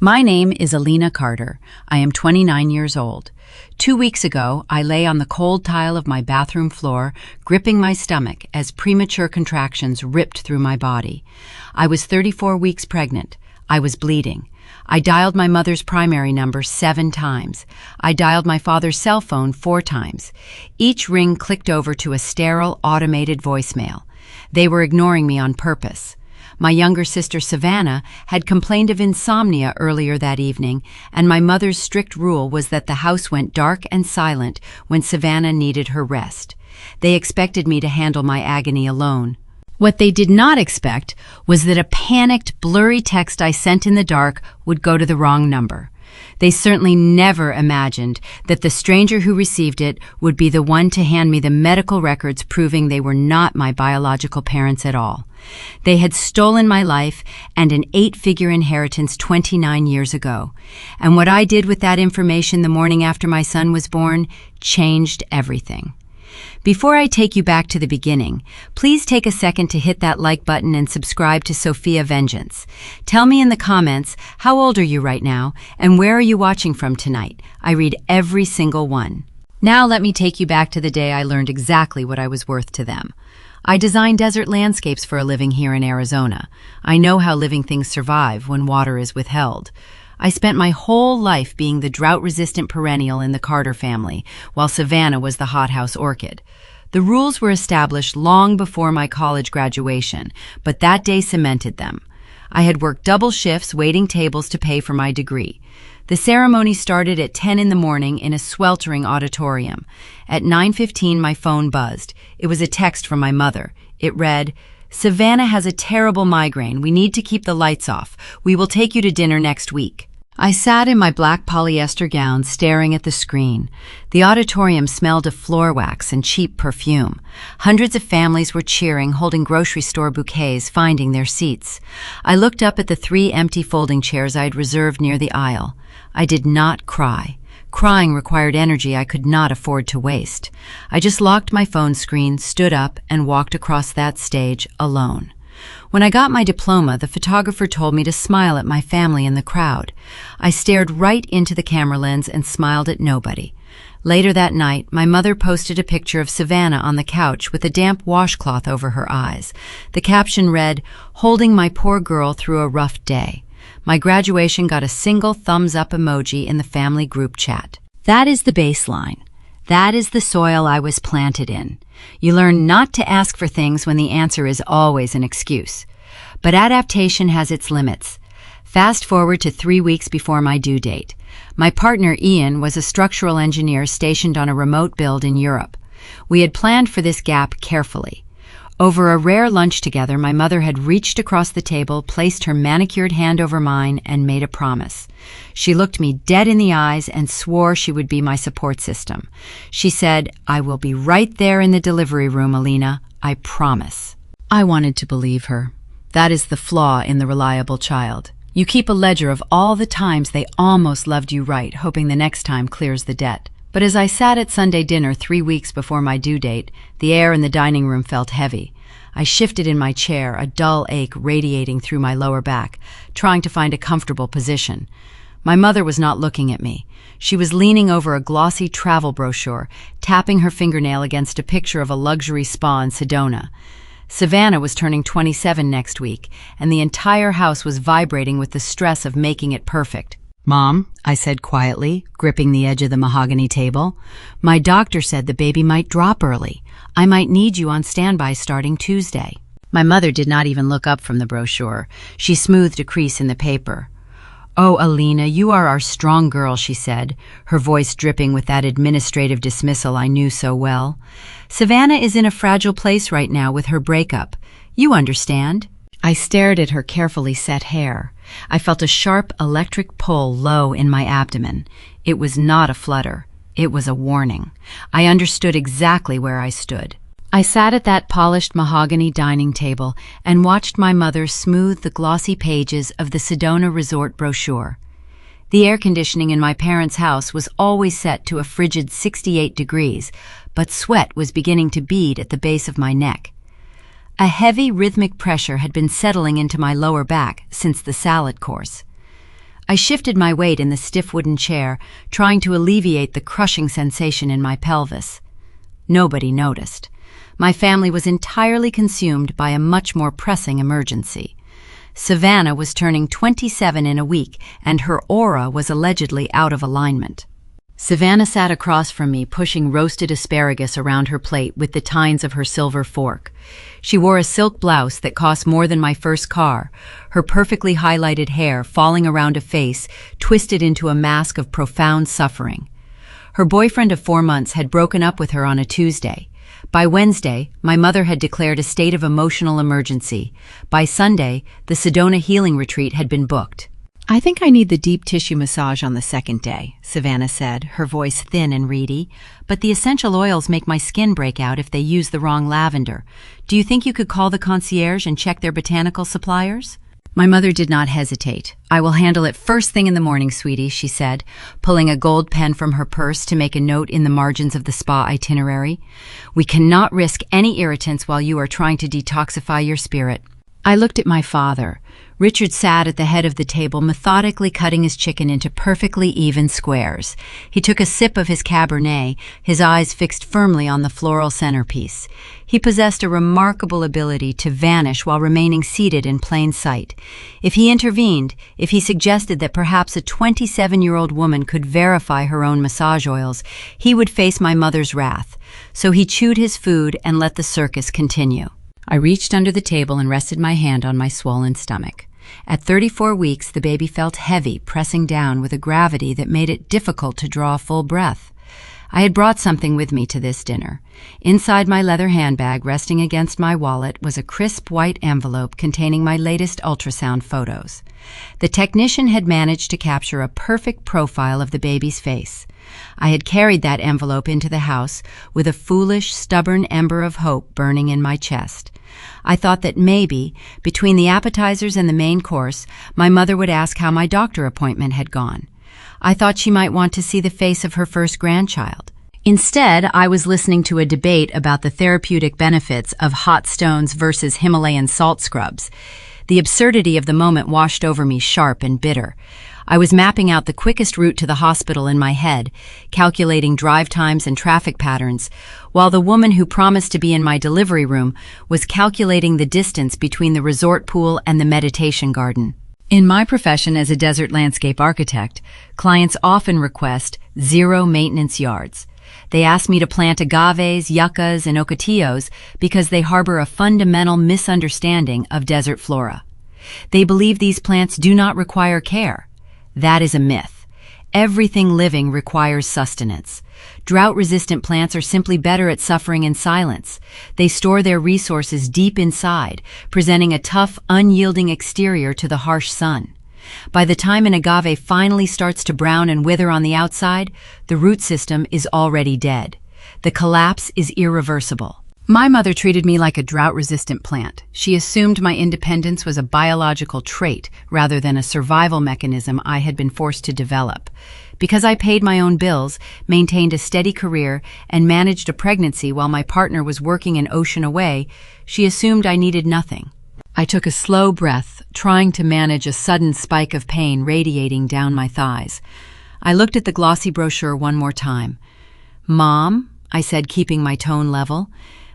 My name is Alina Carter. I am 29 years old. 2 weeks ago, I lay on the cold tile of my bathroom floor, gripping my stomach as premature contractions ripped through my body. I was 34 weeks pregnant. I was bleeding. I dialed my mother's primary number 7 times. I dialed my father's cell phone 4 times. Each ring clicked over to a sterile, automated voicemail. They were ignoring me on purpose. My younger sister Savannah had complained of insomnia earlier that evening, and my mother's strict rule was that the house went dark and silent when Savannah needed her rest. They expected me to handle my agony alone. What they did not expect was that a panicked, blurry text I sent in the dark would go to the wrong number. They certainly never imagined that the stranger who received it would be the one to hand me the medical records proving they were not my biological parents at all. They had stolen my life and an 8-figure inheritance 29 years ago. And what I did with that information the morning after my son was born changed everything. Before I take you back to the beginning, please take a second to hit that like button and subscribe to Sophia Vengeance. Tell me in the comments, how old are you right now, and where are you watching from tonight? I read every single one. Now let me take you back to the day I learned exactly what I was worth to them. I design desert landscapes for a living here in Arizona. I know how living things survive when water is withheld. I spent my whole life being the drought-resistant perennial in the Carter family, while Savannah was the hothouse orchid. The rules were established long before my college graduation, but that day cemented them. I had worked double shifts waiting tables to pay for my degree. The ceremony started at 10 in the morning in a sweltering auditorium. At 9:15, my phone buzzed. It was a text from my mother. It read, "Savannah has a terrible migraine. We need to keep the lights off. We will take you to dinner next week." I sat in my black polyester gown staring at the screen. The auditorium smelled of floor wax and cheap perfume. Hundreds of families were cheering, holding grocery store bouquets, finding their seats. I looked up at the 3 empty folding chairs I had reserved near the aisle. I did not cry. Crying required energy I could not afford to waste. I just locked my phone screen, stood up, and walked across that stage alone. When I got my diploma, the photographer told me to smile at my family in the crowd. I stared right into the camera lens and smiled at nobody. Later that night, my mother posted a picture of Savannah on the couch with a damp washcloth over her eyes. The caption read, "Holding my poor girl through a rough day." My graduation got a single thumbs-up emoji in the family group chat. That is the baseline. That is the soil I was planted in. You learn not to ask for things when the answer is always an excuse. But adaptation has its limits. Fast forward to 3 weeks before my due date. My partner, Ian, was a structural engineer stationed on a remote build in Europe. We had planned for this gap carefully. Over a rare lunch together, my mother had reached across the table, placed her manicured hand over mine, and made a promise. She looked me dead in the eyes and swore she would be my support system. She said, "I will be right there in the delivery room, Alina. I promise." I wanted to believe her. That is the flaw in the reliable child. You keep a ledger of all the times they almost loved you right, hoping the next time clears the debt. But as I sat at Sunday dinner 3 weeks before my due date, the air in the dining room felt heavy. I shifted in my chair, a dull ache radiating through my lower back, trying to find a comfortable position. My mother was not looking at me. She was leaning over a glossy travel brochure, tapping her fingernail against a picture of a luxury spa in Sedona. Savannah was turning 27 next week, and the entire house was vibrating with the stress of making it perfect. "Mom," I said quietly, gripping the edge of the mahogany table, "my doctor said the baby might drop early. I might need you on standby starting Tuesday." My mother did not even look up from the brochure. She smoothed a crease in the paper. "Oh, Alina, you are our strong girl," she said, her voice dripping with that administrative dismissal I knew so well. "Savannah is in a fragile place right now with her breakup. You understand?" I stared at her carefully set hair. I felt a sharp electric pull low in my abdomen. It was not a flutter. It was a warning. I understood exactly where I stood. I sat at that polished mahogany dining table and watched my mother smooth the glossy pages of the Sedona Resort brochure. The air conditioning in my parents' house was always set to a frigid 68 degrees, but sweat was beginning to bead at the base of my neck. A heavy rhythmic pressure had been settling into my lower back since the salad course. I shifted my weight in the stiff wooden chair, trying to alleviate the crushing sensation in my pelvis. Nobody noticed. My family was entirely consumed by a much more pressing emergency. Savannah was turning 27 in a week, and her aura was allegedly out of alignment. Savannah sat across from me, pushing roasted asparagus around her plate with the tines of her silver fork. She wore a silk blouse that cost more than my first car, her perfectly highlighted hair falling around a face twisted into a mask of profound suffering. Her boyfriend of 4 months had broken up with her on a Tuesday. By Wednesday, my mother had declared a state of emotional emergency. By Sunday, the Sedona Healing Retreat had been booked. "I think I need the deep tissue massage on the second day," Savannah said, her voice thin and reedy. "But the essential oils make my skin break out if they use the wrong lavender. Do you think you could call the concierge and check their botanical suppliers?" My mother did not hesitate. "I will handle it first thing in the morning, sweetie," she said, pulling a gold pen from her purse to make a note in the margins of the spa itinerary. "We cannot risk any irritants while you are trying to detoxify your spirit." I looked at my father. Richard sat at the head of the table, methodically cutting his chicken into perfectly even squares. He took a sip of his Cabernet, his eyes fixed firmly on the floral centerpiece. He possessed a remarkable ability to vanish while remaining seated in plain sight. If he intervened, if he suggested that perhaps a 27-year-old woman could verify her own massage oils, he would face my mother's wrath. So he chewed his food and let the circus continue. I reached under the table and rested my hand on my swollen stomach. At 34 weeks, the baby felt heavy, pressing down with a gravity that made it difficult to draw a full breath. I had brought something with me to this dinner. Inside my leather handbag, resting against my wallet, was a crisp white envelope containing my latest ultrasound photos. The technician had managed to capture a perfect profile of the baby's face. I had carried that envelope into the house with a foolish, stubborn ember of hope burning in my chest. I thought that maybe, between the appetizers and the main course, my mother would ask how my doctor appointment had gone. I thought she might want to see the face of her first grandchild. Instead, I was listening to a debate about the therapeutic benefits of hot stones versus Himalayan salt scrubs. The absurdity of the moment washed over me sharp and bitter. I was mapping out the quickest route to the hospital in my head, calculating drive times and traffic patterns, while the woman who promised to be in my delivery room was calculating the distance between the resort pool and the meditation garden. In my profession as a desert landscape architect, clients often request zero-maintenance yards. They ask me to plant agaves, yuccas, and ocotillos because they harbor a fundamental misunderstanding of desert flora. They believe these plants do not require care. That is a myth. Everything living requires sustenance. Drought-resistant plants are simply better at suffering in silence. They store their resources deep inside, presenting a tough, unyielding exterior to the harsh sun. By the time an agave finally starts to brown and wither on the outside, the root system is already dead. The collapse is irreversible. My mother treated me like a drought-resistant plant. She assumed my independence was a biological trait rather than a survival mechanism I had been forced to develop. Because I paid my own bills, maintained a steady career, and managed a pregnancy while my partner was working an ocean away, she assumed I needed nothing. I took a slow breath, trying to manage a sudden spike of pain radiating down my thighs. I looked at the glossy brochure one more time. "Mom," I said, keeping my tone level,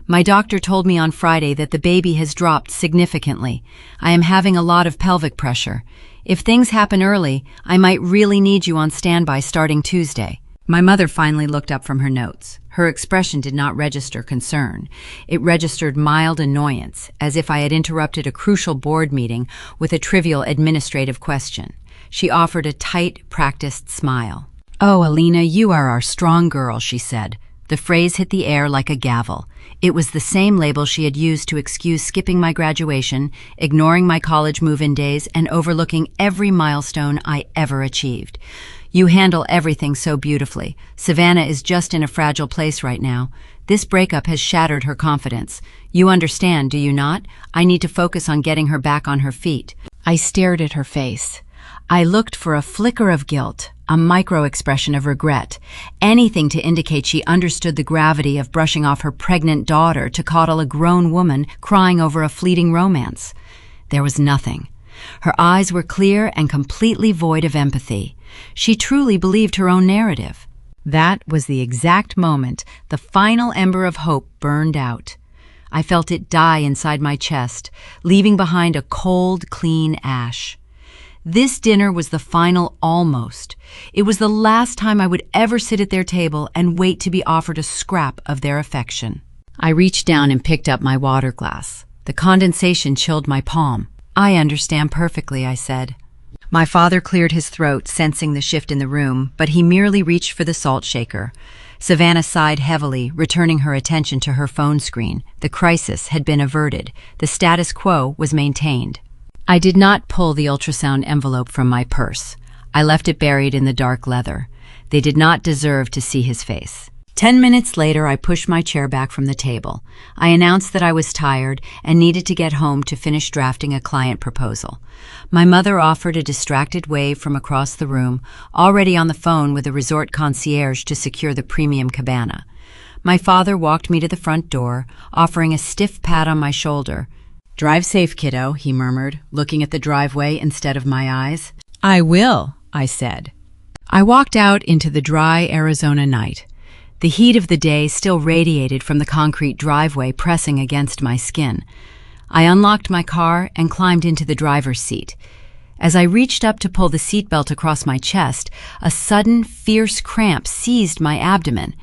"my doctor told me on Friday that the baby has dropped significantly. I am having a lot of pelvic pressure. If things happen early, I might really need you on standby starting Tuesday." My mother finally looked up from her notes. Her expression did not register concern. It registered mild annoyance, as if I had interrupted a crucial board meeting with a trivial administrative question. She offered a tight, practiced smile. "Oh, Alina, you are our strong girl," she said. The phrase hit the air like a gavel. It was the same label she had used to excuse skipping my graduation, ignoring my college move-in days, and overlooking every milestone I ever achieved. "You handle everything so beautifully. Savannah is just in a fragile place right now. This breakup has shattered her confidence. You understand, do you not? I need to focus on getting her back on her feet." I stared at her face. I looked for a flicker of guilt, a micro-expression of regret, anything to indicate she understood the gravity of brushing off her pregnant daughter to coddle a grown woman crying over a fleeting romance. There was nothing. Her eyes were clear and completely void of empathy. She truly believed her own narrative. That was the exact moment the final ember of hope burned out. I felt it die inside my chest, leaving behind a cold, clean ash. This dinner was the final almost. It was the last time I would ever sit at their table and wait to be offered a scrap of their affection. I reached down and picked up my water glass. The condensation chilled my palm. "I understand perfectly," I said. My father cleared his throat, sensing the shift in the room, but he merely reached for the salt shaker. Savannah sighed heavily, returning her attention to her phone screen. The crisis had been averted. The status quo was maintained. I did not pull the ultrasound envelope from my purse. I left it buried in the dark leather. They did not deserve to see his face. 10 minutes later, I pushed my chair back from the table. I announced that I was tired and needed to get home to finish drafting a client proposal. My mother offered a distracted wave from across the room, already on the phone with a resort concierge to secure the premium cabana. My father walked me to the front door, offering a stiff pat on my shoulder. "Drive safe, kiddo," he murmured, looking at the driveway instead of my eyes. "I will," I said. I walked out into the dry Arizona night. The heat of the day still radiated from the concrete driveway pressing against my skin. I unlocked my car and climbed into the driver's seat. As I reached up to pull the seatbelt across my chest, a sudden, fierce cramp seized my abdomen.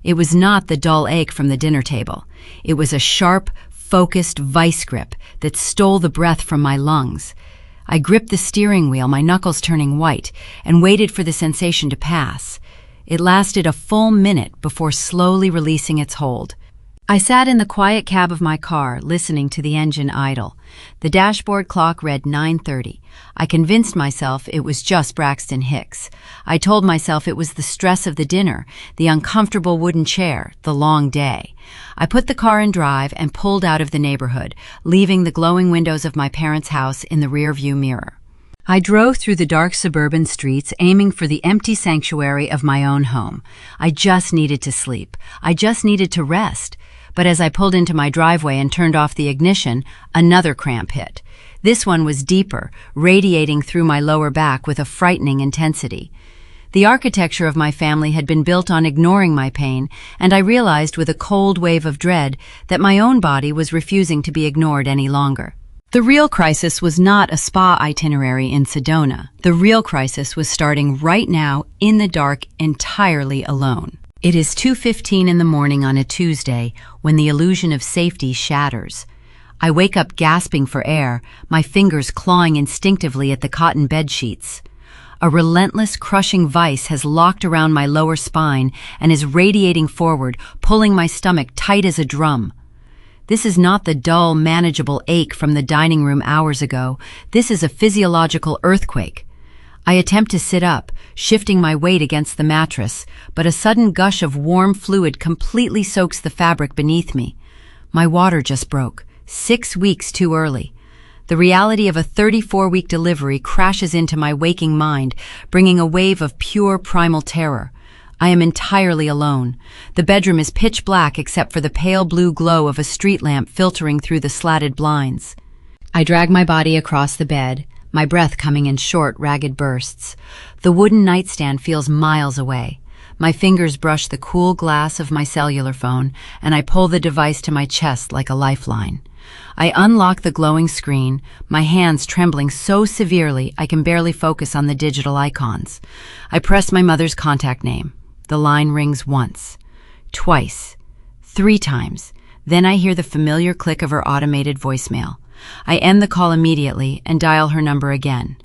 It was not the dull ache from the dinner table. It was a sharp, focused vice grip that stole the breath from my lungs. I gripped the steering wheel, my knuckles turning white, and waited for the sensation to pass. It lasted a full minute before slowly releasing its hold. I sat in the quiet cab of my car, listening to the engine idle. The dashboard clock read 9:30. I convinced myself it was just Braxton Hicks. I told myself it was the stress of the dinner, the uncomfortable wooden chair, the long day. I put the car in drive and pulled out of the neighborhood, leaving the glowing windows of my parents' house in the rearview mirror. I drove through the dark suburban streets, aiming for the empty sanctuary of my own home. I just needed to sleep. I just needed to rest. But as I pulled into my driveway and turned off the ignition, another cramp hit. This one was deeper, radiating through my lower back with a frightening intensity. The architecture of my family had been built on ignoring my pain, and I realized with a cold wave of dread that my own body was refusing to be ignored any longer. The real crisis was not a spa itinerary in Sedona. The real crisis was starting right now, in the dark, entirely alone. It is 2:15 in the morning on a Tuesday when the illusion of safety shatters. I wake up gasping for air, my fingers clawing instinctively at the cotton bed sheets. A relentless, crushing vice has locked around my lower spine and is radiating forward, pulling my stomach tight as a drum. This is not the dull, manageable ache from the dining room hours ago. This is a physiological earthquake. I attempt to sit up, shifting my weight against the mattress, but a sudden gush of warm fluid completely soaks the fabric beneath me. My water just broke, 6 weeks too early. The reality of a 34-week delivery crashes into my waking mind, bringing a wave of pure primal terror. I am entirely alone. The bedroom is pitch black except for the pale blue glow of a street lamp filtering through the slatted blinds. I drag my body across the bed, my breath coming in short, ragged bursts. The wooden nightstand feels miles away. My fingers brush the cool glass of my cellular phone, and I pull the device to my chest like a lifeline. I unlock the glowing screen, my hands trembling so severely I can barely focus on the digital icons. I press my mother's contact name. The line rings once, twice, 3 times. Then I hear the familiar click of her automated voicemail. I end the call immediately and dial her number again.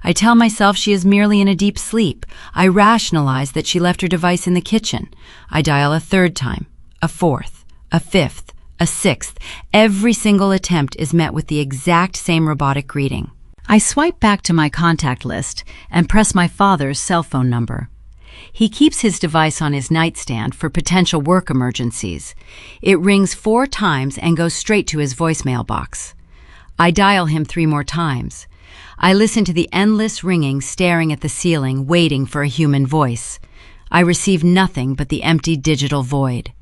I tell myself she is merely in a deep sleep. I rationalize that she left her device in the kitchen. I dial a 3rd time, a 4th, a 5th, a 6th. Every single attempt is met with the exact same robotic greeting. I swipe back to my contact list and press my father's cell phone number. He keeps his device on his nightstand for potential work emergencies. It rings 4 times and goes straight to his voicemail box. I dial him 3 more times. I listen to the endless ringing, staring at the ceiling, waiting for a human voice. I receive nothing but the empty digital void.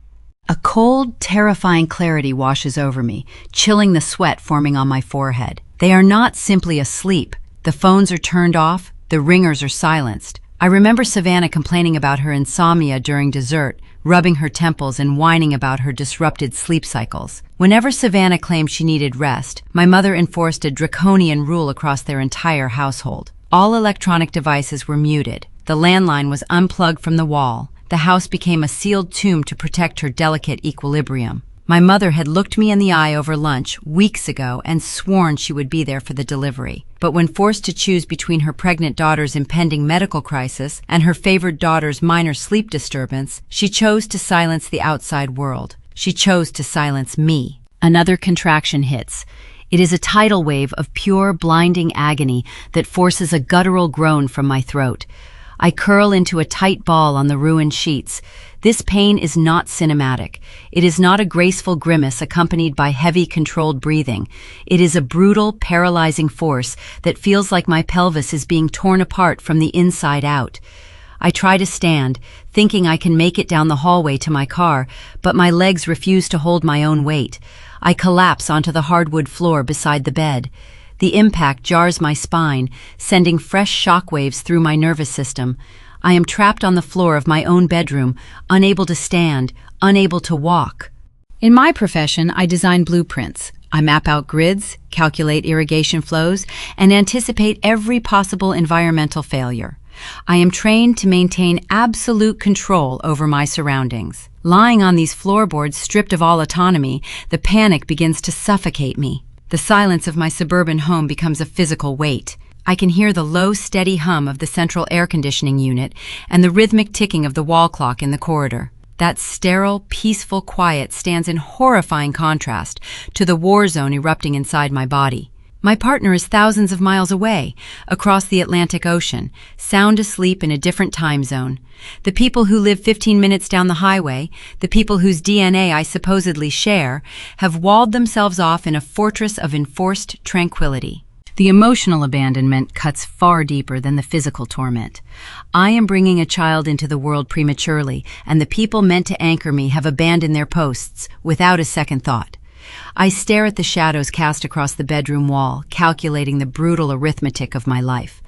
A cold, terrifying clarity washes over me, chilling the sweat forming on my forehead. They are not simply asleep. The phones are turned off, the ringers are silenced. I remember Savannah complaining about her insomnia during dessert, rubbing her temples and whining about her disrupted sleep cycles. Whenever Savannah claimed she needed rest, my mother enforced a draconian rule across their entire household. All electronic devices were muted. The landline was unplugged from the wall. The house became a sealed tomb to protect her delicate equilibrium. My mother had looked me in the eye over lunch weeks ago and sworn she would be there for the delivery. But when forced to choose between her pregnant daughter's impending medical crisis and her favored daughter's minor sleep disturbance, she chose to silence the outside world. She chose to silence me. Another contraction hits. It is a tidal wave of pure, blinding agony that forces a guttural groan from my throat. I curl into a tight ball on the ruined sheets. This pain is not cinematic. It is not a graceful grimace accompanied by heavy, controlled breathing. It is a brutal, paralyzing force that feels like my pelvis is being torn apart from the inside out. I try to stand, thinking I can make it down the hallway to my car, but my legs refuse to hold my own weight. I collapse onto the hardwood floor beside the bed. The impact jars my spine, sending fresh shockwaves through my nervous system. I am trapped on the floor of my own bedroom, unable to stand, unable to walk. In my profession, I design blueprints. I map out grids, calculate irrigation flows, and anticipate every possible environmental failure. I am trained to maintain absolute control over my surroundings. Lying on these floorboards stripped of all autonomy, the panic begins to suffocate me. The silence of my suburban home becomes a physical weight. I can hear the low, steady hum of the central air conditioning unit and the rhythmic ticking of the wall clock in the corridor. That sterile, peaceful quiet stands in horrifying contrast to the war zone erupting inside my body. My partner is thousands of miles away, across the Atlantic Ocean, sound asleep in a different time zone. The people who live 15 minutes down the highway, the people whose DNA I supposedly share, have walled themselves off in a fortress of enforced tranquility. The emotional abandonment cuts far deeper than the physical torment. I am bringing a child into the world prematurely, and the people meant to anchor me have abandoned their posts without a second thought. I stare at the shadows cast across the bedroom wall, calculating the brutal arithmetic of my life.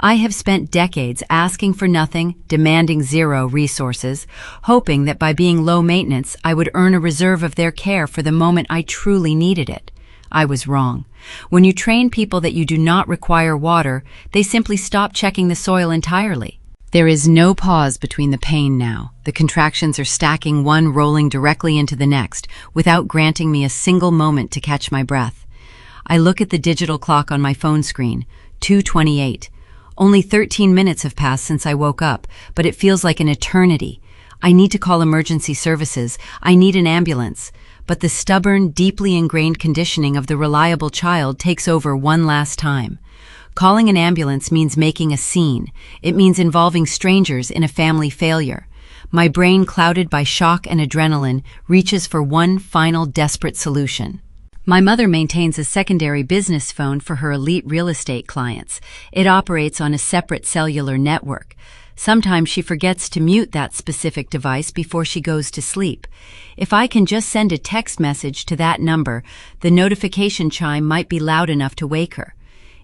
I have spent decades asking for nothing, demanding zero resources, hoping that by being low maintenance, I would earn a reserve of their care for the moment I truly needed it. I was wrong. When you train people that you do not require water, they simply stop checking the soil entirely. There is no pause between the pain now. The contractions are stacking, one rolling directly into the next, without granting me a single moment to catch my breath. I look at the digital clock on my phone screen, 2:28. Only 13 minutes have passed since I woke up, but it feels like an eternity. I need to call emergency services. I need an ambulance. But the stubborn, deeply ingrained conditioning of the reliable child takes over one last time. Calling an ambulance means making a scene. It means involving strangers in a family failure. My brain, clouded by shock and adrenaline, reaches for one final desperate solution. My mother maintains a secondary business phone for her elite real estate clients. It operates on a separate cellular network. Sometimes she forgets to mute that specific device before she goes to sleep. If I can just send a text message to that number, the notification chime might be loud enough to wake her.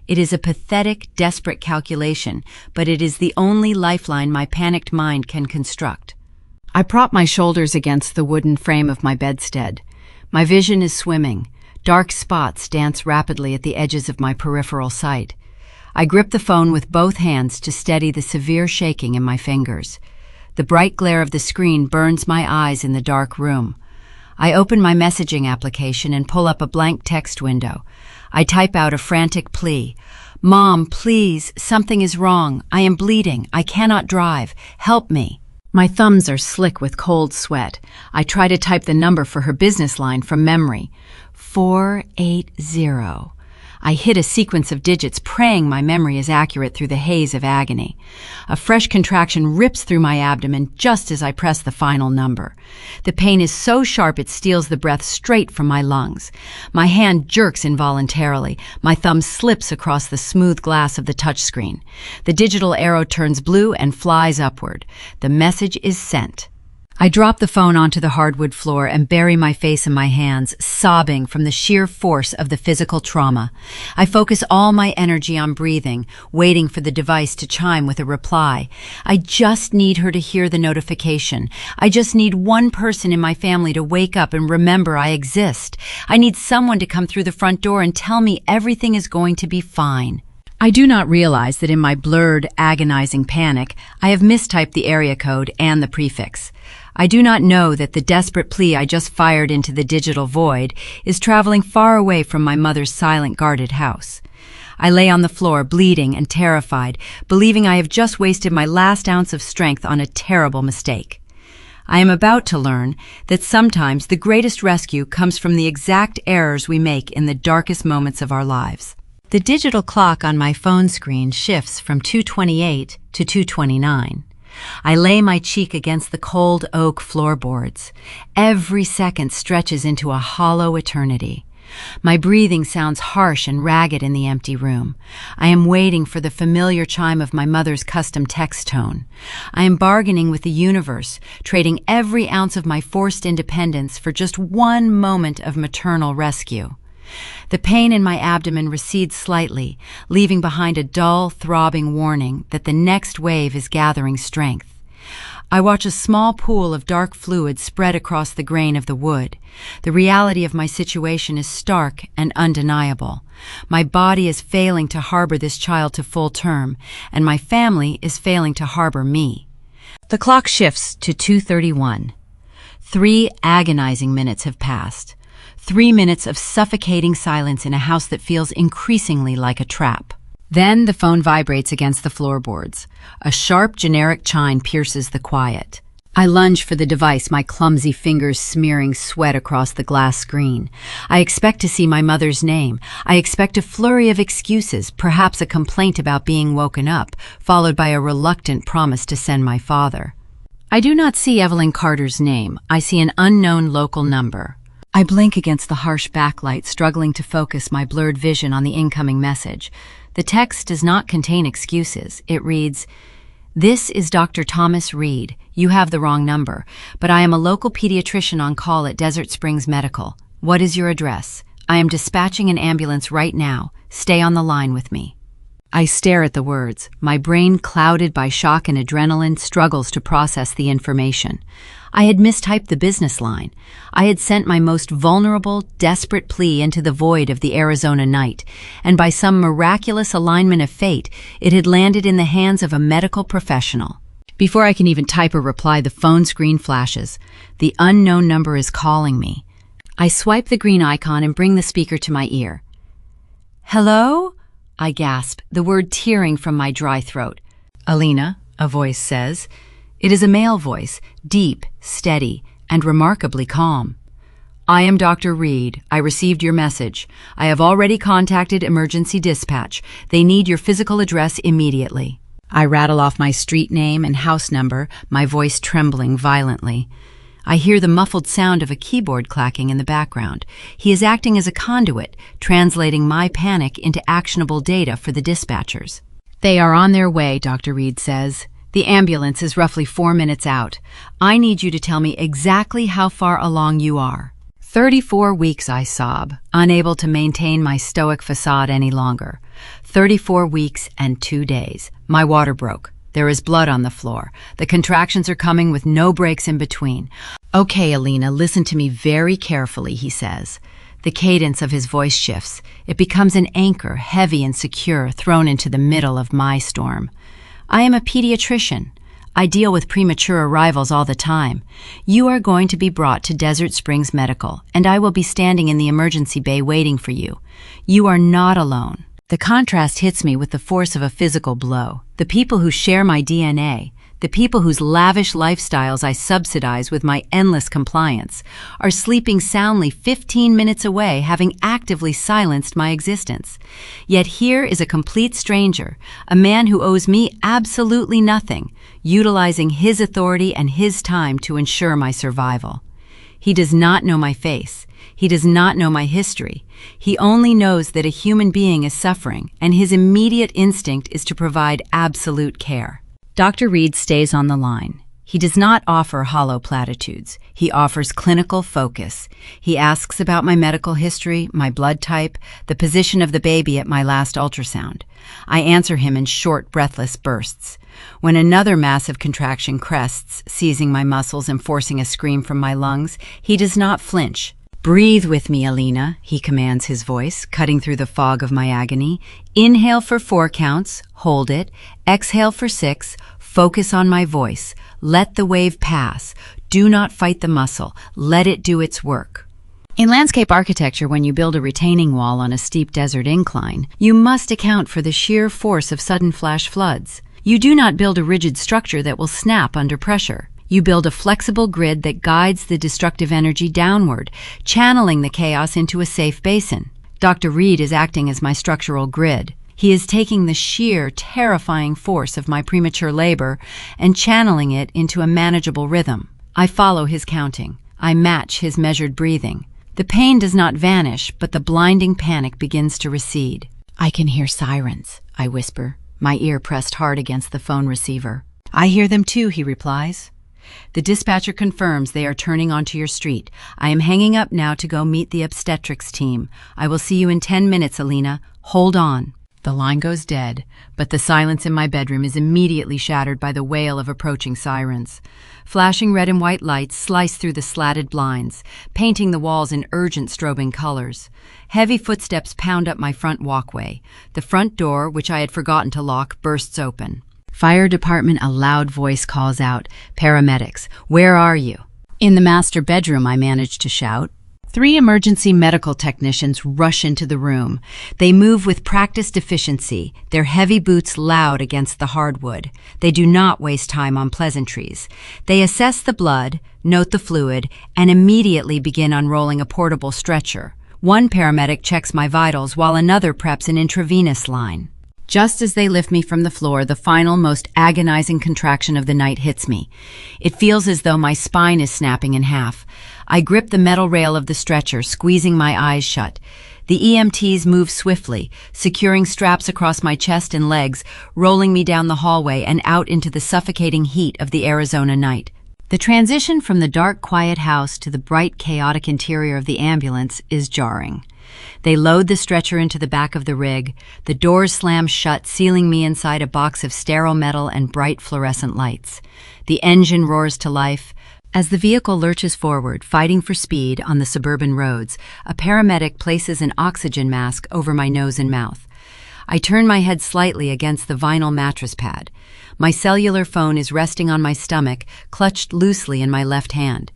It is a pathetic, desperate calculation, but it is the only lifeline my panicked mind can construct. I prop my shoulders against the wooden frame of my bedstead. My vision is swimming. Dark spots dance rapidly at the edges of my peripheral sight. I grip the phone with both hands to steady the severe shaking in my fingers. The bright glare of the screen burns my eyes in the dark room. I open my messaging application and pull up a blank text window. I type out a frantic plea. "Mom, please, something is wrong. I am bleeding. I cannot drive. Help me." My thumbs are slick with cold sweat. I try to type the number for her business line from memory. 480. I hit a sequence of digits, praying my memory is accurate through the haze of agony. A fresh contraction rips through my abdomen just as I press the final number. The pain is so sharp it steals the breath straight from my lungs. My hand jerks involuntarily. My thumb slips across the smooth glass of the touchscreen. The digital arrow turns blue and flies upward. The message is sent. I drop the phone onto the hardwood floor and bury my face in my hands, sobbing from the sheer force of the physical trauma. I focus all my energy on breathing, waiting for the device to chime with a reply. I just need her to hear the notification. I just need one person in my family to wake up and remember I exist. I need someone to come through the front door and tell me everything is going to be fine. I do not realize that in my blurred, agonizing panic, I have mistyped the area code and the prefix. I do not know that the desperate plea I just fired into the digital void is traveling far away from my mother's silent, guarded house. I lay on the floor, bleeding and terrified, believing I have just wasted my last ounce of strength on a terrible mistake. I am about to learn that sometimes the greatest rescue comes from the exact errors we make in the darkest moments of our lives. The digital clock on my phone screen shifts from 2:28 to 2:29. I lay my cheek against the cold oak floorboards. Every second stretches into a hollow eternity. My breathing sounds harsh and ragged in the empty room. I am waiting for the familiar chime of my mother's custom text tone. I am bargaining with the universe, trading every ounce of my forced independence for just one moment of maternal rescue. The pain in my abdomen recedes slightly, leaving behind a dull, throbbing warning that the next wave is gathering strength. I watch a small pool of dark fluid spread across the grain of the wood. The reality of my situation is stark and undeniable. My body is failing to harbor this child to full term, and my family is failing to harbor me. The clock shifts to 2:31. 3 agonizing minutes have passed. 3 minutes of suffocating silence in a house that feels increasingly like a trap. Then the phone vibrates against the floorboards. A sharp, generic chime pierces the quiet. I lunge for the device, my clumsy fingers smearing sweat across the glass screen. I expect to see my mother's name. I expect a flurry of excuses, perhaps a complaint about being woken up, followed by a reluctant promise to send my father. I do not see Evelyn Carter's name. I see an unknown local number. I blink against the harsh backlight, struggling to focus my blurred vision on the incoming message. The text does not contain excuses. It reads, "This is Dr. Thomas Reed. You have the wrong number, but I am a local pediatrician on call at Desert Springs Medical. What is your address? I am dispatching an ambulance right now. Stay on the line with me." I stare at the words. My brain, clouded by shock and adrenaline, struggles to process the information. I had mistyped the business line. I had sent my most vulnerable, desperate plea into the void of the Arizona night, and by some miraculous alignment of fate, it had landed in the hands of a medical professional. Before I can even type a reply, the phone screen flashes. The unknown number is calling me. I swipe the green icon and bring the speaker to my ear. "Hello?" I gasp, the word tearing from my dry throat. "Alina," a voice says. It is a male voice, deep, steady, and remarkably calm. "I am Dr. Reed. I received your message. I have already contacted emergency dispatch. They need your physical address immediately." I rattle off my street name and house number, my voice trembling violently. I hear the muffled sound of a keyboard clacking in the background. He is acting as a conduit, translating my panic into actionable data for the dispatchers. "They are on their way," Dr. Reed says. "The ambulance is roughly 4 minutes out. I need you to tell me exactly how far along you are." 34 weeks, I sob, unable to maintain my stoic facade any longer. 34 weeks and 2 days. My water broke. There is blood on the floor. The contractions are coming with no breaks in between. "Okay, Alina, listen to me very carefully," he says. The cadence of his voice shifts. It becomes an anchor, heavy and secure, thrown into the middle of my storm. "I am a pediatrician. I deal with premature arrivals all the time. You are going to be brought to Desert Springs Medical, and I will be standing in the emergency bay waiting for you. You are not alone." The contrast hits me with the force of a physical blow. The people who share my DNA, the people whose lavish lifestyles I subsidize with my endless compliance, are sleeping soundly 15 minutes away, having actively silenced my existence. Yet here is a complete stranger, a man who owes me absolutely nothing, utilizing his authority and his time to ensure my survival. He does not know my face. He does not know my history. He only knows that a human being is suffering, and his immediate instinct is to provide absolute care. Dr. Reed stays on the line. He does not offer hollow platitudes. He offers clinical focus. He asks about my medical history, my blood type, the position of the baby at my last ultrasound. I answer him in short, breathless bursts. When another massive contraction crests, seizing my muscles and forcing a scream from my lungs, he does not flinch. "Breathe with me, Alina," he commands, his voice cutting through the fog of my agony. "Inhale for 4 counts, hold it. Exhale for 6, focus on my voice. Let the wave pass. Do not fight the muscle. Let it do its work." In landscape architecture, when you build a retaining wall on a steep desert incline, you must account for the sheer force of sudden flash floods. You do not build a rigid structure that will snap under pressure. You build a flexible grid that guides the destructive energy downward, channeling the chaos into a safe basin. Dr. Reed is acting as my structural grid. He is taking the sheer, terrifying force of my premature labor and channeling it into a manageable rhythm. I follow his counting. I match his measured breathing. The pain does not vanish, but the blinding panic begins to recede. "I can hear sirens," I whisper, my ear pressed hard against the phone receiver. "I hear them too," he replies. "The dispatcher confirms they are turning onto your street. I am hanging up now to go meet the obstetrics team. I will see you in 10 minutes, Alina. Hold on." The line goes dead, but the silence in my bedroom is immediately shattered by the wail of approaching sirens. Flashing red and white lights slice through the slatted blinds, painting the walls in urgent strobing colors. Heavy footsteps pound up my front walkway. The front door, which I had forgotten to lock, bursts open. "Fire department," a loud voice calls out. "Paramedics, where are you?" "In the master bedroom," I manage to shout. 3 emergency medical technicians rush into the room. They move with practiced efficiency, their heavy boots loud against the hardwood. They do not waste time on pleasantries. They assess the blood, note the fluid, and immediately begin unrolling a portable stretcher. One paramedic checks my vitals while another preps an intravenous line. Just as they lift me from the floor, the final, most agonizing contraction of the night hits me. It feels as though my spine is snapping in half. I grip the metal rail of the stretcher, squeezing my eyes shut. The EMTs move swiftly, securing straps across my chest and legs, rolling me down the hallway and out into the suffocating heat of the Arizona night. The transition from the dark, quiet house to the bright, chaotic interior of the ambulance is jarring. They load the stretcher into the back of the rig. The doors slam shut, sealing me inside a box of sterile metal and bright fluorescent lights. The engine roars to life. As the vehicle lurches forward, fighting for speed on the suburban roads, a paramedic places an oxygen mask over my nose and mouth. I turn my head slightly against the vinyl mattress pad. My cellular phone is resting on my stomach, clutched loosely in my left hand.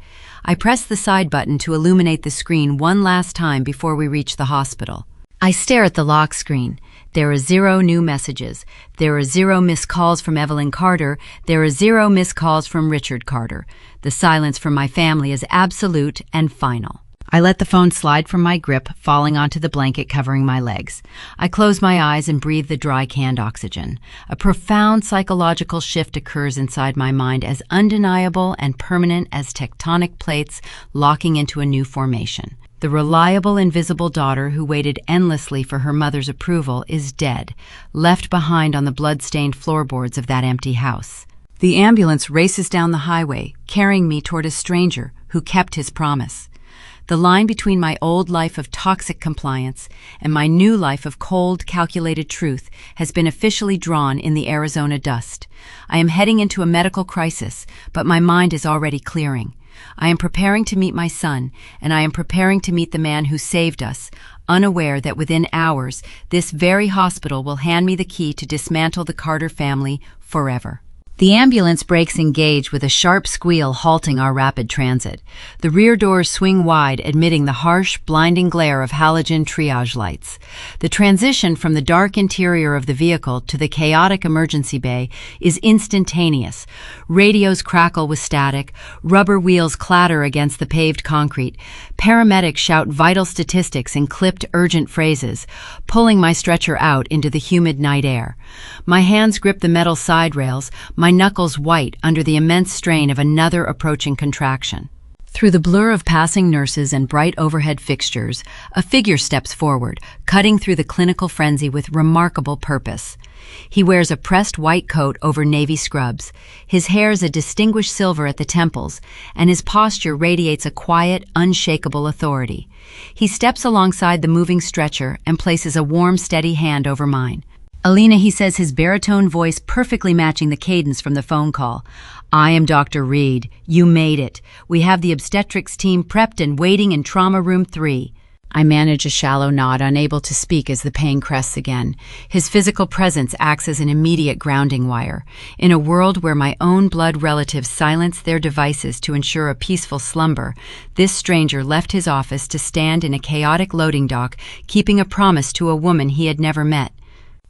I press the side button to illuminate the screen one last time before we reach the hospital. I stare at the lock screen. There are 0 new messages. There are 0 missed calls from Evelyn Carter. There are 0 missed calls from Richard Carter. The silence from my family is absolute and final. I let the phone slide from my grip, falling onto the blanket covering my legs. I close my eyes and breathe the dry canned oxygen. A profound psychological shift occurs inside my mind, as undeniable and permanent as tectonic plates locking into a new formation. The reliable, invisible daughter who waited endlessly for her mother's approval is dead, left behind on the blood-stained floorboards of that empty house. The ambulance races down the highway, carrying me toward a stranger who kept his promise. The line between my old life of toxic compliance and my new life of cold, calculated truth has been officially drawn in the Arizona dust. I am heading into a medical crisis, but my mind is already clearing. I am preparing to meet my son, and I am preparing to meet the man who saved us, unaware that within hours, this very hospital will hand me the key to dismantle the Carter family forever. The ambulance brakes engage with a sharp squeal, halting our rapid transit. The rear doors swing wide, admitting the harsh, blinding glare of halogen triage lights. The transition from the dark interior of the vehicle to the chaotic emergency bay is instantaneous. Radios crackle with static, rubber wheels clatter against the paved concrete. Paramedics shout vital statistics in clipped, urgent phrases, pulling my stretcher out into the humid night air. My hands grip the metal side rails, my knuckles white under the immense strain of another approaching contraction. Through the blur of passing nurses and bright overhead fixtures, a figure steps forward, cutting through the clinical frenzy with remarkable purpose. He wears a pressed white coat over navy scrubs. His hair is a distinguished silver at the temples, and his posture radiates a quiet, unshakable authority. He steps alongside the moving stretcher and places a warm, steady hand over mine. "Alina," he says, his baritone voice perfectly matching the cadence from the phone call. "I am Dr. Reed. You made it. We have the obstetrics team prepped and waiting in trauma room 3. I manage a shallow nod, unable to speak as the pain crests again. His physical presence acts as an immediate grounding wire. In a world where my own blood relatives silence their devices to ensure a peaceful slumber, this stranger left his office to stand in a chaotic loading dock, keeping a promise to a woman he had never met.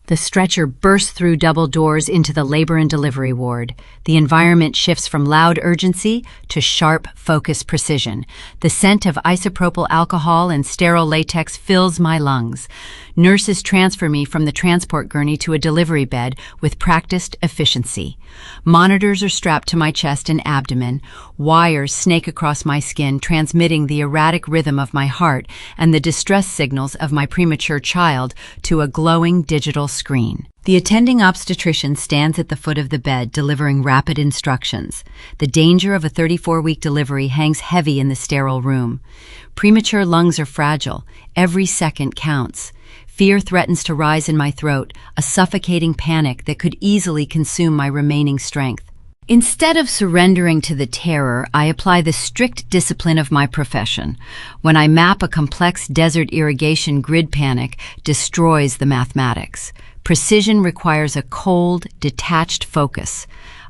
The stretcher bursts through double doors into the labor and delivery ward. The environment shifts from loud urgency to sharp, focused precision. The scent of isopropyl alcohol and sterile latex fills my lungs. Nurses transfer me from the transport gurney to a delivery bed with practiced efficiency. Monitors are strapped to my chest and abdomen. Wires snake across my skin, transmitting the erratic rhythm of my heart and the distress signals of my premature child to a glowing digital screen. The attending obstetrician stands at the foot of the bed, delivering rapid instructions. The danger of a 34-week delivery hangs heavy in the sterile room. Premature lungs are fragile. Every second counts. Fear threatens to rise in my throat, a suffocating panic that could easily consume my remaining strength. Instead of surrendering to the terror, I apply the strict discipline of my profession. When I map a complex desert irrigation grid, panic destroys the mathematics. Precision requires a cold, detached focus.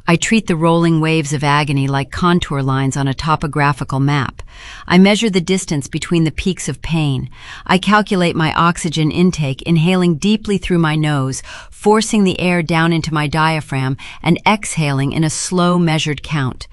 I treat the rolling waves of agony like contour lines on a topographical map. I measure the distance between the peaks of pain. I calculate my oxygen intake, inhaling deeply through my nose, forcing the air down into my diaphragm, and exhaling in a slow, measured count.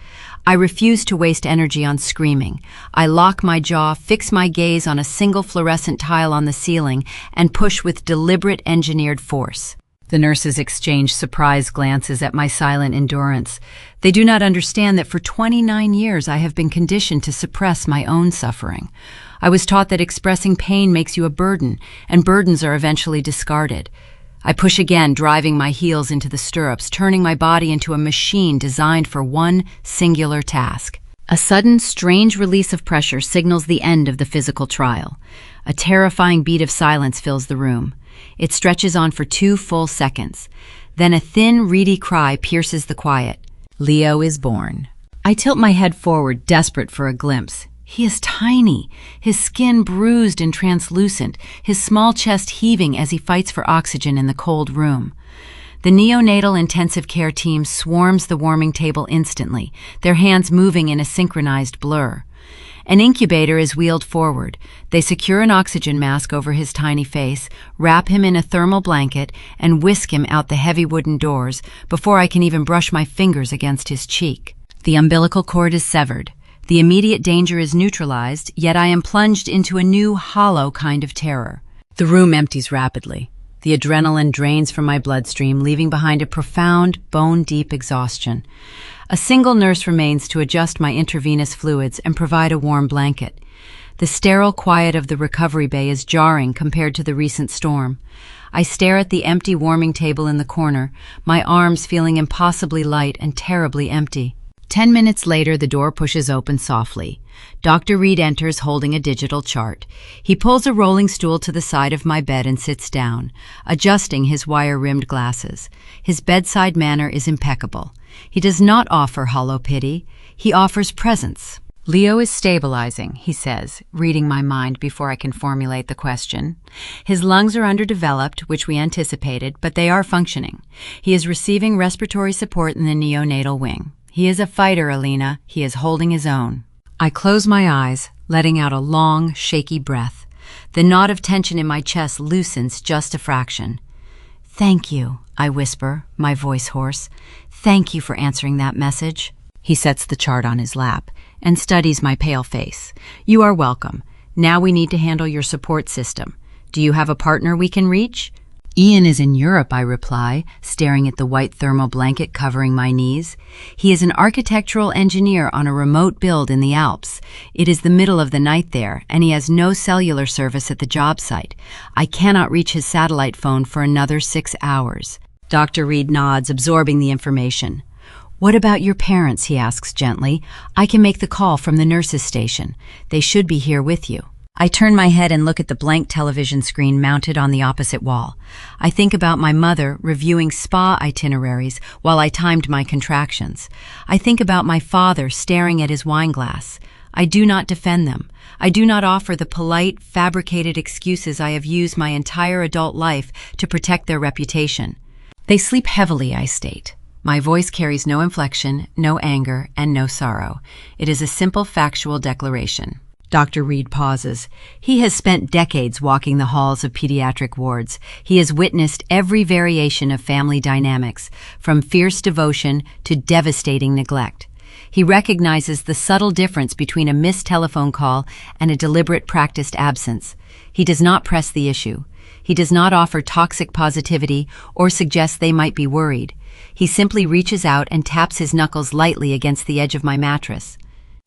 I refuse to waste energy on screaming. I lock my jaw, fix my gaze on a single fluorescent tile on the ceiling, and push with deliberate engineered force. The nurses exchange surprised glances at my silent endurance. They do not understand that for 29 years I have been conditioned to suppress my own suffering. I was taught that expressing pain makes you a burden, and burdens are eventually discarded. I push again, driving my heels into the stirrups, turning my body into a machine designed for one singular task. A sudden, strange release of pressure signals the end of the physical trial. A terrifying beat of silence fills the room. It stretches on for 2 full seconds. Then a thin, reedy cry pierces the quiet. Leo is born. I tilt my head forward, desperate for a glimpse. He is tiny, his skin bruised and translucent, his small chest heaving as he fights for oxygen in the cold room. The neonatal intensive care team swarms the warming table instantly, their hands moving in a synchronized blur. An incubator is wheeled forward. They secure an oxygen mask over his tiny face, wrap him in a thermal blanket, and whisk him out the heavy wooden doors before I can even brush my fingers against his cheek. The umbilical cord is severed. The immediate danger is neutralized, yet I am plunged into a new, hollow kind of terror. The room empties rapidly. The adrenaline drains from my bloodstream, leaving behind a profound, bone-deep exhaustion. A single nurse remains to adjust my intravenous fluids and provide a warm blanket. The sterile quiet of the recovery bay is jarring compared to the recent storm. I stare at the empty warming table in the corner, my arms feeling impossibly light and terribly empty. 10 minutes later, the door pushes open softly. Dr. Reed enters holding a digital chart. He pulls a rolling stool to the side of my bed and sits down, adjusting his wire-rimmed glasses. His bedside manner is impeccable. He does not offer hollow pity. He offers presence. "Leo is stabilizing," he says, reading my mind before I can formulate the question. "His lungs are underdeveloped, which we anticipated, but they are functioning. He is receiving respiratory support in the neonatal wing. He is a fighter, Alina. He is holding his own." I close my eyes, letting out a long, shaky breath. The knot of tension in my chest loosens just a fraction. "Thank you," I whisper, my voice hoarse. "Thank you for answering that message." He sets the chart on his lap and studies my pale face. "You are welcome. Now we need to handle your support system. Do you have a partner we can reach?" Ian is in Europe, I reply, staring at the white thermal blanket covering my knees. He is an architectural engineer on a remote build in the Alps. It is the middle of the night there, and he has no cellular service at the job site. I cannot reach his satellite phone for another 6 hours. Dr. Reed nods, absorbing the information. What about your parents, he asks gently. I can make the call from the nurses' station. They should be here with you. I turn my head and look at the blank television screen mounted on the opposite wall. I think about my mother reviewing spa itineraries while I timed my contractions. I think about my father staring at his wine glass. I do not defend them. I do not offer the polite, fabricated excuses I have used my entire adult life to protect their reputation. They sleep heavily, I state. My voice carries no inflection, no anger, and no sorrow. It is a simple factual declaration. Dr. Reed pauses. He has spent decades walking the halls of pediatric wards. He has witnessed every variation of family dynamics, from fierce devotion to devastating neglect. He recognizes the subtle difference between a missed telephone call and a deliberate practiced absence. He does not press the issue. He does not offer toxic positivity or suggest they might be worried. He simply reaches out and taps his knuckles lightly against the edge of my mattress.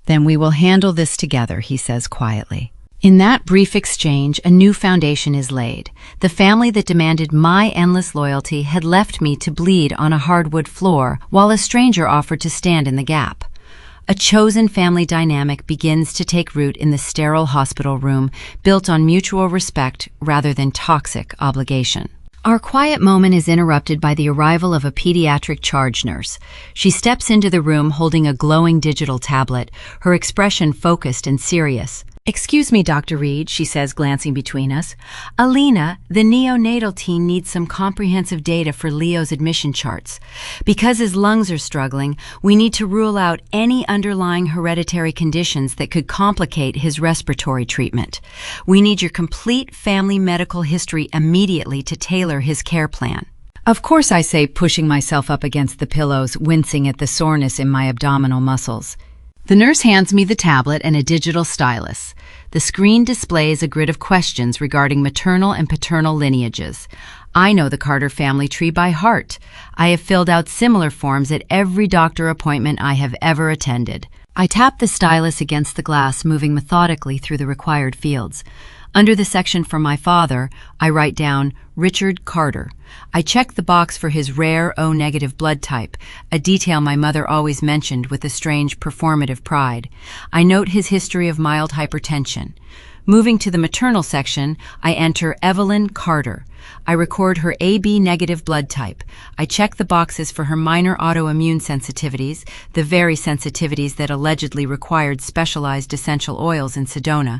Then we will handle this together, he says quietly. In that brief exchange, a new foundation is laid. The family that demanded my endless loyalty had left me to bleed on a hardwood floor, while a stranger offered to stand in the gap. A chosen family dynamic begins to take root in the sterile hospital room, built on mutual respect rather than toxic obligation. Our quiet moment is interrupted by the arrival of a pediatric charge nurse. She steps into the room holding a glowing digital tablet, her expression focused and serious. "Excuse me, Dr. Reed," she says, glancing between us. "Alina, the neonatal team needs some comprehensive data for Leo's admission charts. Because his lungs are struggling, we need to rule out any underlying hereditary conditions that could complicate his respiratory treatment. We need your complete family medical history immediately to tailor his care plan." Of course, I say, pushing myself up against the pillows, wincing at the soreness in my abdominal muscles. The nurse hands me the tablet and a digital stylus. The screen displays a grid of questions regarding maternal and paternal lineages. I know the Carter family tree by heart. I have filled out similar forms at every doctor appointment I have ever attended. I tap the stylus against the glass, moving methodically through the required fields. Under the section for my father, I write down Richard Carter. I check the box for his rare O-negative blood type, a detail my mother always mentioned with a strange performative pride. I note his history of mild hypertension. Moving to the maternal section, I enter Evelyn Carter. I record her AB-negative blood type. I check the boxes for her minor autoimmune sensitivities, the very sensitivities that allegedly required specialized essential oils in Sedona.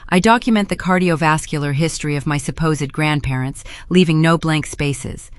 I document the cardiovascular history of my supposed grandparents, leaving no blank spaces.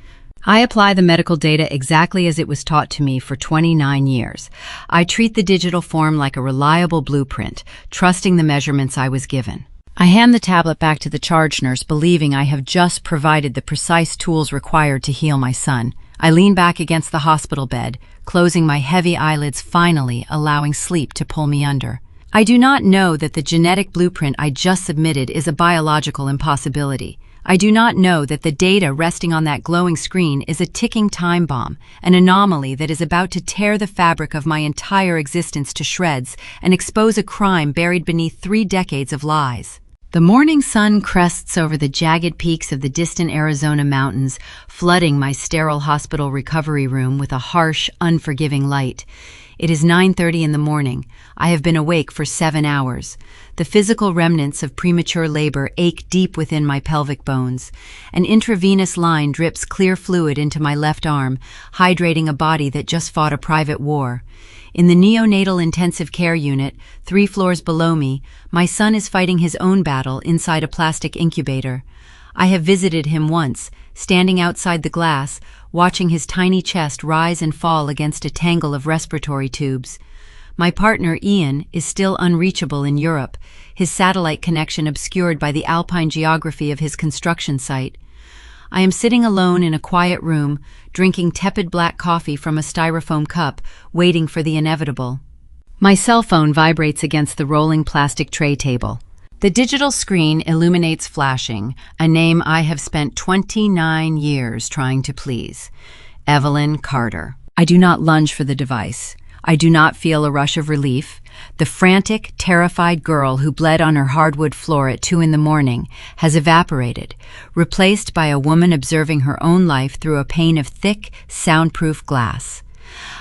I apply the medical data exactly as it was taught to me for 29 years. I treat the digital form like a reliable blueprint, trusting the measurements I was given. I hand the tablet back to the charge nurse, believing I have just provided the precise tools required to heal my son. I lean back against the hospital bed, closing my heavy eyelids, finally allowing sleep to pull me under. I do not know that the genetic blueprint I just submitted is a biological impossibility. I do not know that the data resting on that glowing screen is a ticking time bomb, an anomaly that is about to tear the fabric of my entire existence to shreds and expose a crime buried beneath 3 decades of lies. The morning sun crests over the jagged peaks of the distant Arizona mountains, flooding my sterile hospital recovery room with a harsh, unforgiving light. It is 9:30 in the morning. I have been awake for 7 hours. The physical remnants of premature labor ache deep within my pelvic bones. An intravenous line drips clear fluid into my left arm, hydrating a body that just fought a private war. In the neonatal intensive care unit, 3 floors below me, my son is fighting his own battle inside a plastic incubator. I have visited him once, standing outside the glass, watching his tiny chest rise and fall against a tangle of respiratory tubes. My partner, Ian, is still unreachable in Europe, his satellite connection obscured by the alpine geography of his construction site. I am sitting alone in a quiet room, drinking tepid black coffee from a styrofoam cup, waiting for the inevitable. My cell phone vibrates against the rolling plastic tray table. The digital screen illuminates flashing, a name I have spent 29 years trying to please. Evelyn Carter. I do not lunge for the device. I do not feel a rush of relief. The frantic, terrified girl who bled on her hardwood floor at 2 a.m. has evaporated, replaced by a woman observing her own life through a pane of thick, soundproof glass.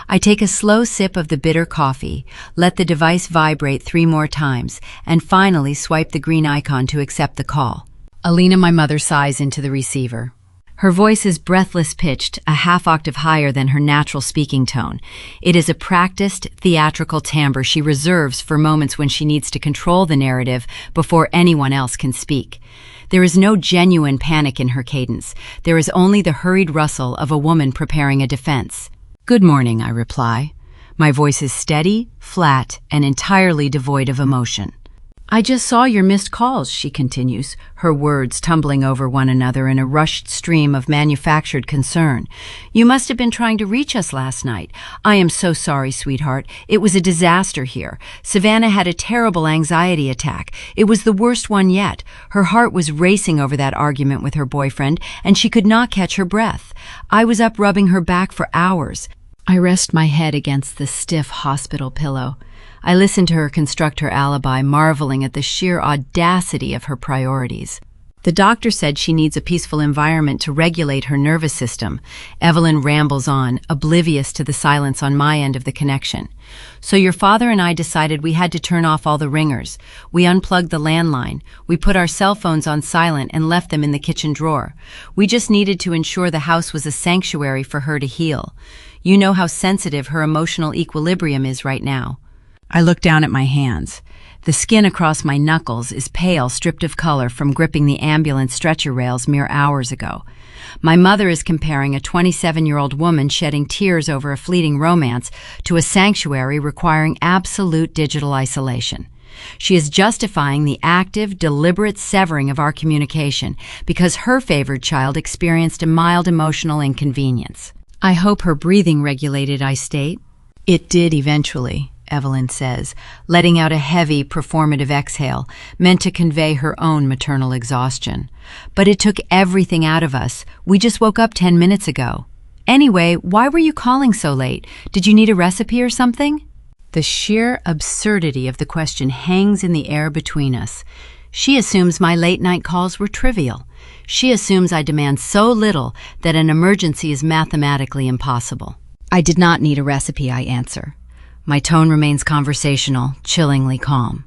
I take a slow sip of the bitter coffee, let the device vibrate 3 more times, and finally swipe the green icon to accept the call. Alina, my mother, sighs into the receiver. Her voice is breathless pitched, a half-octave higher than her natural speaking tone. It is a practiced, theatrical timbre she reserves for moments when she needs to control the narrative before anyone else can speak. There is no genuine panic in her cadence. There is only the hurried rustle of a woman preparing a defense. "Good morning," I reply. My voice is steady, flat, and entirely devoid of emotion. "I just saw your missed calls," she continues, her words tumbling over one another in a rushed stream of manufactured concern. "You must have been trying to reach us last night. I am so sorry, sweetheart. It was a disaster here. Savannah had a terrible anxiety attack. It was the worst one yet. Her heart was racing over that argument with her boyfriend, and she could not catch her breath. I was up rubbing her back for hours." I rest my head against the stiff hospital pillow. I listen to her construct her alibi, marveling at the sheer audacity of her priorities. "The doctor said she needs a peaceful environment to regulate her nervous system." Evelyn rambles on, oblivious to the silence on my end of the connection. "So your father and I decided we had to turn off all the ringers. We unplugged the landline. We put our cell phones on silent and left them in the kitchen drawer. We just needed to ensure the house was a sanctuary for her to heal. You know how sensitive her emotional equilibrium is right now." I look down at my hands. The skin across my knuckles is pale, stripped of color from gripping the ambulance stretcher rails mere hours ago. My mother is comparing a 27-year-old woman shedding tears over a fleeting romance to a sanctuary requiring absolute digital isolation. She is justifying the active, deliberate severing of our communication because her favored child experienced a mild emotional inconvenience. "I hope her breathing regulated," I state. "It did eventually," Evelyn says, letting out a heavy, performative exhale, meant to convey her own maternal exhaustion. "But it took everything out of us. We just woke up 10 minutes ago. Anyway, why were you calling so late? Did you need a recipe or something?" The sheer absurdity of the question hangs in the air between us. She assumes my late-night calls were trivial. She assumes I demand so little that an emergency is mathematically impossible. "I did not need a recipe," I answer. My tone remains conversational, chillingly calm.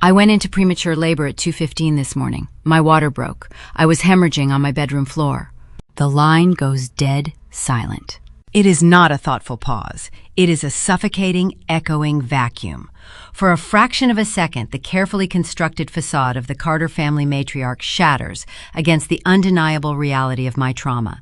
"I went into premature labor at 2:15 this morning. My water broke. I was hemorrhaging on my bedroom floor." The line goes dead silent. It is not a thoughtful pause. It is a suffocating, echoing vacuum. For a fraction of a second, the carefully constructed facade of the Carter family matriarch shatters against the undeniable reality of my trauma.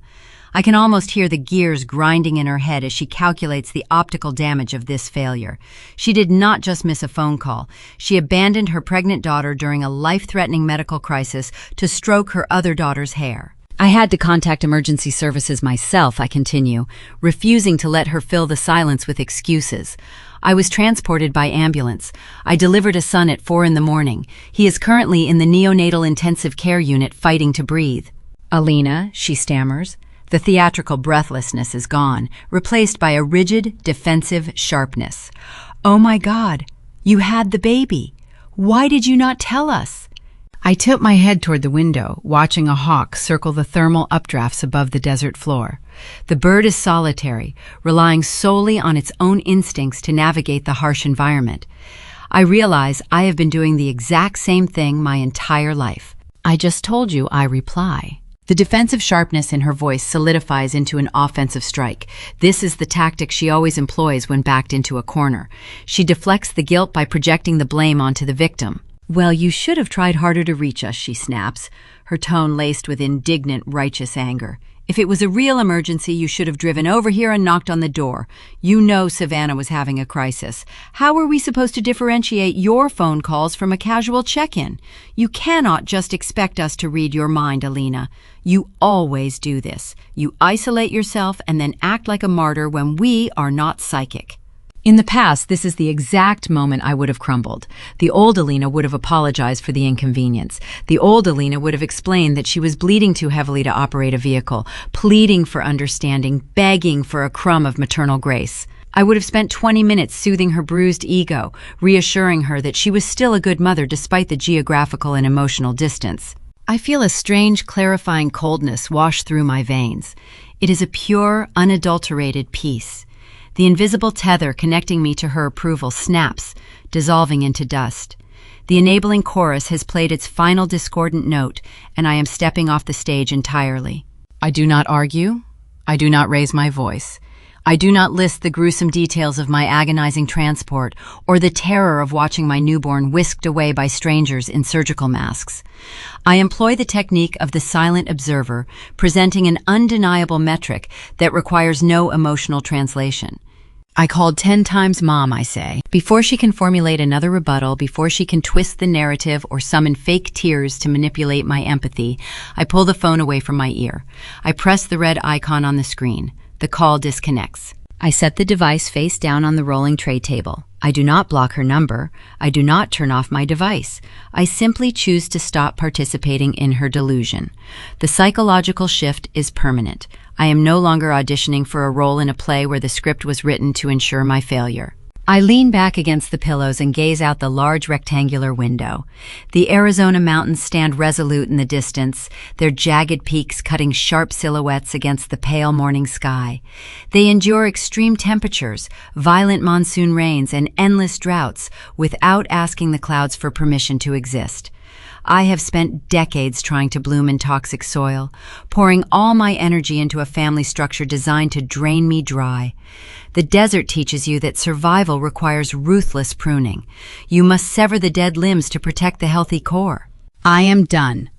I can almost hear the gears grinding in her head as she calculates the optical damage of this failure. She did not just miss a phone call. She abandoned her pregnant daughter during a life-threatening medical crisis to stroke her other daughter's hair. "I had to contact emergency services myself," I continue, refusing to let her fill the silence with excuses. "I was transported by ambulance. I delivered a son at 4 a.m. He is currently in the neonatal intensive care unit fighting to breathe." "Alina," she stammers. The theatrical breathlessness is gone, replaced by a rigid, defensive sharpness. "Oh my God, you had the baby. Why did you not tell us?" I tilt my head toward the window, watching a hawk circle the thermal updrafts above the desert floor. The bird is solitary, relying solely on its own instincts to navigate the harsh environment. I realize I have been doing the exact same thing my entire life. "I just told you," I reply. The defensive sharpness in her voice solidifies into an offensive strike. This is the tactic she always employs when backed into a corner. She deflects the guilt by projecting the blame onto the victim. "Well, you should have tried harder to reach us," she snaps, her tone laced with indignant, righteous anger. "If it was a real emergency, you should have driven over here and knocked on the door. You know Savannah was having a crisis. How are we supposed to differentiate your phone calls from a casual check-in? You cannot just expect us to read your mind, Alina. You always do this. You isolate yourself and then act like a martyr when we are not psychic." In the past, this is the exact moment I would have crumbled. The old Alina would have apologized for the inconvenience. The old Alina would have explained that she was bleeding too heavily to operate a vehicle, pleading for understanding, begging for a crumb of maternal grace. I would have spent 20 minutes soothing her bruised ego, reassuring her that she was still a good mother despite the geographical and emotional distance. I feel a strange, clarifying coldness wash through my veins. It is a pure, unadulterated peace. The invisible tether connecting me to her approval snaps, dissolving into dust. The enabling chorus has played its final discordant note, and I am stepping off the stage entirely. I do not argue. I do not raise my voice. I do not list the gruesome details of my agonizing transport or the terror of watching my newborn whisked away by strangers in surgical masks. I employ the technique of the silent observer, presenting an undeniable metric that requires no emotional translation. I called 10 times Mom, I say. Before she can formulate another rebuttal, before she can twist the narrative or summon fake tears to manipulate my empathy, I pull the phone away from my ear. I press the red icon on the screen. The call disconnects. I set the device face down on the rolling tray table. I do not block her number. I do not turn off my device. I simply choose to stop participating in her delusion. The psychological shift is permanent. I am no longer auditioning for a role in a play where the script was written to ensure my failure. I lean back against the pillows and gaze out the large rectangular window. The Arizona mountains stand resolute in the distance, their jagged peaks cutting sharp silhouettes against the pale morning sky. They endure extreme temperatures, violent monsoon rains, and endless droughts without asking the clouds for permission to exist. I have spent decades trying to bloom in toxic soil, pouring all my energy into a family structure designed to drain me dry. The desert teaches you that survival requires ruthless pruning. You must sever the dead limbs to protect the healthy core. I am done.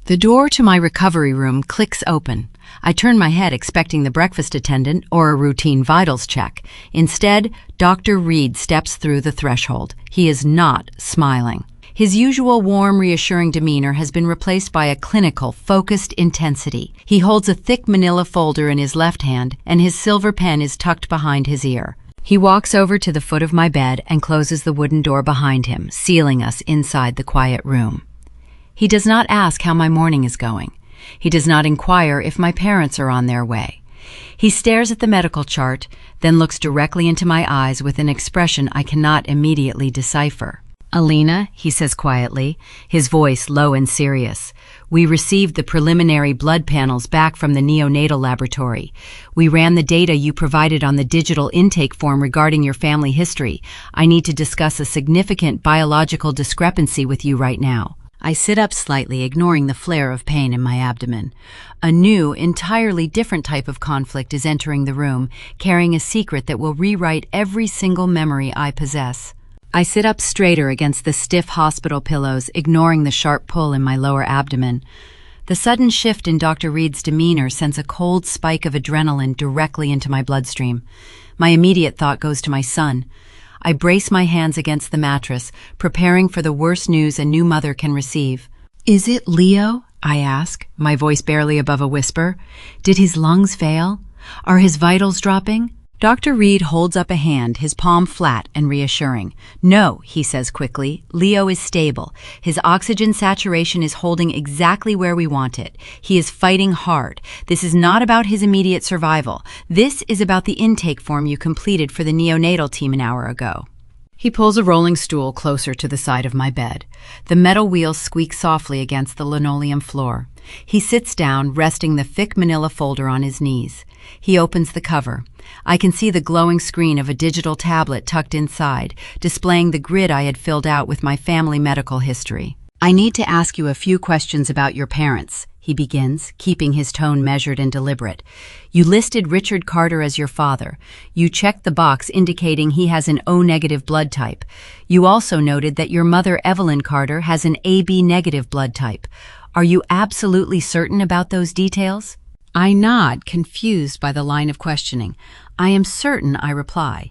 The door to my recovery room clicks open. I turn my head expecting the breakfast attendant or a routine vitals check. Instead, Dr. Reed steps through the threshold. He is not smiling. His usual warm, reassuring demeanor has been replaced by a clinical, focused intensity. He holds a thick manila folder in his left hand, and his silver pen is tucked behind his ear. He walks over to the foot of my bed and closes the wooden door behind him, sealing us inside the quiet room. He does not ask how my morning is going. He does not inquire if my parents are on their way. He stares at the medical chart, then looks directly into my eyes with an expression I cannot immediately decipher. Alina, he says quietly, his voice low and serious. We received the preliminary blood panels back from the neonatal laboratory. We ran the data you provided on the digital intake form regarding your family history. I need to discuss a significant biological discrepancy with you right now. I sit up slightly, ignoring the flare of pain in my abdomen. A new, entirely different type of conflict is entering the room, carrying a secret that will rewrite every single memory I possess. I sit up straighter against the stiff hospital pillows, ignoring the sharp pull in my lower abdomen. The sudden shift in Dr. Reed's demeanor sends a cold spike of adrenaline directly into my bloodstream. My immediate thought goes to my son. I brace my hands against the mattress, preparing for the worst news a new mother can receive. "Is it Leo?" I ask, my voice barely above a whisper. "Did his lungs fail? Are his vitals dropping?" Dr. Reed holds up a hand, his palm flat and reassuring. "No," he says quickly, "Leo is stable. His oxygen saturation is holding exactly where we want it. He is fighting hard. This is not about his immediate survival. This is about the intake form you completed for the neonatal team an hour ago." He pulls a rolling stool closer to the side of my bed. The metal wheels squeak softly against the linoleum floor. He sits down, resting the thick manila folder on his knees. He opens the cover. I can see the glowing screen of a digital tablet tucked inside, displaying the grid I had filled out with my family medical history. "I need to ask you a few questions about your parents," he begins, keeping his tone measured and deliberate. "You listed Richard Carter as your father. You checked the box indicating he has an O-negative blood type. You also noted that your mother, Evelyn Carter, has an AB-negative blood type. Are you absolutely certain about those details?" I nod, confused by the line of questioning. "I am certain," I reply.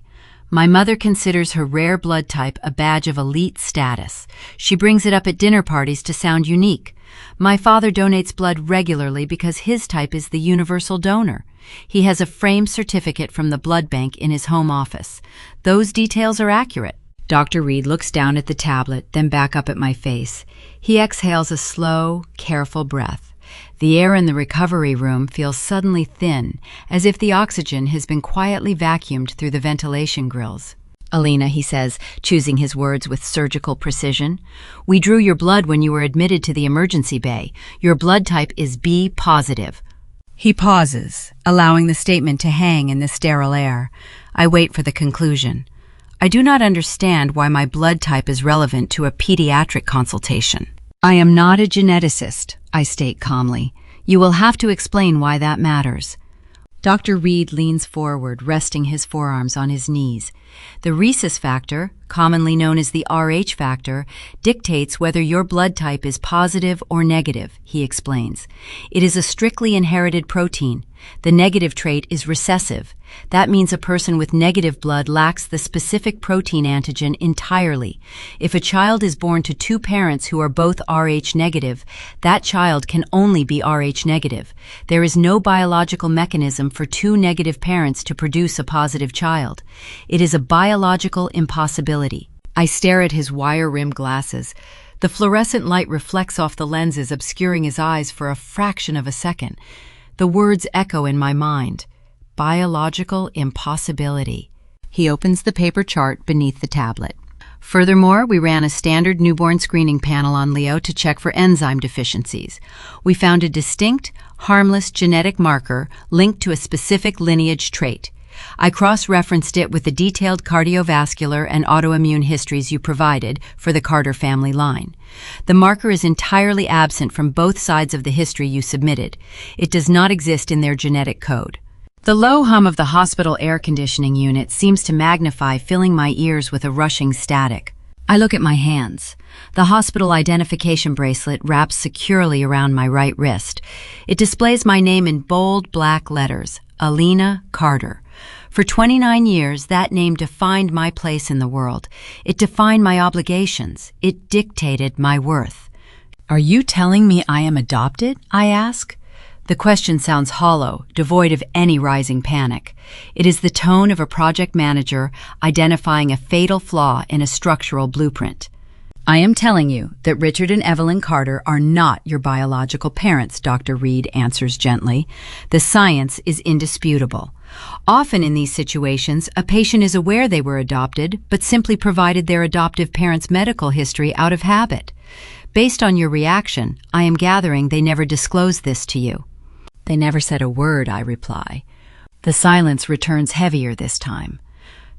"My mother considers her rare blood type a badge of elite status. She brings it up at dinner parties to sound unique. My father donates blood regularly because his type is the universal donor. He has a framed certificate from the blood bank in his home office. Those details are accurate. Dr. Reed looks down at the tablet, then back up at my face. He exhales a slow, careful breath. The air in the recovery room feels suddenly thin, as if the oxygen has been quietly vacuumed through the ventilation grills. Alina, he says, choosing his words with surgical precision, we drew your blood when you were admitted to the emergency bay. Your blood type is B positive. He pauses, allowing the statement to hang in the sterile air. I wait for the conclusion. I do not understand why my blood type is relevant to a pediatric consultation. I am not a geneticist, I state calmly. You will have to explain why that matters. Dr. Reed leans forward, resting his forearms on his knees. The rhesus factor, commonly known as the Rh factor, dictates whether your blood type is positive or negative, he explains. It is a strictly inherited protein. The negative trait is recessive. That means a person with negative blood lacks the specific protein antigen entirely. If a child is born to two parents who are both Rh negative, that child can only be Rh negative. There is no biological mechanism for two negative parents to produce a positive child. It is a biological impossibility. I stare at his wire-rimmed glasses. The fluorescent light reflects off the lenses, obscuring his eyes for a fraction of a second. The words echo in my mind. Biological impossibility. He opens the paper chart beneath the tablet. Furthermore, we ran a standard newborn screening panel on Leo to check for enzyme deficiencies. We found a distinct, harmless genetic marker linked to a specific lineage trait. I cross-referenced it with the detailed cardiovascular and autoimmune histories you provided for the Carter family line. The marker is entirely absent from both sides of the history you submitted. It does not exist in their genetic code. The low hum of the hospital air conditioning unit seems to magnify, filling my ears with a rushing static. I look at my hands. The hospital identification bracelet wraps securely around my right wrist. It displays my name in bold black letters, Alina Carter. For 29 years, that name defined my place in the world. It defined my obligations. It dictated my worth. Are you telling me I am adopted? I ask. The question sounds hollow, devoid of any rising panic. It is the tone of a project manager identifying a fatal flaw in a structural blueprint. I am telling you that Richard and Evelyn Carter are not your biological parents, Dr. Reed answers gently. The science is indisputable. Often in these situations, a patient is aware they were adopted, but simply provided their adoptive parents' medical history out of habit. Based on your reaction, I am gathering they never disclosed this to you. They never said a word, I reply. The silence returns heavier this time.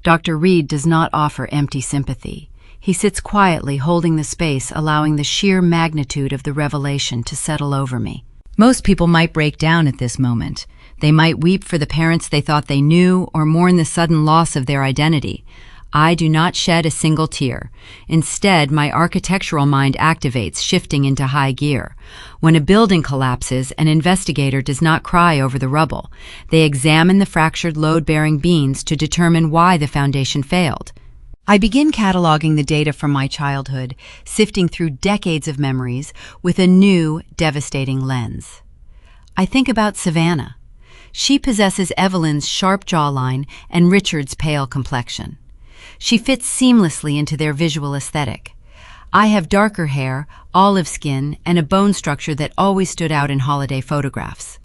Dr. Reed does not offer empty sympathy. He sits quietly, holding the space, allowing the sheer magnitude of the revelation to settle over me. Most people might break down at this moment. They might weep for the parents they thought they knew or mourn the sudden loss of their identity. I do not shed a single tear. Instead, my architectural mind activates, shifting into high gear. When a building collapses, an investigator does not cry over the rubble. They examine the fractured load-bearing beams to determine why the foundation failed. I begin cataloging the data from my childhood, sifting through decades of memories with a new, devastating lens. I think about Savannah. She possesses Evelyn's sharp jawline and Richard's pale complexion. She fits seamlessly into their visual aesthetic. I have darker hair, olive skin, and a bone structure that always stood out in holiday photographs.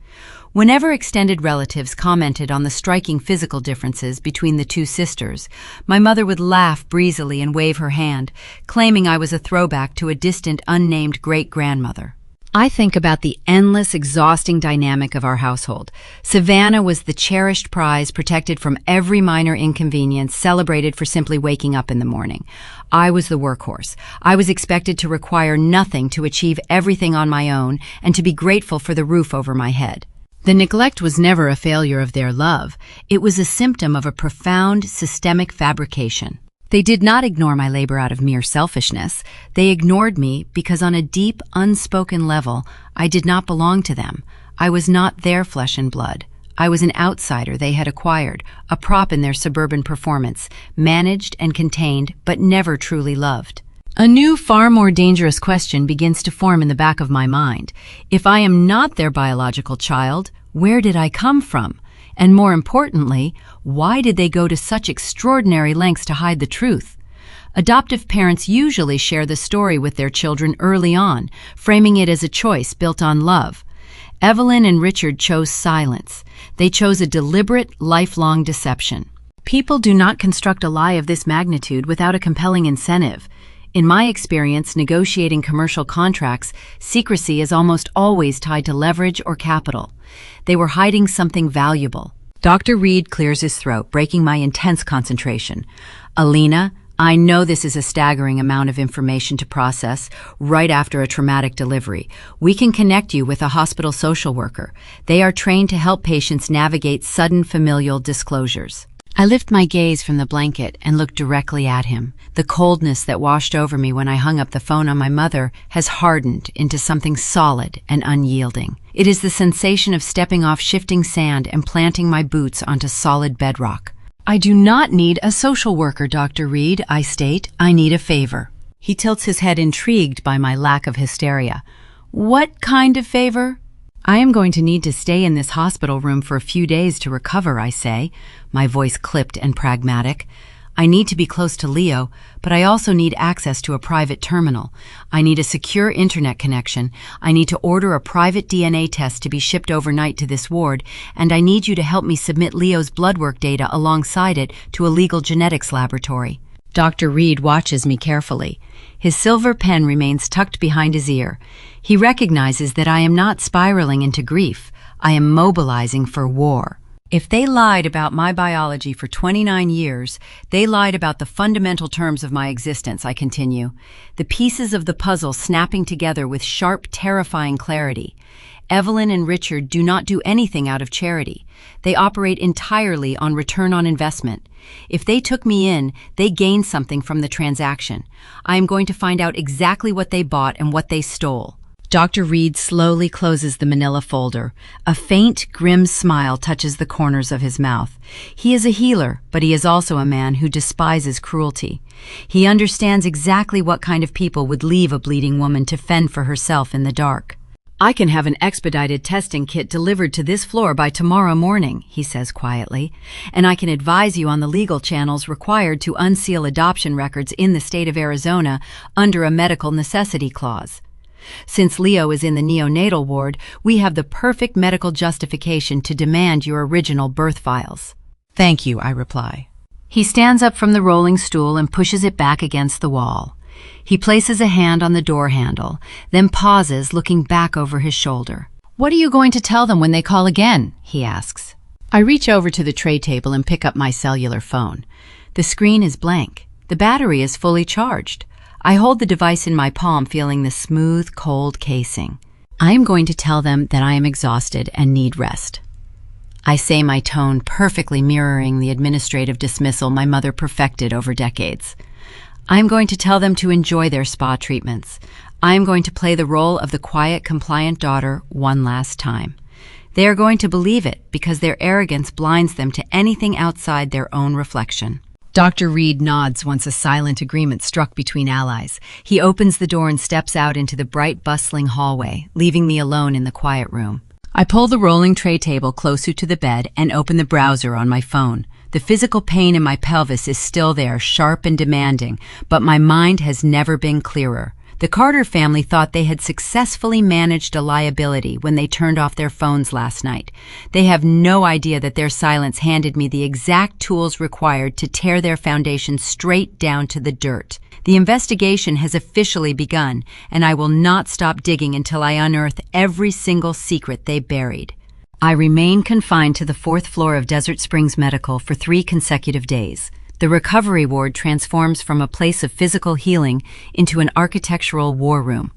Whenever extended relatives commented on the striking physical differences between the two sisters, my mother would laugh breezily and wave her hand, claiming I was a throwback to a distant, unnamed great-grandmother. I think about the endless, exhausting dynamic of our household. Savannah was the cherished prize, protected from every minor inconvenience, celebrated for simply waking up in the morning. I was the workhorse. I was expected to require nothing, to achieve everything on my own, and to be grateful for the roof over my head. The neglect was never a failure of their love. It was a symptom of a profound, systemic fabrication. They did not ignore my labor out of mere selfishness. They ignored me because on a deep, unspoken level, I did not belong to them. I was not their flesh and blood. I was an outsider they had acquired, a prop in their suburban performance, managed and contained, but never truly loved. A new, far more dangerous question begins to form in the back of my mind. If I am not their biological child, where did I come from? And more importantly, why did they go to such extraordinary lengths to hide the truth? Adoptive parents usually share the story with their children early on, framing it as a choice built on love. Evelyn and Richard chose silence. They chose a deliberate, lifelong deception. People do not construct a lie of this magnitude without a compelling incentive. In my experience negotiating commercial contracts, secrecy is almost always tied to leverage or capital. They were hiding something valuable. Dr. Reed clears his throat, breaking my intense concentration. Alina, I know this is a staggering amount of information to process right after a traumatic delivery. We can connect you with a hospital social worker. They are trained to help patients navigate sudden familial disclosures. I lift my gaze from the blanket and look directly at him. The coldness that washed over me when I hung up the phone on my mother has hardened into something solid and unyielding. It is the sensation of stepping off shifting sand and planting my boots onto solid bedrock. I do not need a social worker, Dr. Reed, I state. I need a favor. He tilts his head, intrigued by my lack of hysteria. What kind of favor? I am going to need to stay in this hospital room for a few days to recover, I say, my voice clipped and pragmatic. I need to be close to Leo, but I also need access to a private terminal. I need a secure internet connection. I need to order a private DNA test to be shipped overnight to this ward, and I need you to help me submit Leo's blood work data alongside it to a legal genetics laboratory. Dr. Reed watches me carefully. His silver pen remains tucked behind his ear. He recognizes that I am not spiraling into grief. I am mobilizing for war. If they lied about my biology for 29 years, they lied about the fundamental terms of my existence, I continue. The pieces of the puzzle snapping together with sharp, terrifying clarity. Evelyn and Richard do not do anything out of charity. They operate entirely on return on investment. If they took me in, they gained something from the transaction. I am going to find out exactly what they bought and what they stole. Dr. Reed slowly closes the manila folder. A faint, grim smile touches the corners of his mouth. He is a healer, but he is also a man who despises cruelty. He understands exactly what kind of people would leave a bleeding woman to fend for herself in the dark. I can have an expedited testing kit delivered to this floor by tomorrow morning, he says quietly, and I can advise you on the legal channels required to unseal adoption records in the state of Arizona under a medical necessity clause. Since Leo is in the neonatal ward, we have the perfect medical justification to demand your original birth files. Thank you, I reply. He stands up from the rolling stool and pushes it back against the wall. He places a hand on the door handle, then pauses, looking back over his shoulder. What are you going to tell them when they call again? He asks. I reach over to the tray table and pick up my cellular phone. The screen is blank. The battery is fully charged. I hold the device in my palm, feeling the smooth, cold casing. I am going to tell them that I am exhausted and need rest. I say, my tone perfectly mirroring the administrative dismissal my mother perfected over decades. I am going to tell them to enjoy their spa treatments. I am going to play the role of the quiet, compliant daughter one last time. They are going to believe it because their arrogance blinds them to anything outside their own reflection. Dr. Reed nods once a silent agreement struck between allies. He opens the door and steps out into the bright, bustling hallway, leaving me alone in the quiet room. I pull the rolling tray table closer to the bed and open the browser on my phone. The physical pain in my pelvis is still there, sharp and demanding, but my mind has never been clearer. The Carter family thought they had successfully managed a liability when they turned off their phones last night. They have no idea that their silence handed me the exact tools required to tear their foundation straight down to the dirt. The investigation has officially begun, and I will not stop digging until I unearth every single secret they buried. I remain confined to the 4th floor of Desert Springs Medical for 3 consecutive days. The recovery ward transforms from a place of physical healing into an architectural war room.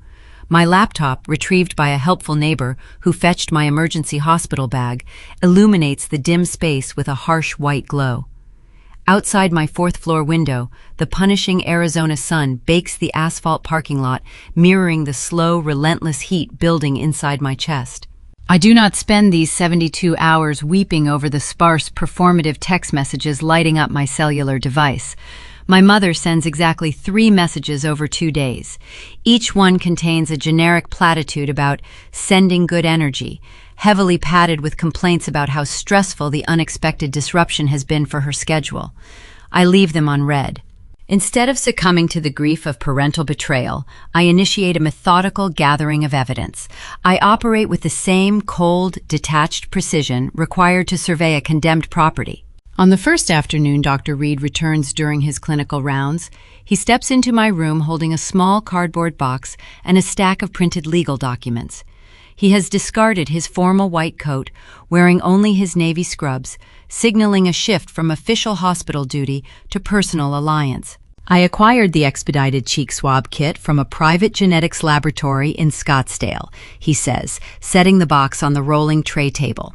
My laptop, retrieved by a helpful neighbor who fetched my emergency hospital bag, illuminates the dim space with a harsh white glow. Outside my 4th floor window, the punishing Arizona sun bakes the asphalt parking lot, mirroring the slow, relentless heat building inside my chest. I do not spend these 72 hours weeping over the sparse, performative text messages lighting up my cellular device. My mother sends exactly 3 messages over 2 days. Each one contains a generic platitude about sending good energy, heavily padded with complaints about how stressful the unexpected disruption has been for her schedule. I leave them unread. Instead of succumbing to the grief of parental betrayal, I initiate a methodical gathering of evidence. I operate with the same cold, detached precision required to survey a condemned property. On the first afternoon Dr. Reed returns during his clinical rounds, he steps into my room holding a small cardboard box and a stack of printed legal documents. He has discarded his formal white coat, wearing only his navy scrubs, signaling a shift from official hospital duty to personal alliance. I acquired the expedited cheek swab kit from a private genetics laboratory in Scottsdale, he says, setting the box on the rolling tray table.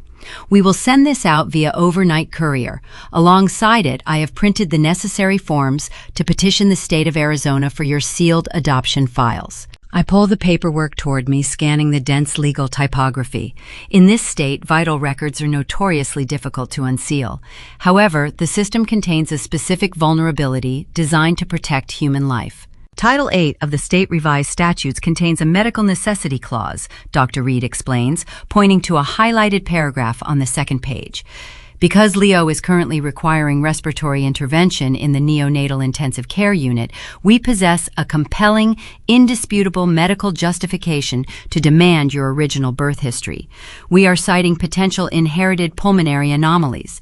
We will send this out via overnight courier. Alongside it, I have printed the necessary forms to petition the state of Arizona for your sealed adoption files. I pull the paperwork toward me, scanning the dense legal typography. In this state, vital records are notoriously difficult to unseal. However, the system contains a specific vulnerability designed to protect human life. Title 8 of the state revised statutes contains a medical necessity clause, Dr. Reed explains, pointing to a highlighted paragraph on the second page. Because Leo is currently requiring respiratory intervention in the neonatal intensive care unit, we possess a compelling, indisputable medical justification to demand your original birth history. We are citing potential inherited pulmonary anomalies.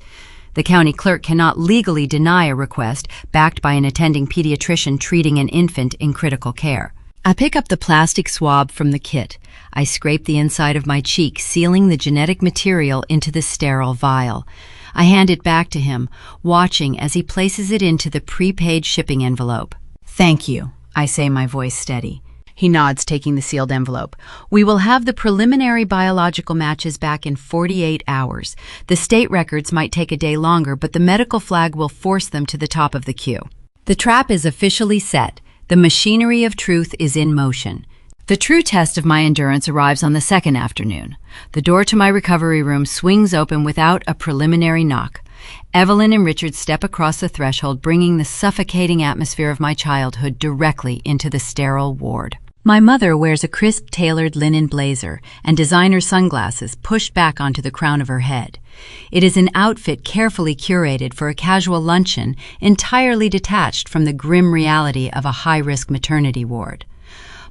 The county clerk cannot legally deny a request backed by an attending pediatrician treating an infant in critical care. I pick up the plastic swab from the kit. I scrape the inside of my cheek, sealing the genetic material into the sterile vial. I hand it back to him, watching as he places it into the prepaid shipping envelope. "Thank you," I say, my voice steady. He nods, taking the sealed envelope. "We will have the preliminary biological matches back in 48 hours. The state records might take a day longer, but the medical flag will force them to the top of the queue. The trap is officially set. The machinery of truth is in motion." The true test of my endurance arrives on the second afternoon. The door to my recovery room swings open without a preliminary knock. Evelyn and Richard step across the threshold, bringing the suffocating atmosphere of my childhood directly into the sterile ward. My mother wears a crisp, tailored linen blazer and designer sunglasses pushed back onto the crown of her head. It is an outfit carefully curated for a casual luncheon, entirely detached from the grim reality of a high-risk maternity ward.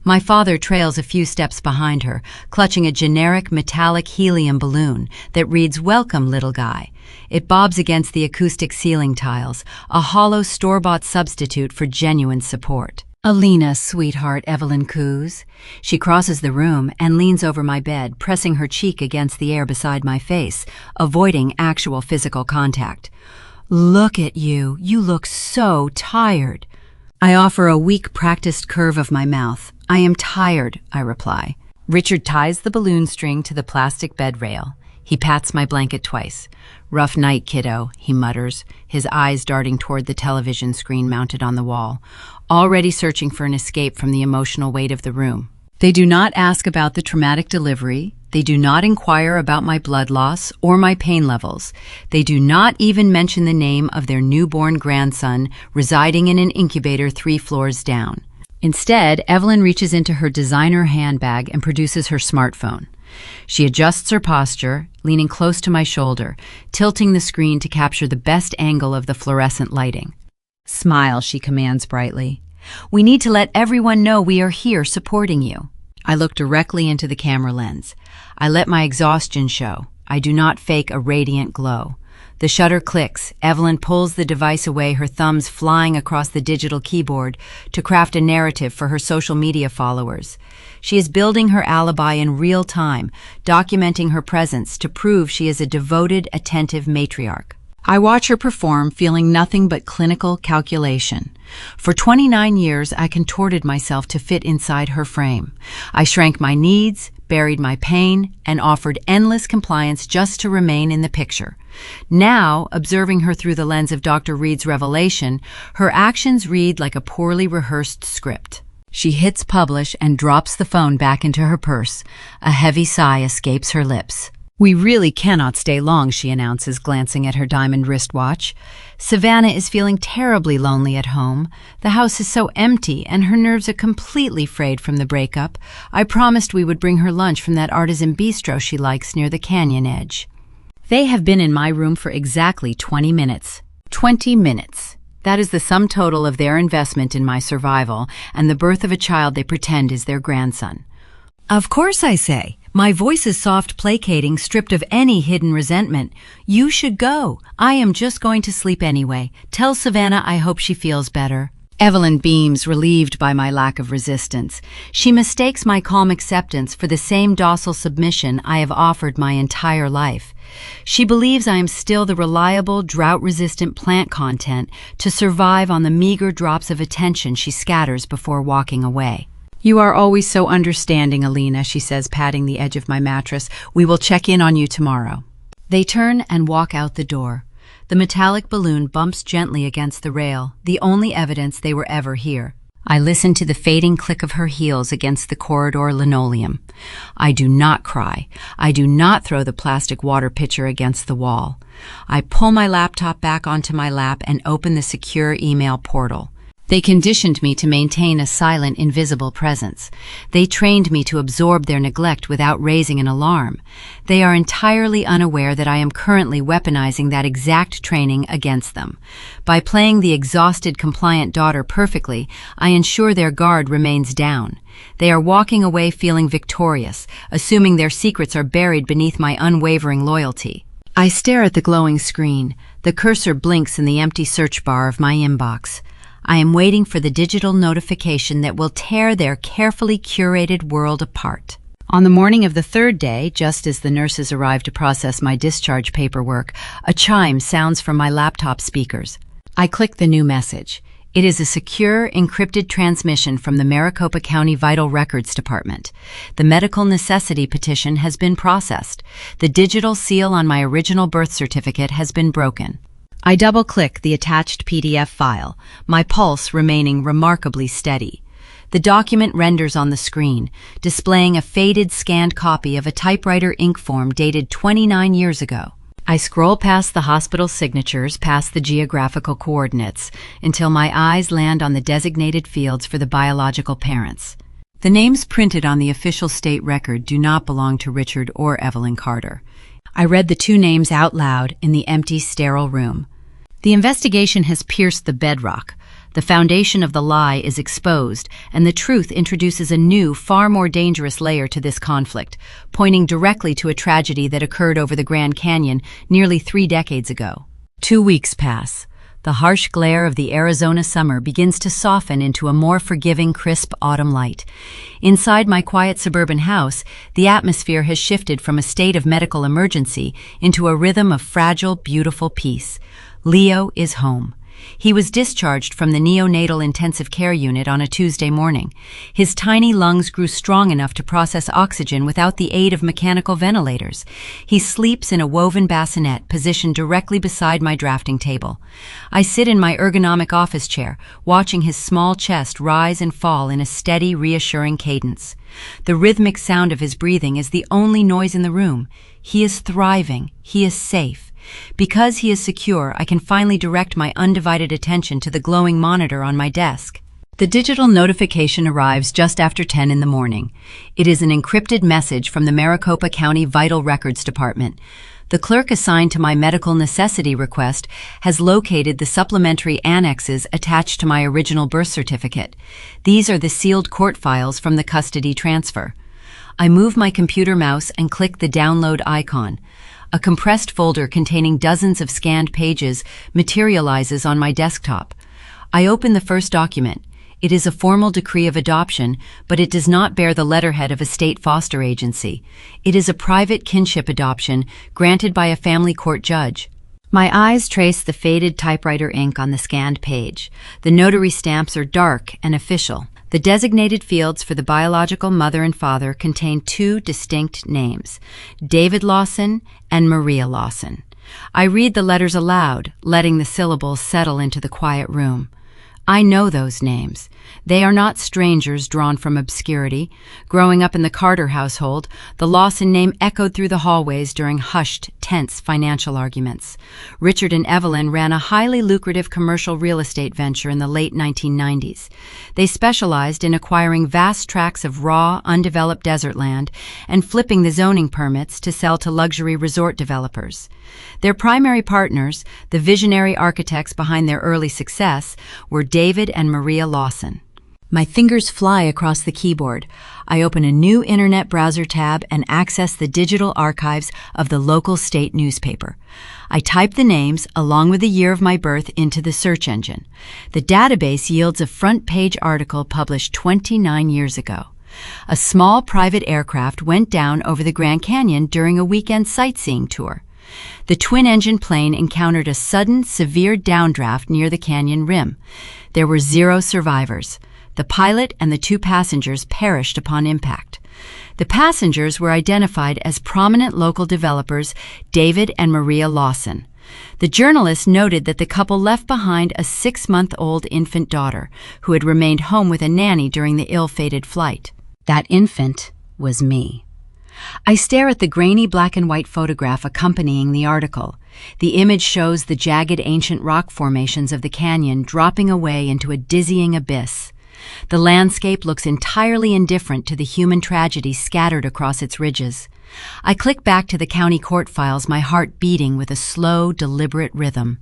My father trails a few steps behind her, clutching a generic metallic helium balloon that reads, "Welcome, little guy." It bobs against the acoustic ceiling tiles, a hollow store-bought substitute for genuine support. "Alina, sweetheart," Evelyn coos. She crosses the room and leans over my bed, pressing her cheek against the air beside my face, avoiding actual physical contact. "Look at you. You look so tired." I offer a weak, practiced curve of my mouth. "I am tired," I reply. Richard ties the balloon string to the plastic bed rail. He pats my blanket twice. "Rough night, kiddo," he mutters, his eyes darting toward the television screen mounted on the wall, already searching for an escape from the emotional weight of the room. They do not ask about the traumatic delivery. They do not inquire about my blood loss or my pain levels. They do not even mention the name of their newborn grandson residing in an incubator 3 floors down. Instead, Evelyn reaches into her designer handbag and produces her smartphone. She adjusts her posture, leaning close to my shoulder, tilting the screen to capture the best angle of the fluorescent lighting. "Smile," she commands brightly. "We need to let everyone know we are here supporting you." I look directly into the camera lens. I let my exhaustion show. I do not fake a radiant glow. The shutter clicks. Evelyn pulls the device away, her thumbs flying across the digital keyboard to craft a narrative for her social media followers. She is building her alibi in real time, documenting her presence to prove she is a devoted, attentive matriarch. I watch her perform, feeling nothing but clinical calculation. For 29 years, I contorted myself to fit inside her frame. I shrank my needs, buried my pain, and offered endless compliance just to remain in the picture. Now, observing her through the lens of Dr. Reed's revelation, her actions read like a poorly rehearsed script. She hits publish and drops the phone back into her purse. A heavy sigh escapes her lips. "We really cannot stay long," she announces, glancing at her diamond wristwatch. "Savannah is feeling terribly lonely at home. The house is so empty, and her nerves are completely frayed from the breakup. I promised we would bring her lunch from that artisan bistro she likes near the canyon edge." They have been in my room for exactly 20 minutes. 20 minutes. That is the sum total of their investment in my survival and the birth of a child they pretend is their grandson. "Of course," I say. My voice is soft, placating, stripped of any hidden resentment. "You should go. I am just going to sleep anyway. Tell Savannah I hope she feels better." Evelyn beams, relieved by my lack of resistance. She mistakes my calm acceptance for the same docile submission I have offered my entire life. She believes I am still the reliable, drought-resistant plant content to survive on the meager drops of attention she scatters before walking away. "You are always so understanding, Alina," she says, patting the edge of my mattress. "We will check in on you tomorrow." They turn and walk out the door. The metallic balloon bumps gently against the rail, the only evidence they were ever here. I listen to the fading click of her heels against the corridor linoleum. I do not cry. I do not throw the plastic water pitcher against the wall. I pull my laptop back onto my lap and open the secure email portal. They conditioned me to maintain a silent, invisible presence. They trained me to absorb their neglect without raising an alarm. They are entirely unaware that I am currently weaponizing that exact training against them. By playing the exhausted, compliant daughter perfectly, I ensure their guard remains down. They are walking away feeling victorious, assuming their secrets are buried beneath my unwavering loyalty. I stare at the glowing screen. The cursor blinks in the empty search bar of my inbox. I am waiting for the digital notification that will tear their carefully curated world apart. On the morning of the third day, just as the nurses arrive to process my discharge paperwork, a chime sounds from my laptop speakers. I click the new message. It is a secure, encrypted transmission from the Maricopa County Vital Records Department. The medical necessity petition has been processed. The digital seal on my original birth certificate has been broken. I double-click the attached PDF file, my pulse remaining remarkably steady. The document renders on the screen, displaying a faded, scanned copy of a typewriter ink form dated 29 years ago. I scroll past the hospital signatures, past the geographical coordinates, until my eyes land on the designated fields for the biological parents. The names printed on the official state record do not belong to Richard or Evelyn Carter. I read the two names out loud in the empty, sterile room. The investigation has pierced the bedrock. The foundation of the lie is exposed, and the truth introduces a new, far more dangerous layer to this conflict, pointing directly to a tragedy that occurred over the Grand Canyon nearly 3 decades ago. 2 weeks pass. The harsh glare of the Arizona summer begins to soften into a more forgiving, crisp autumn light. Inside my quiet suburban house, the atmosphere has shifted from a state of medical emergency into a rhythm of fragile, beautiful peace. Leo is home. He was discharged from the neonatal intensive care unit on a Tuesday morning. His tiny lungs grew strong enough to process oxygen without the aid of mechanical ventilators. He sleeps in a woven bassinet positioned directly beside my drafting table. I sit in my ergonomic office chair, watching his small chest rise and fall in a steady, reassuring cadence. The rhythmic sound of his breathing is the only noise in the room. He is thriving. He is safe. Because he is secure, I can finally direct my undivided attention to the glowing monitor on my desk. The digital notification arrives just after 10 in the morning. It is an encrypted message from the Maricopa County Vital Records Department. The clerk assigned to my medical necessity request has located the supplementary annexes attached to my original birth certificate. These are the sealed court files from the custody transfer. I move my computer mouse and click the download icon. A compressed folder containing dozens of scanned pages materializes on my desktop. I open the first document. It is a formal decree of adoption, but it does not bear the letterhead of a state foster agency. It is a private kinship adoption granted by a family court judge. My eyes trace the faded typewriter ink on the scanned page. The notary stamps are dark and official. The designated fields for the biological mother and father contain 2 distinct names, David Lawson and Maria Lawson. I read the letters aloud, letting the syllables settle into the quiet room. I know those names. They are not strangers drawn from obscurity. Growing up in the Carter household, the Lawson name echoed through the hallways during hushed, tense financial arguments. Richard and Evelyn ran a highly lucrative commercial real estate venture in the late 1990s. They specialized in acquiring vast tracts of raw, undeveloped desert land and flipping the zoning permits to sell to luxury resort developers. Their primary partners, the visionary architects behind their early success, were David and Maria Lawson. My fingers fly across the keyboard. I open a new internet browser tab and access the digital archives of the local state newspaper. I type the names, along with the year of my birth, into the search engine. The database yields a front-page article published 29 years ago. A small private aircraft went down over the Grand Canyon during a weekend sightseeing tour. The twin-engine plane encountered a sudden, severe downdraft near the canyon rim. There were 0 survivors. The pilot and the 2 passengers perished upon impact. The passengers were identified as prominent local developers David and Maria Lawson. The journalist noted that the couple left behind a 6-month-old infant daughter who had remained home with a nanny during the ill-fated flight. That infant was me. I stare at the grainy black and white photograph accompanying the article. The image shows the jagged ancient rock formations of the canyon dropping away into a dizzying abyss. The landscape looks entirely indifferent to the human tragedy scattered across its ridges. I click back to the county court files, my heart beating with a slow, deliberate rhythm.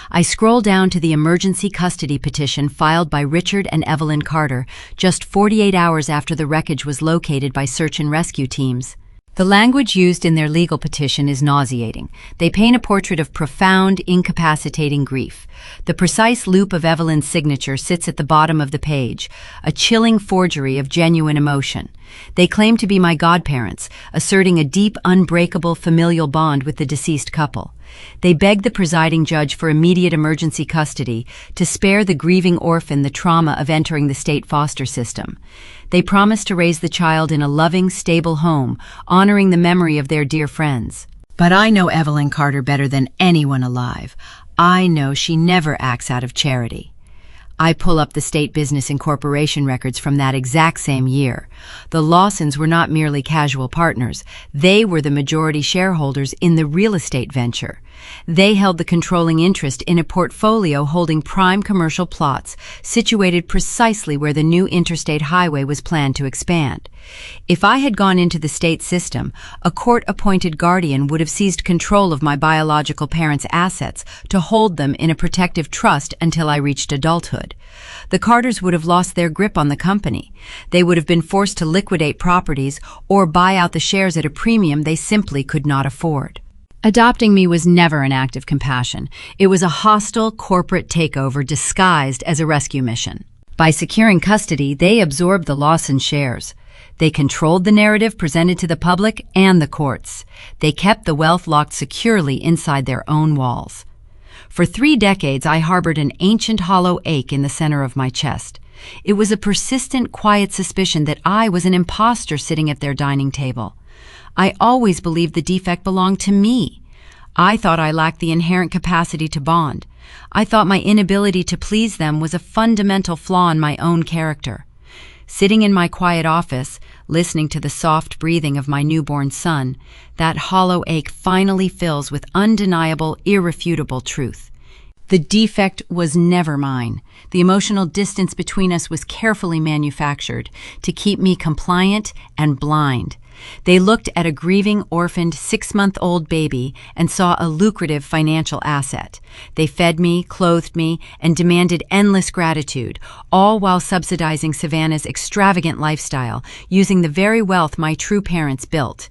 I scroll down to the emergency custody petition filed by Richard and Evelyn Carter just 48 hours after the wreckage was located by search and rescue teams. The language used in their legal petition is nauseating. They paint a portrait of profound, incapacitating grief. The precise loop of Evelyn's signature sits at the bottom of the page, a chilling forgery of genuine emotion. They claim to be my godparents, asserting a deep, unbreakable familial bond with the deceased couple. They beg the presiding judge for immediate emergency custody to spare the grieving orphan the trauma of entering the state foster system. They promise to raise the child in a loving, stable home, honoring the memory of their dear friends. But I know Evelyn Carter better than anyone alive. I know she never acts out of charity. I pull up the state business incorporation records from that exact same year. The Lawsons were not merely casual partners. They were the majority shareholders in the real estate venture. They held the controlling interest in a portfolio holding prime commercial plots situated precisely where the new interstate highway was planned to expand. If I had gone into the state system, a court-appointed guardian would have seized control of my biological parents' assets to hold them in a protective trust until I reached adulthood. The Carters would have lost their grip on the company. They would have been forced to liquidate properties or buy out the shares at a premium they simply could not afford. Adopting me was never an act of compassion. It was a hostile corporate takeover disguised as a rescue mission. By securing custody, they absorbed the Lawson shares. They controlled the narrative presented to the public and the courts. They kept the wealth locked securely inside their own walls. For 3 decades, I harbored an ancient hollow ache in the center of my chest. It was a persistent, quiet suspicion that I was an imposter sitting at their dining table. I always believed the defect belonged to me. I thought I lacked the inherent capacity to bond. I thought my inability to please them was a fundamental flaw in my own character. Sitting in my quiet office, listening to the soft breathing of my newborn son, that hollow ache finally fills with undeniable, irrefutable truth. The defect was never mine. The emotional distance between us was carefully manufactured to keep me compliant and blind. They looked at a grieving, orphaned 6-month-old baby and saw a lucrative financial asset. They fed me, clothed me, and demanded endless gratitude, all while subsidizing Savannah's extravagant lifestyle, using the very wealth my true parents built.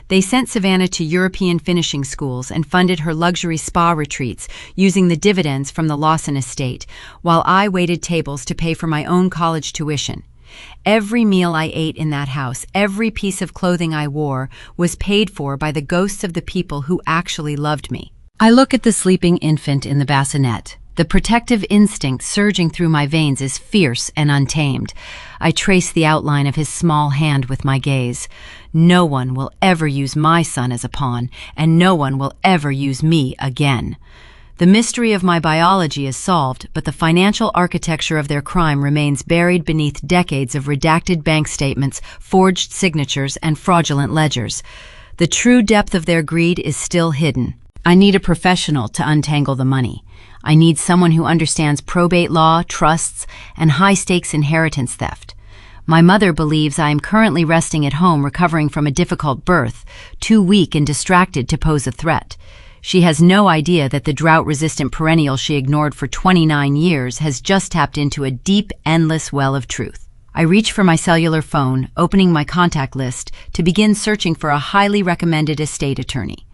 They sent Savannah to European finishing schools and funded her luxury spa retreats using the dividends from the Lawson estate, while I waited tables to pay for my own college tuition. Every meal I ate in that house, every piece of clothing I wore, was paid for by the ghosts of the people who actually loved me. I look at the sleeping infant in the bassinet. The protective instinct surging through my veins is fierce and untamed. I trace the outline of his small hand with my gaze. No one will ever use my son as a pawn, and no one will ever use me again. The mystery of my biology is solved, but the financial architecture of their crime remains buried beneath decades of redacted bank statements, forged signatures, and fraudulent ledgers. The true depth of their greed is still hidden. I need a professional to untangle the money. I need someone who understands probate law, trusts, and high-stakes inheritance theft. My mother believes I am currently resting at home recovering from a difficult birth, too weak and distracted to pose a threat. She has no idea that the drought-resistant perennial she ignored for 29 years has just tapped into a deep, endless well of truth. I reach for my cellular phone, opening my contact list, to begin searching for a highly recommended estate attorney.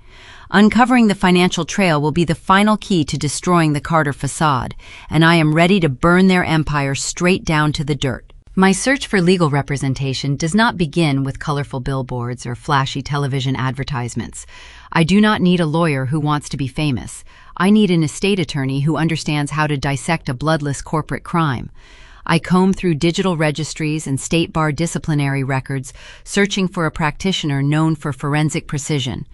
Uncovering the financial trail will be the final key to destroying the Carter facade, and I am ready to burn their empire straight down to the dirt. My search for legal representation does not begin with colorful billboards or flashy television advertisements. I do not need a lawyer who wants to be famous. I need an estate attorney who understands how to dissect a bloodless corporate crime. I comb through digital registries and state bar disciplinary records, searching for a practitioner known for forensic precision.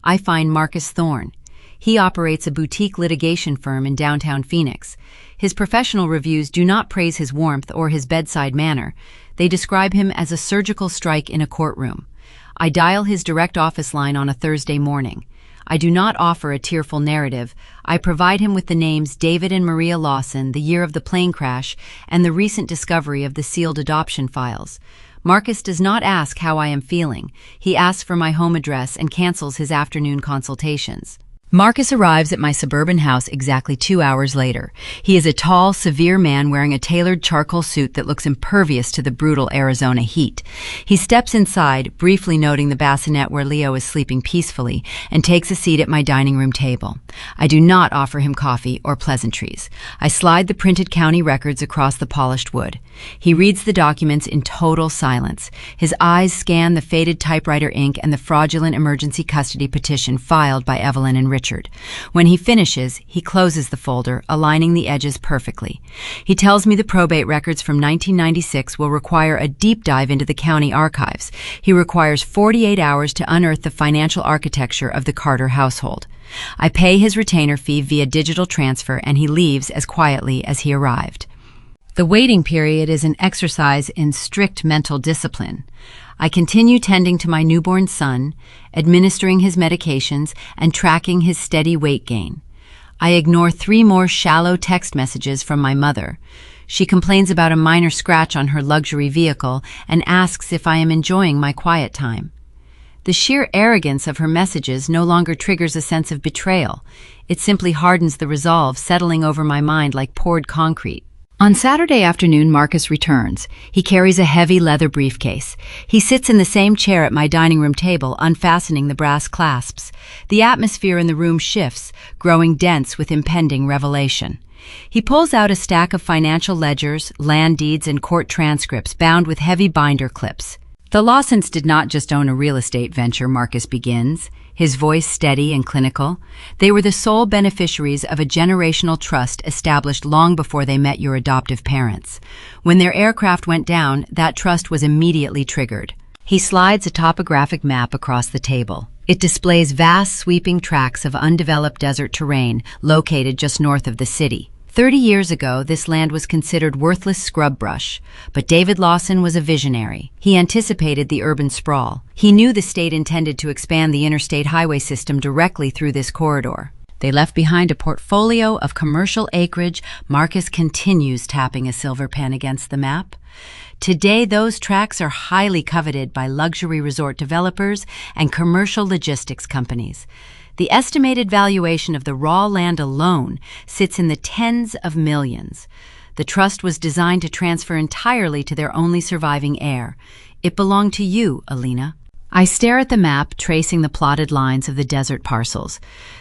I find Marcus Thorne. He operates a boutique litigation firm in downtown Phoenix. His professional reviews do not praise his warmth or his bedside manner. They describe him as a surgical strike in a courtroom. I dial his direct office line on a Thursday morning. I do not offer a tearful narrative. I provide him with the names David and Maria Lawson, the year of the plane crash, and the recent discovery of the sealed adoption files. Marcus does not ask how I am feeling. He asks for my home address and cancels his afternoon consultations. Marcus arrives at my suburban house exactly 2 hours later. He is a tall, severe man wearing a tailored charcoal suit that looks impervious to the brutal Arizona heat. He steps inside, briefly noting the bassinet where Leo is sleeping peacefully, and takes a seat at my dining room table. I do not offer him coffee or pleasantries. I slide the printed county records across the polished wood. He reads the documents in total silence. His eyes scan the faded typewriter ink and the fraudulent emergency custody petition filed by Evelyn and Richard. When he finishes, he closes the folder, aligning the edges perfectly. He tells me the probate records from 1996 will require a deep dive into the county archives. He requires 48 hours to unearth the financial architecture of the Carter household. I pay his retainer fee via digital transfer, and he leaves as quietly as he arrived. The waiting period is an exercise in strict mental discipline. I continue tending to my newborn son, administering his medications, and tracking his steady weight gain. I ignore 3 more shallow text messages from my mother. She complains about a minor scratch on her luxury vehicle and asks if I am enjoying my quiet time. The sheer arrogance of her messages no longer triggers a sense of betrayal. It simply hardens the resolve settling over my mind like poured concrete. On Saturday afternoon, Marcus returns. He carries a heavy leather briefcase. He sits in the same chair at my dining room table, unfastening the brass clasps. The atmosphere in the room shifts, growing dense with impending revelation. He pulls out a stack of financial ledgers, land deeds, and court transcripts bound with heavy binder clips. The Lawsons did not just own a real estate venture, Marcus begins, his voice steady and clinical. They were the sole beneficiaries of a generational trust established long before they met your adoptive parents. When their aircraft went down, that trust was immediately triggered. He slides a topographic map across the table. It displays vast, sweeping tracts of undeveloped desert terrain located just north of the city. 30 years ago, this land was considered worthless scrub brush, but David Lawson was a visionary. He anticipated the urban sprawl. He knew the state intended to expand the interstate highway system directly through this corridor. They left behind a portfolio of commercial acreage. Marcus continues tapping a silver pen against the map. Today, those tracts are highly coveted by luxury resort developers and commercial logistics companies. The estimated valuation of the raw land alone sits in the tens of millions. The trust was designed to transfer entirely to their only surviving heir. It belonged to you, Alina. I stare at the map, tracing the plotted lines of the desert parcels.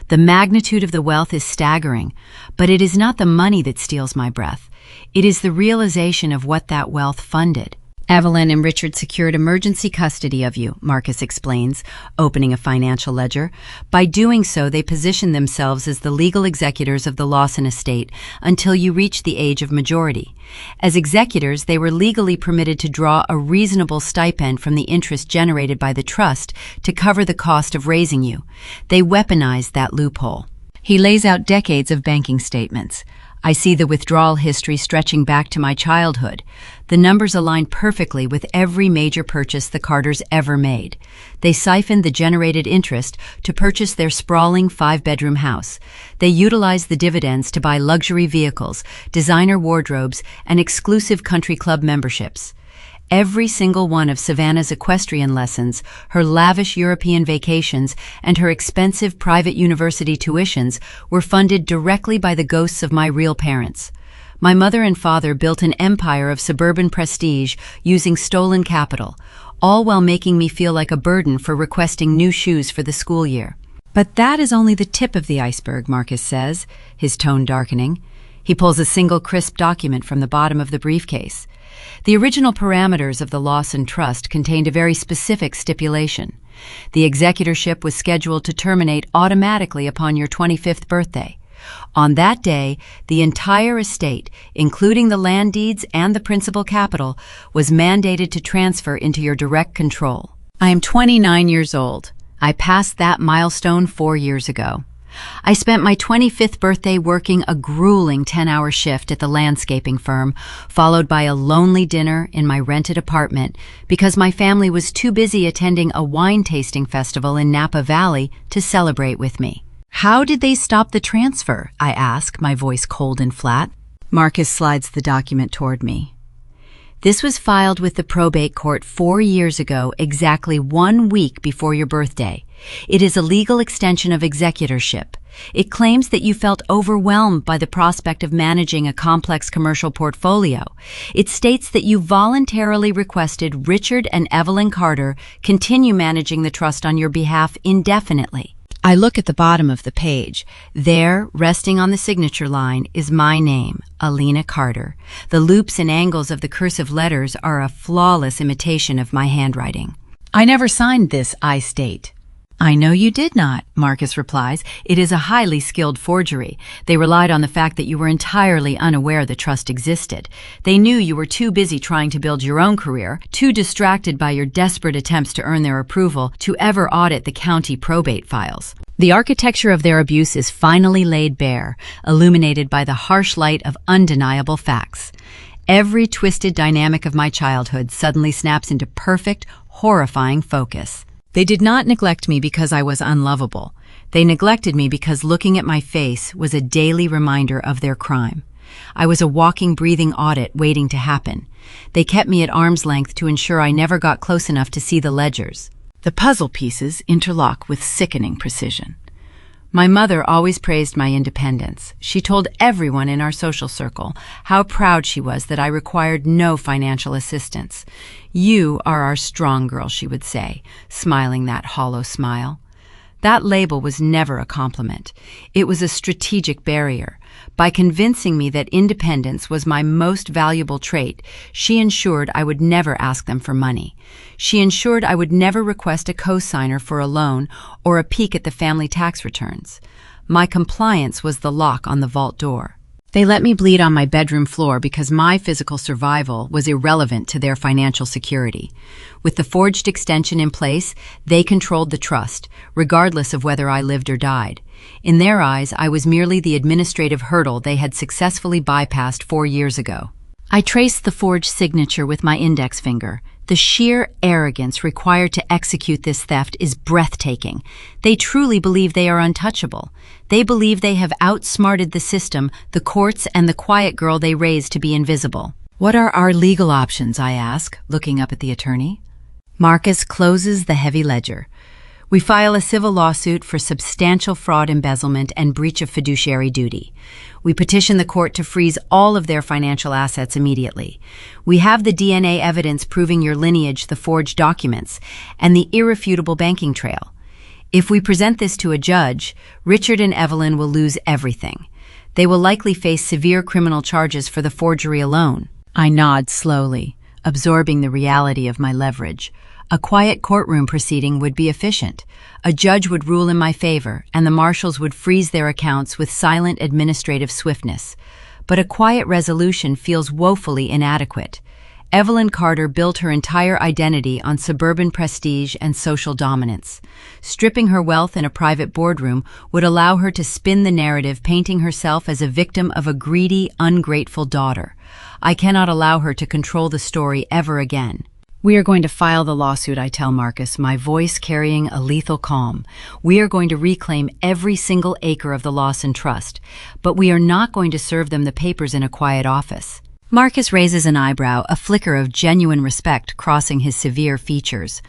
The magnitude of the wealth is staggering, but it is not the money that steals my breath. It is the realization of what that wealth funded. Evelyn and Richard secured emergency custody of you, Marcus explains, opening a financial ledger. By doing so, they positioned themselves as the legal executors of the Lawson estate until you reached the age of majority. As executors, they were legally permitted to draw a reasonable stipend from the interest generated by the trust to cover the cost of raising you. They weaponized that loophole. He lays out decades of banking statements. I see the withdrawal history stretching back to my childhood. The numbers align perfectly with every major purchase the Carters ever made. They siphoned the generated interest to purchase their sprawling 5-bedroom house. They utilized the dividends to buy luxury vehicles, designer wardrobes, and exclusive country club memberships. Every single one of Savannah's equestrian lessons, her lavish European vacations, and her expensive private university tuitions were funded directly by the ghosts of my real parents. My mother and father built an empire of suburban prestige using stolen capital, all while making me feel like a burden for requesting new shoes for the school year. But that is only the tip of the iceberg, Marcus says, his tone darkening. He pulls a single crisp document from the bottom of the briefcase. The original parameters of the Lawson Trust contained a very specific stipulation. The executorship was scheduled to terminate automatically upon your 25th birthday. On that day, the entire estate, including the land deeds and the principal capital, was mandated to transfer into your direct control. I am 29 years old. I passed that milestone 4 years ago. I spent my 25th birthday working a grueling 10-hour shift at the landscaping firm, followed by a lonely dinner in my rented apartment because my family was too busy attending a wine tasting festival in Napa Valley to celebrate with me. How did they stop the transfer? I ask, my voice cold and flat. Marcus slides the document toward me. This was filed with the probate court 4 years ago, exactly 1 week before your birthday. It is a legal extension of executorship. It claims that you felt overwhelmed by the prospect of managing a complex commercial portfolio. It states that you voluntarily requested Richard and Evelyn Carter continue managing the trust on your behalf indefinitely. I look at the bottom of the page. There, resting on the signature line, is my name, Alina Carter. The loops and angles of the cursive letters are a flawless imitation of my handwriting. I never signed this, I state. I know you did not, Marcus replies. It is a highly skilled forgery. They relied on the fact that you were entirely unaware the trust existed. They knew you were too busy trying to build your own career, too distracted by your desperate attempts to earn their approval, to ever audit the county probate files. The architecture of their abuse is finally laid bare, illuminated by the harsh light of undeniable facts. Every twisted dynamic of my childhood suddenly snaps into perfect, horrifying focus. They did not neglect me because I was unlovable. They neglected me because looking at my face was a daily reminder of their crime. I was a walking, breathing audit waiting to happen. They kept me at arm's length to ensure I never got close enough to see the ledgers. The puzzle pieces interlock with sickening precision. My mother always praised my independence. She told everyone in our social circle how proud she was that I required no financial assistance. "You are our strong girl," she would say, smiling that hollow smile. That label was never a compliment. It was a strategic barrier. By convincing me that independence was my most valuable trait, she ensured I would never ask them for money. She ensured I would never request a cosigner for a loan or a peek at the family tax returns. My compliance was the lock on the vault door. They let me bleed on my bedroom floor because my physical survival was irrelevant to their financial security. With the forged extension in place, they controlled the trust, regardless of whether I lived or died. In their eyes, I was merely the administrative hurdle they had successfully bypassed 4 years ago. I traced the forged signature with my index finger. The sheer arrogance required to execute this theft is breathtaking. They truly believe they are untouchable. They believe they have outsmarted the system, the courts, and the quiet girl they raised to be invisible. What are our legal options, I ask, looking up at the attorney. Marcus closes the heavy ledger. We file a civil lawsuit for substantial fraud, embezzlement, and breach of fiduciary duty. We petition the court to freeze all of their financial assets immediately. We have the DNA evidence proving your lineage, the forged documents, and the irrefutable banking trail. If we present this to a judge, Richard and Evelyn will lose everything. They will likely face severe criminal charges for the forgery alone. I nod slowly, absorbing the reality of my leverage. A quiet courtroom proceeding would be efficient. A judge would rule in my favor, and the marshals would freeze their accounts with silent administrative swiftness. But a quiet resolution feels woefully inadequate. Evelyn Carter built her entire identity on suburban prestige and social dominance. Stripping her wealth in a private boardroom would allow her to spin the narrative, painting herself as a victim of a greedy, ungrateful daughter. I cannot allow her to control the story ever again. We are going to file the lawsuit, I tell Marcus, my voice carrying a lethal calm. We are going to reclaim every single acre of the Lawson Trust, but we are not going to serve them the papers in a quiet office. Marcus raises an eyebrow, a flicker of genuine respect crossing his severe features.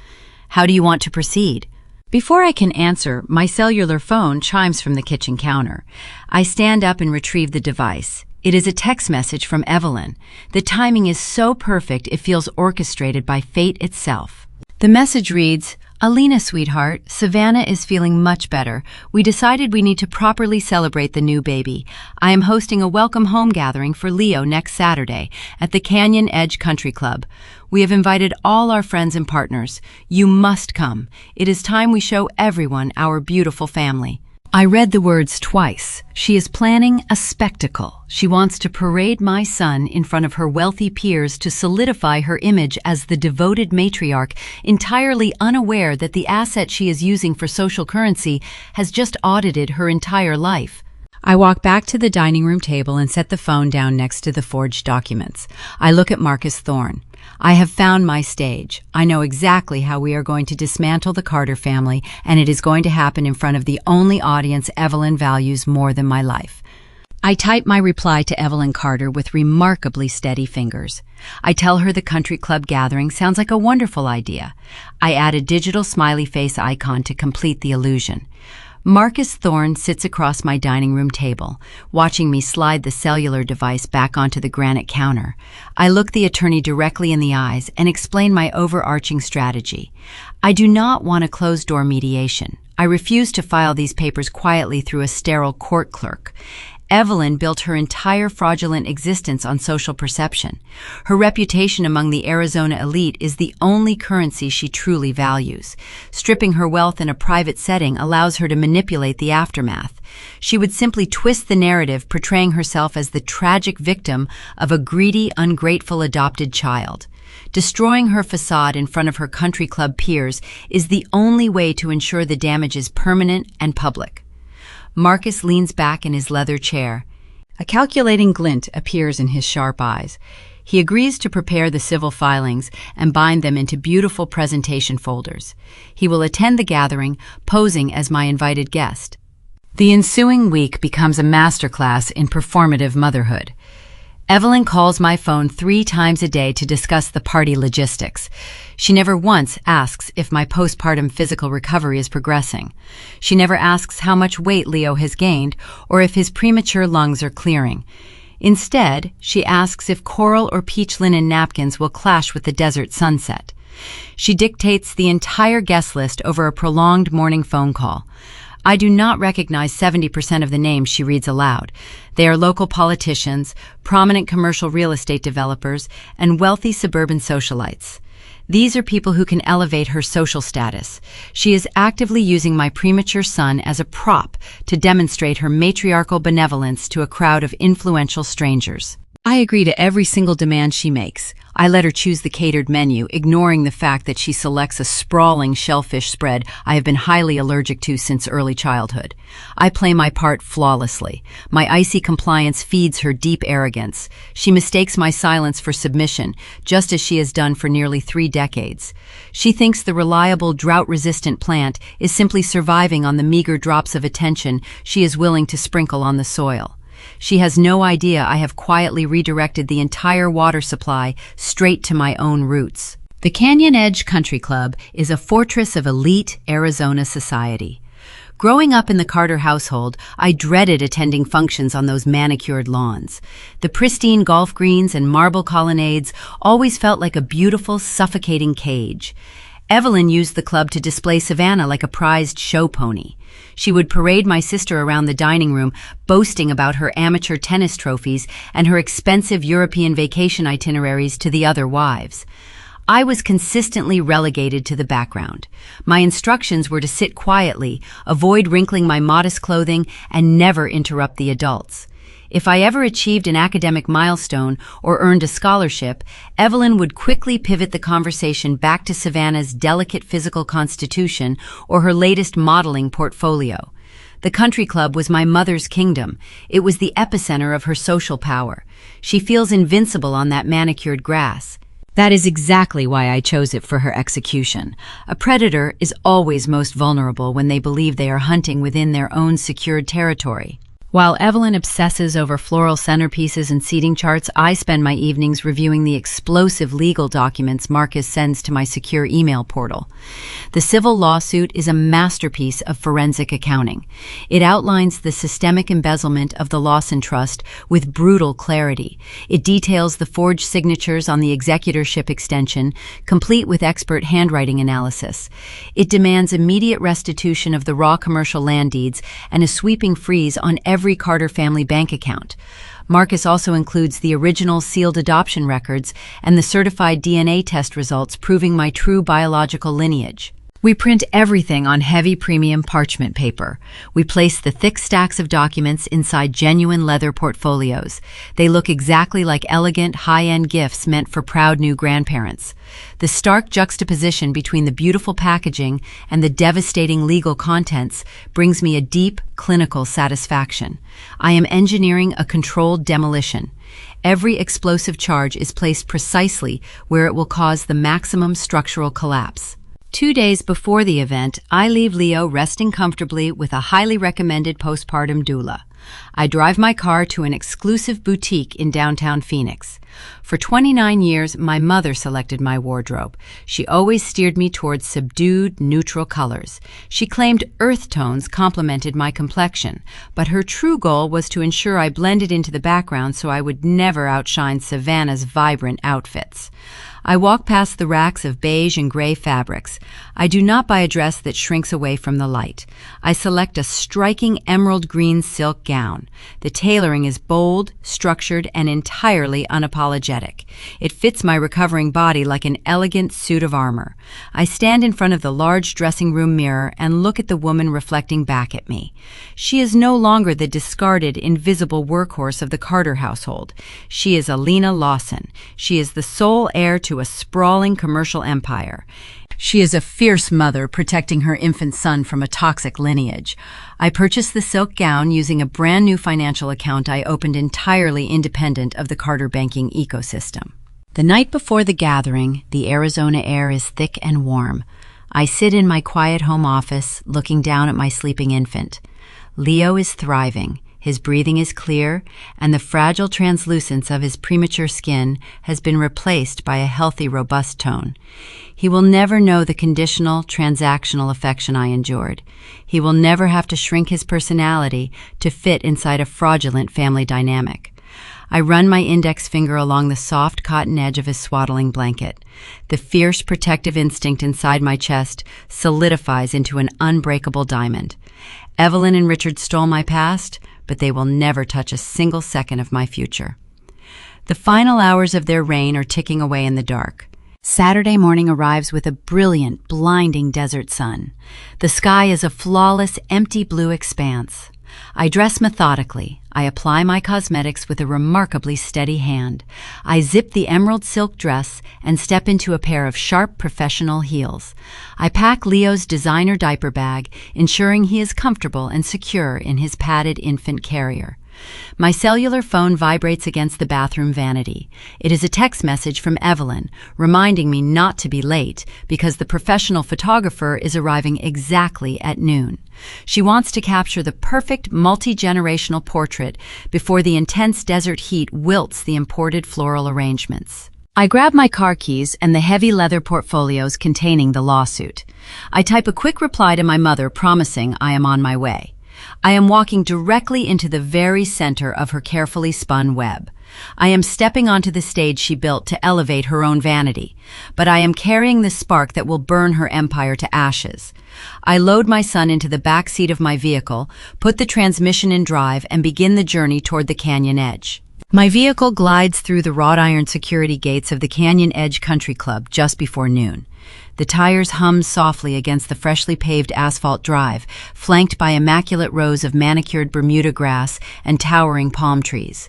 How do you want to proceed? Before I can answer, my cellular phone chimes from the kitchen counter. I stand up and retrieve the device. It is a text message from Evelyn. The timing is so perfect it feels orchestrated by fate itself. The message reads, "Alina, sweetheart, Savannah is feeling much better. We decided we need to properly celebrate the new baby. I am hosting a welcome home gathering for Leo next Saturday at the Canyon Edge Country Club. We have invited all our friends and partners. You must come. It is time we show everyone our beautiful family." I read the words twice. She is planning a spectacle. She wants to parade my son in front of her wealthy peers to solidify her image as the devoted matriarch, entirely unaware that the asset she is using for social currency has just audited her entire life. I walk back to the dining room table and set the phone down next to the forged documents. I look at Marcus Thorne. I have found my stage. I know exactly how we are going to dismantle the Carter family, and it is going to happen in front of the only audience Evelyn values more than my life. I type my reply to Evelyn Carter with remarkably steady fingers. I tell her the country club gathering sounds like a wonderful idea. I add a digital smiley face icon to complete the illusion. Marcus Thorne sits across my dining room table, watching me slide the cellular device back onto the granite counter. I look the attorney directly in the eyes and explain my overarching strategy. I do not want a closed-door mediation. I refuse to file these papers quietly through a sterile court clerk. Evelyn built her entire fraudulent existence on social perception. Her reputation among the Arizona elite is the only currency she truly values. Stripping her wealth in a private setting allows her to manipulate the aftermath. She would simply twist the narrative, portraying herself as the tragic victim of a greedy, ungrateful adopted child. Destroying her facade in front of her country club peers is the only way to ensure the damage is permanent and public. Marcus leans back in his leather chair. A calculating glint appears in his sharp eyes. He agrees to prepare the civil filings and bind them into beautiful presentation folders. He will attend the gathering, posing as my invited guest. The ensuing week becomes a masterclass in performative motherhood. Evelyn calls my phone 3 times a day to discuss the party logistics. She never once asks if my postpartum physical recovery is progressing. She never asks how much weight Leo has gained or if his premature lungs are clearing. Instead, she asks if coral or peach linen napkins will clash with the desert sunset. She dictates the entire guest list over a prolonged morning phone call. I do not recognize 70% of the names she reads aloud. They are local politicians, prominent commercial real estate developers, and wealthy suburban socialites. These are people who can elevate her social status. She is actively using my premature son as a prop to demonstrate her matriarchal benevolence to a crowd of influential strangers. I agree to every single demand she makes. I let her choose the catered menu, ignoring the fact that she selects a sprawling shellfish spread I have been highly allergic to since early childhood. I play my part flawlessly. My icy compliance feeds her deep arrogance. She mistakes my silence for submission, just as she has done for nearly 3 decades. She thinks the reliable, drought-resistant plant is simply surviving on the meager drops of attention she is willing to sprinkle on the soil. She has no idea I have quietly redirected the entire water supply straight to my own roots. The Canyon Edge Country Club is a fortress of elite Arizona society. Growing up in the Carter household, I dreaded attending functions on those manicured lawns. The pristine golf greens and marble colonnades always felt like a beautiful, suffocating cage. Evelyn used the club to display Savannah like a prized show pony. She would parade my sister around the dining room, boasting about her amateur tennis trophies and her expensive European vacation itineraries to the other wives. I was consistently relegated to the background. My instructions were to sit quietly, avoid wrinkling my modest clothing, and never interrupt the adults. If I ever achieved an academic milestone or earned a scholarship, Evelyn would quickly pivot the conversation back to Savannah's delicate physical constitution or her latest modeling portfolio. The country club was my mother's kingdom. It was the epicenter of her social power. She feels invincible on that manicured grass. That is exactly why I chose it for her execution. A predator is always most vulnerable when they believe they are hunting within their own secured territory. While Evelyn obsesses over floral centerpieces and seating charts, I spend my evenings reviewing the explosive legal documents Marcus sends to my secure email portal. The civil lawsuit is a masterpiece of forensic accounting. It outlines the systemic embezzlement of the Lawson Trust with brutal clarity. It details the forged signatures on the executorship extension, complete with expert handwriting analysis. It demands immediate restitution of the raw commercial land deeds and a sweeping freeze on every Carter family bank account. Marcus also includes the original sealed adoption records and the certified DNA test results proving my true biological lineage. We print everything on heavy premium parchment paper. We place the thick stacks of documents inside genuine leather portfolios. They look exactly like elegant, high-end gifts meant for proud new grandparents. The stark juxtaposition between the beautiful packaging and the devastating legal contents brings me a deep, clinical satisfaction. I am engineering a controlled demolition. Every explosive charge is placed precisely where it will cause the maximum structural collapse. 2 days before the event, I leave Leo resting comfortably with a highly recommended postpartum doula. I drive my car to an exclusive boutique in downtown Phoenix. For 29 years, my mother selected my wardrobe. She always steered me towards subdued, neutral colors. She claimed earth tones complemented my complexion, but her true goal was to ensure I blended into the background so I would never outshine Savannah's vibrant outfits. I walk past the racks of beige and gray fabrics. I do not buy a dress that shrinks away from the light. I select a striking emerald green silk gown. The tailoring is bold, structured, and entirely unapologetic. It fits my recovering body like an elegant suit of armor. I stand in front of the large dressing room mirror and look at the woman reflecting back at me. She is no longer the discarded, invisible workhorse of the Carter household. She is Alina Lawson. She is the sole heir to a sprawling commercial empire. She is a fierce mother protecting her infant son from a toxic lineage. I purchased the silk gown using a brand new financial account I opened entirely independent of the Carter banking ecosystem. The night before the gathering, the Arizona air is thick and warm. I sit in my quiet home office, looking down at my sleeping infant. Leo is thriving. His breathing is clear, and the fragile translucence of his premature skin has been replaced by a healthy, robust tone. He will never know the conditional, transactional affection I endured. He will never have to shrink his personality to fit inside a fraudulent family dynamic. I run my index finger along the soft cotton edge of his swaddling blanket. The fierce protective instinct inside my chest solidifies into an unbreakable diamond. Evelyn and Richard stole my past, but they will never touch a single second of my future. The final hours of their reign are ticking away in the dark. Saturday morning arrives with a brilliant, blinding desert sun. The sky is a flawless, empty blue expanse. I dress methodically. I apply my cosmetics with a remarkably steady hand. I zip the emerald silk dress and step into a pair of sharp professional heels. I pack Leo's designer diaper bag, ensuring he is comfortable and secure in his padded infant carrier. My cellular phone vibrates against the bathroom vanity. It is a text message from Evelyn, reminding me not to be late because the professional photographer is arriving exactly at noon. She wants to capture the perfect multi-generational portrait before the intense desert heat wilts the imported floral arrangements. I grab my car keys and the heavy leather portfolios containing the lawsuit. I type a quick reply to my mother promising I am on my way. I am walking directly into the very center of her carefully spun web. I am stepping onto the stage she built to elevate her own vanity, but I am carrying the spark that will burn her empire to ashes. I load my son into the back seat of my vehicle, put the transmission in drive, and begin the journey toward the canyon edge. My vehicle glides through the wrought iron security gates of the Canyon Edge Country Club just before noon. The tires hum softly against the freshly paved asphalt drive, flanked by immaculate rows of manicured Bermuda grass and towering palm trees.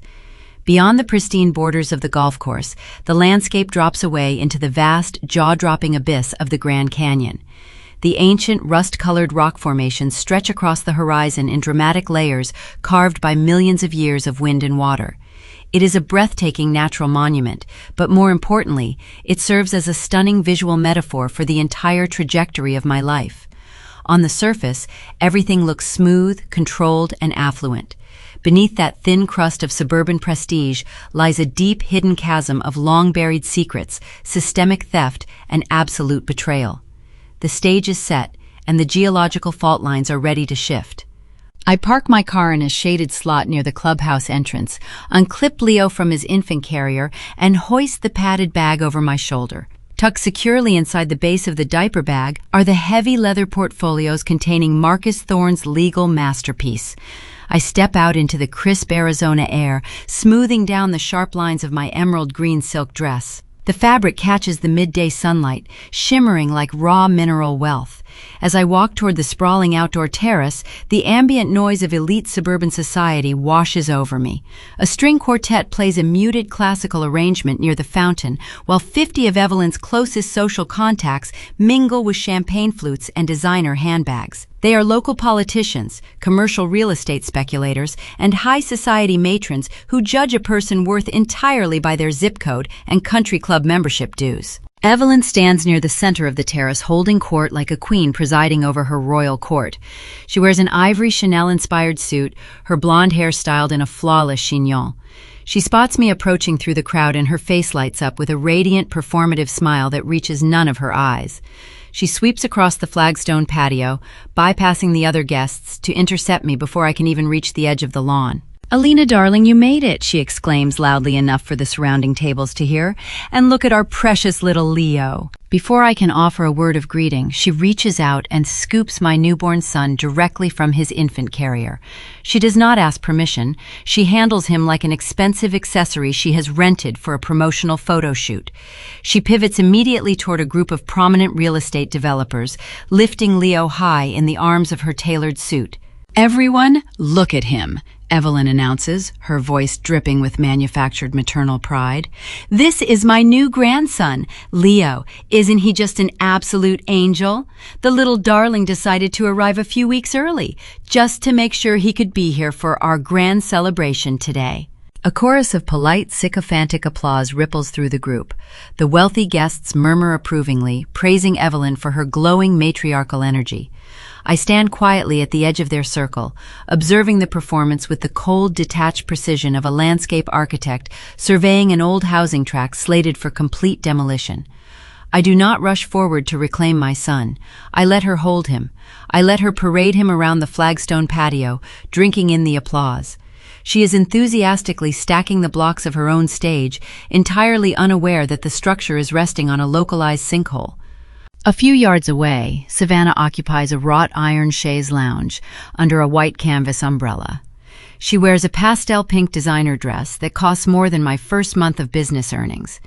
Beyond the pristine borders of the golf course, the landscape drops away into the vast, jaw-dropping abyss of the Grand Canyon. The ancient, rust-colored rock formations stretch across the horizon in dramatic layers carved by millions of years of wind and water. It is a breathtaking natural monument, but more importantly, it serves as a stunning visual metaphor for the entire trajectory of my life. On the surface, everything looks smooth, controlled, and affluent. Beneath that thin crust of suburban prestige lies a deep, hidden chasm of long-buried secrets, systemic theft, and absolute betrayal. The stage is set, and the geological fault lines are ready to shift. I park my car in a shaded slot near the clubhouse entrance, unclip Leo from his infant carrier, and hoist the padded bag over my shoulder. Tucked securely inside the base of the diaper bag are the heavy leather portfolios containing Marcus Thorne's legal masterpiece. I step out into the crisp Arizona air, smoothing down the sharp lines of my emerald green silk dress. The fabric catches the midday sunlight, shimmering like raw mineral wealth. As I walk toward the sprawling outdoor terrace, the ambient noise of elite suburban society washes over me. A string quartet plays a muted classical arrangement near the fountain, while 50 of Evelyn's closest social contacts mingle with champagne flutes and designer handbags. They are local politicians, commercial real estate speculators, and high society matrons who judge a person worth entirely by their zip code and country club membership dues. Evelyn stands near the center of the terrace, holding court like a queen presiding over her royal court. She wears an ivory Chanel-inspired suit, her blonde hair styled in a flawless chignon. She spots me approaching through the crowd, and her face lights up with a radiant, performative smile that reaches none of her eyes. She sweeps across the flagstone patio, bypassing the other guests to intercept me before I can even reach the edge of the lawn. "Alina, darling, you made it," she exclaims loudly enough for the surrounding tables to hear. "And look at our precious little Leo." Before I can offer a word of greeting, she reaches out and scoops my newborn son directly from his infant carrier. She does not ask permission. She handles him like an expensive accessory she has rented for a promotional photo shoot. She pivots immediately toward a group of prominent real estate developers, lifting Leo high in the arms of her tailored suit. "Everyone, look at him," Evelyn announces, her voice dripping with manufactured maternal pride. "This is my new grandson, Leo. Isn't he just an absolute angel? The little darling decided to arrive a few weeks early, just to make sure he could be here for our grand celebration today." A chorus of polite, sycophantic applause ripples through the group. The wealthy guests murmur approvingly, praising Evelyn for her glowing matriarchal energy. I stand quietly at the edge of their circle, observing the performance with the cold, detached precision of a landscape architect surveying an old housing tract slated for complete demolition. I do not rush forward to reclaim my son. I let her hold him. I let her parade him around the flagstone patio, drinking in the applause. She is enthusiastically stacking the blocks of her own stage, entirely unaware that the structure is resting on a localized sinkhole. A few yards away, Savannah occupies a wrought iron chaise lounge under a white canvas umbrella. She wears a pastel pink designer dress that costs more than my first month of business earnings.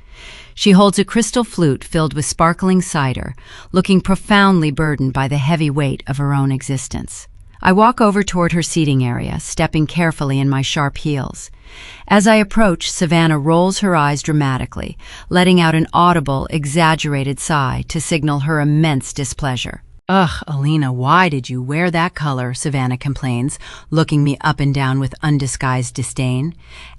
She holds a crystal flute filled with sparkling cider, looking profoundly burdened by the heavy weight of her own existence. I walk over toward her seating area, stepping carefully in my sharp heels. As I approach, Savannah rolls her eyes dramatically, letting out an audible, exaggerated sigh to signal her immense displeasure. "Ugh, Alina, why did you wear that color?" Savannah complains, looking me up and down with undisguised disdain.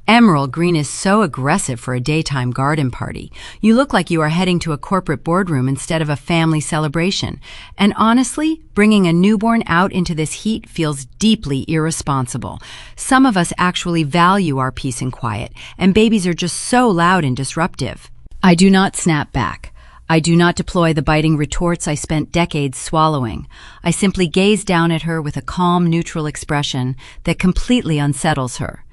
"Emerald green is so aggressive for a daytime garden party. You look like you are heading to a corporate boardroom instead of a family celebration. And honestly, bringing a newborn out into this heat feels deeply irresponsible. Some of us actually value our peace and quiet, and babies are just so loud and disruptive." I do not snap back. I do not deploy the biting retorts I spent decades swallowing. I simply gaze down at her with a calm, neutral expression that completely unsettles her.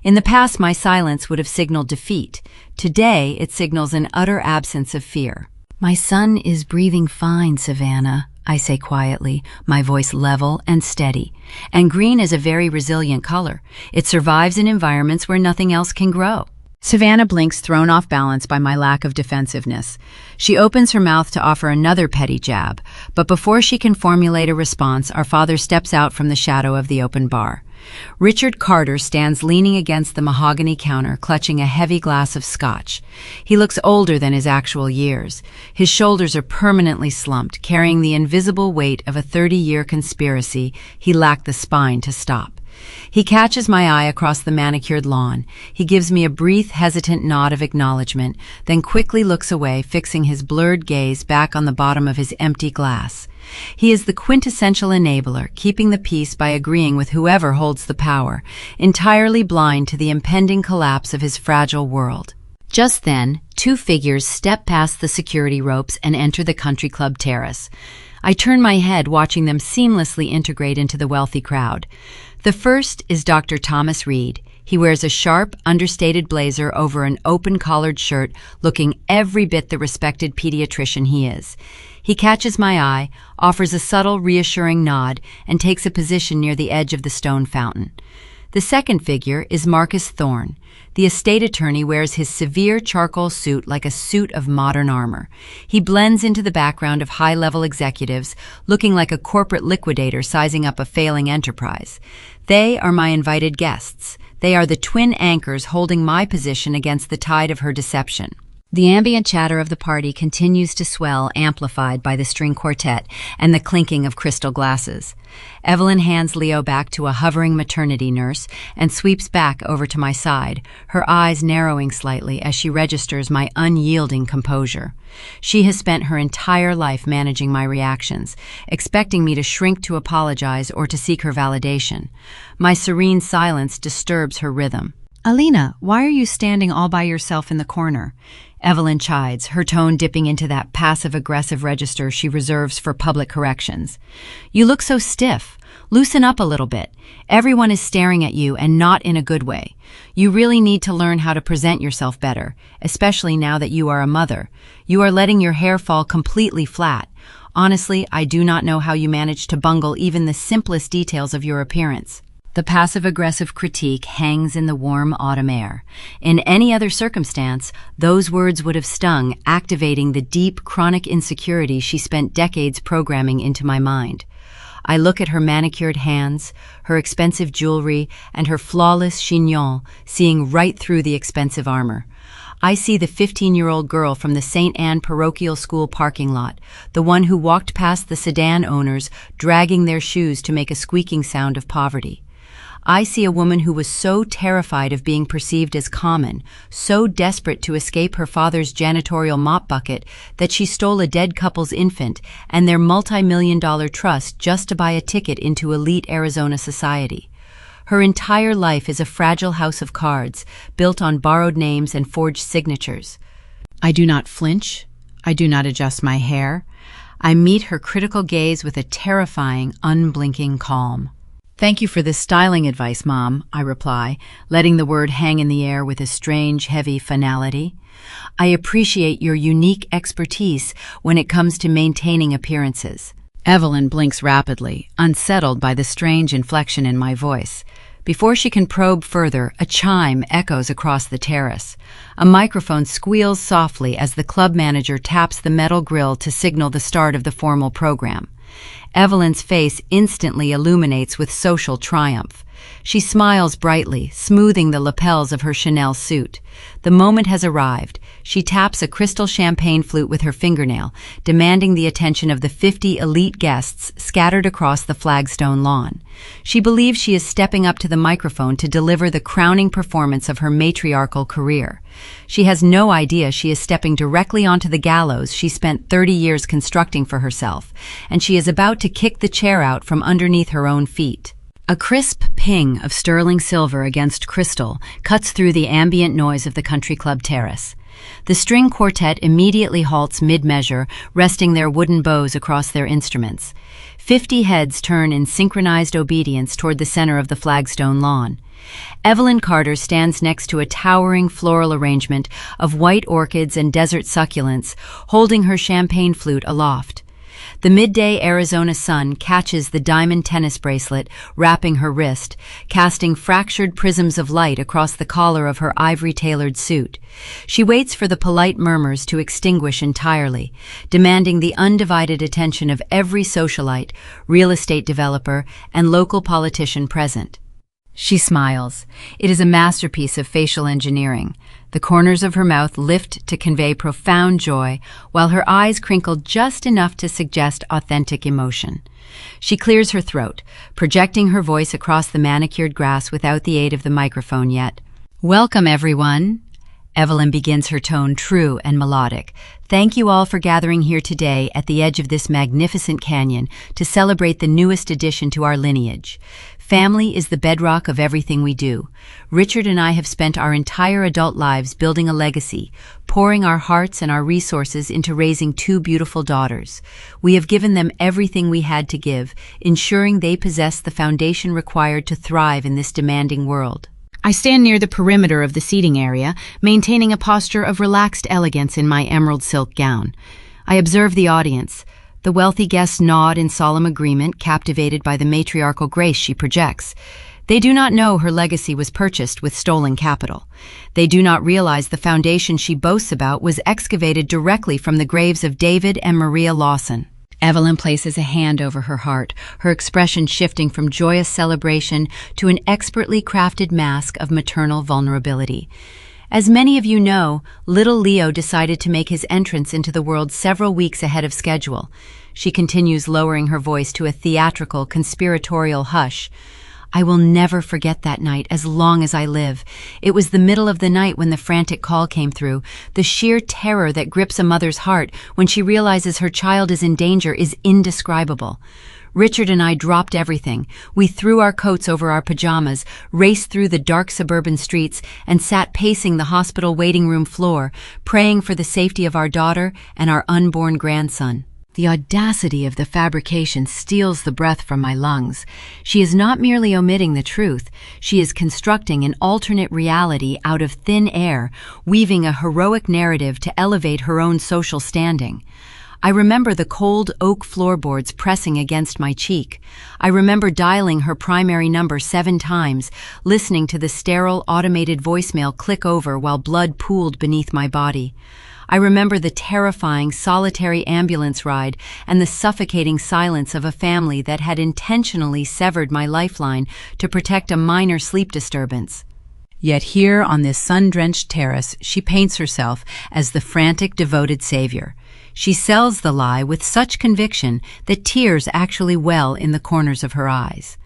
In the past, my silence would have signaled defeat. Today, it signals an utter absence of fear. "My son is breathing fine, Savannah," I say quietly, my voice level and steady. And green is a very resilient color. It survives in environments where nothing else can grow. Savannah blinks, thrown off balance by my lack of defensiveness. She opens her mouth to offer another petty jab, but before she can formulate a response, our father steps out from the shadow of the open bar. Richard Carter stands leaning against the mahogany counter, clutching a heavy glass of scotch. He looks older than his actual years. His shoulders are permanently slumped, carrying the invisible weight of a 30-year conspiracy he lacked the spine to stop. He catches my eye across the manicured lawn. He gives me a brief, hesitant nod of acknowledgement, then quickly looks away, fixing his blurred gaze back on the bottom of his empty glass. He is the quintessential enabler, keeping the peace by agreeing with whoever holds the power, entirely blind to the impending collapse of his fragile world. Just then, two figures step past the security ropes and enter the country club terrace. I turn my head, watching them seamlessly integrate into the wealthy crowd. The first is Dr. Thomas Reed. He wears a sharp, understated blazer over an open-collared shirt, looking every bit the respected pediatrician he is. He catches my eye, offers a subtle, reassuring nod, and takes a position near the edge of the stone fountain. The second figure is Marcus Thorne. The estate attorney wears his severe charcoal suit like a suit of modern armor. He blends into the background of high-level executives, looking like a corporate liquidator sizing up a failing enterprise. They are my invited guests. They are the twin anchors holding my position against the tide of her deception. The ambient chatter of the party continues to swell, amplified by the string quartet and the clinking of crystal glasses. Evelyn hands Leo back to a hovering maternity nurse and sweeps back over to my side, her eyes narrowing slightly as she registers my unyielding composure. She has spent her entire life managing my reactions, expecting me to shrink to apologize or to seek her validation. My serene silence disturbs her rhythm. "Alina, why are you standing all by yourself in the corner?" Evelyn chides, her tone dipping into that passive-aggressive register she reserves for public corrections. "You look so stiff. Loosen up a little bit. Everyone is staring at you, and not in a good way. You really need to learn how to present yourself better, especially now that you are a mother. You are letting your hair fall completely flat. Honestly, I do not know how you manage to bungle even the simplest details of your appearance." The passive-aggressive critique hangs in the warm autumn air. In any other circumstance, those words would have stung, activating the deep, chronic insecurity she spent decades programming into my mind. I look at her manicured hands, her expensive jewelry, and her flawless chignon, seeing right through the expensive armor. I see the 15-year-old girl from the St. Anne parochial school parking lot, the one who walked past the sedan owners, dragging their shoes to make a squeaking sound of poverty. I see a woman who was so terrified of being perceived as common, so desperate to escape her father's janitorial mop bucket that she stole a dead couple's infant and their multi-million-dollar trust just to buy a ticket into elite Arizona society. Her entire life is a fragile house of cards, built on borrowed names and forged signatures. I do not flinch. I do not adjust my hair. I meet her critical gaze with a terrifying, unblinking calm. "Thank you for this styling advice, Mom," I reply, letting the word hang in the air with a strange, heavy finality. "I appreciate your unique expertise when it comes to maintaining appearances." Evelyn blinks rapidly, unsettled by the strange inflection in my voice. Before she can probe further, a chime echoes across the terrace. A microphone squeals softly as the club manager taps the metal grill to signal the start of the formal program. Evelyn's face instantly illuminates with social triumph. She smiles brightly, smoothing the lapels of her Chanel suit. The moment has arrived. She taps a crystal champagne flute with her fingernail, demanding the attention of the 50 elite guests scattered across the flagstone lawn. She believes she is stepping up to the microphone to deliver the crowning performance of her matriarchal career. She has no idea she is stepping directly onto the gallows she spent 30 years constructing for herself, and she is about to kick the chair out from underneath her own feet. A crisp ping of sterling silver against crystal cuts through the ambient noise of the country club terrace. The string quartet immediately halts mid-measure, resting their wooden bows across their instruments. 50 heads turn in synchronized obedience toward the center of the flagstone lawn. Evelyn Carter stands next to a towering floral arrangement of white orchids and desert succulents, holding her champagne flute aloft. The midday Arizona sun catches the diamond tennis bracelet wrapping her wrist, casting fractured prisms of light across the collar of her ivory-tailored suit. She waits for the polite murmurs to extinguish entirely, demanding the undivided attention of every socialite, real estate developer, and local politician present. She smiles. It is a masterpiece of facial engineering. The corners of her mouth lift to convey profound joy, while her eyes crinkle just enough to suggest authentic emotion. She clears her throat, projecting her voice across the manicured grass without the aid of the microphone yet. "Welcome, everyone." Evelyn begins her tone true and melodic. "Thank you all for gathering here today at the edge of this magnificent canyon to celebrate the newest addition to our lineage. Family is the bedrock of everything we do. Richard and I have spent our entire adult lives building a legacy, pouring our hearts and our resources into raising two beautiful daughters. We have given them everything we had to give, ensuring they possess the foundation required to thrive in this demanding world." I stand near the perimeter of the seating area, maintaining a posture of relaxed elegance in my emerald silk gown. I observe the audience. The wealthy guests nod in solemn agreement, captivated by the matriarchal grace she projects. They do not know her legacy was purchased with stolen capital. They do not realize the foundation she boasts about was excavated directly from the graves of David and Maria Lawson. Evelyn places a hand over her heart, her expression shifting from joyous celebration to an expertly crafted mask of maternal vulnerability. As many of you know, little Leo decided to make his entrance into the world several weeks ahead of schedule. She continues, lowering her voice to a theatrical, conspiratorial hush. "I will never forget that night as long as I live. It was the middle of the night when the frantic call came through. The sheer terror that grips a mother's heart when she realizes her child is in danger is indescribable. Richard and I dropped everything. We threw our coats over our pajamas, raced through the dark suburban streets, and sat pacing the hospital waiting room floor, praying for the safety of our daughter and our unborn grandson." The audacity of the fabrication steals the breath from my lungs. She is not merely omitting the truth, she is constructing an alternate reality out of thin air, weaving a heroic narrative to elevate her own social standing. I remember the cold oak floorboards pressing against my cheek. I remember dialing her primary number 7 times, listening to the sterile automated voicemail click over while blood pooled beneath my body. I remember the terrifying, solitary ambulance ride and the suffocating silence of a family that had intentionally severed my lifeline to protect a minor sleep disturbance. Yet here on this sun-drenched terrace, she paints herself as the frantic, devoted savior. She sells the lie with such conviction that tears actually well in the corners of her eyes.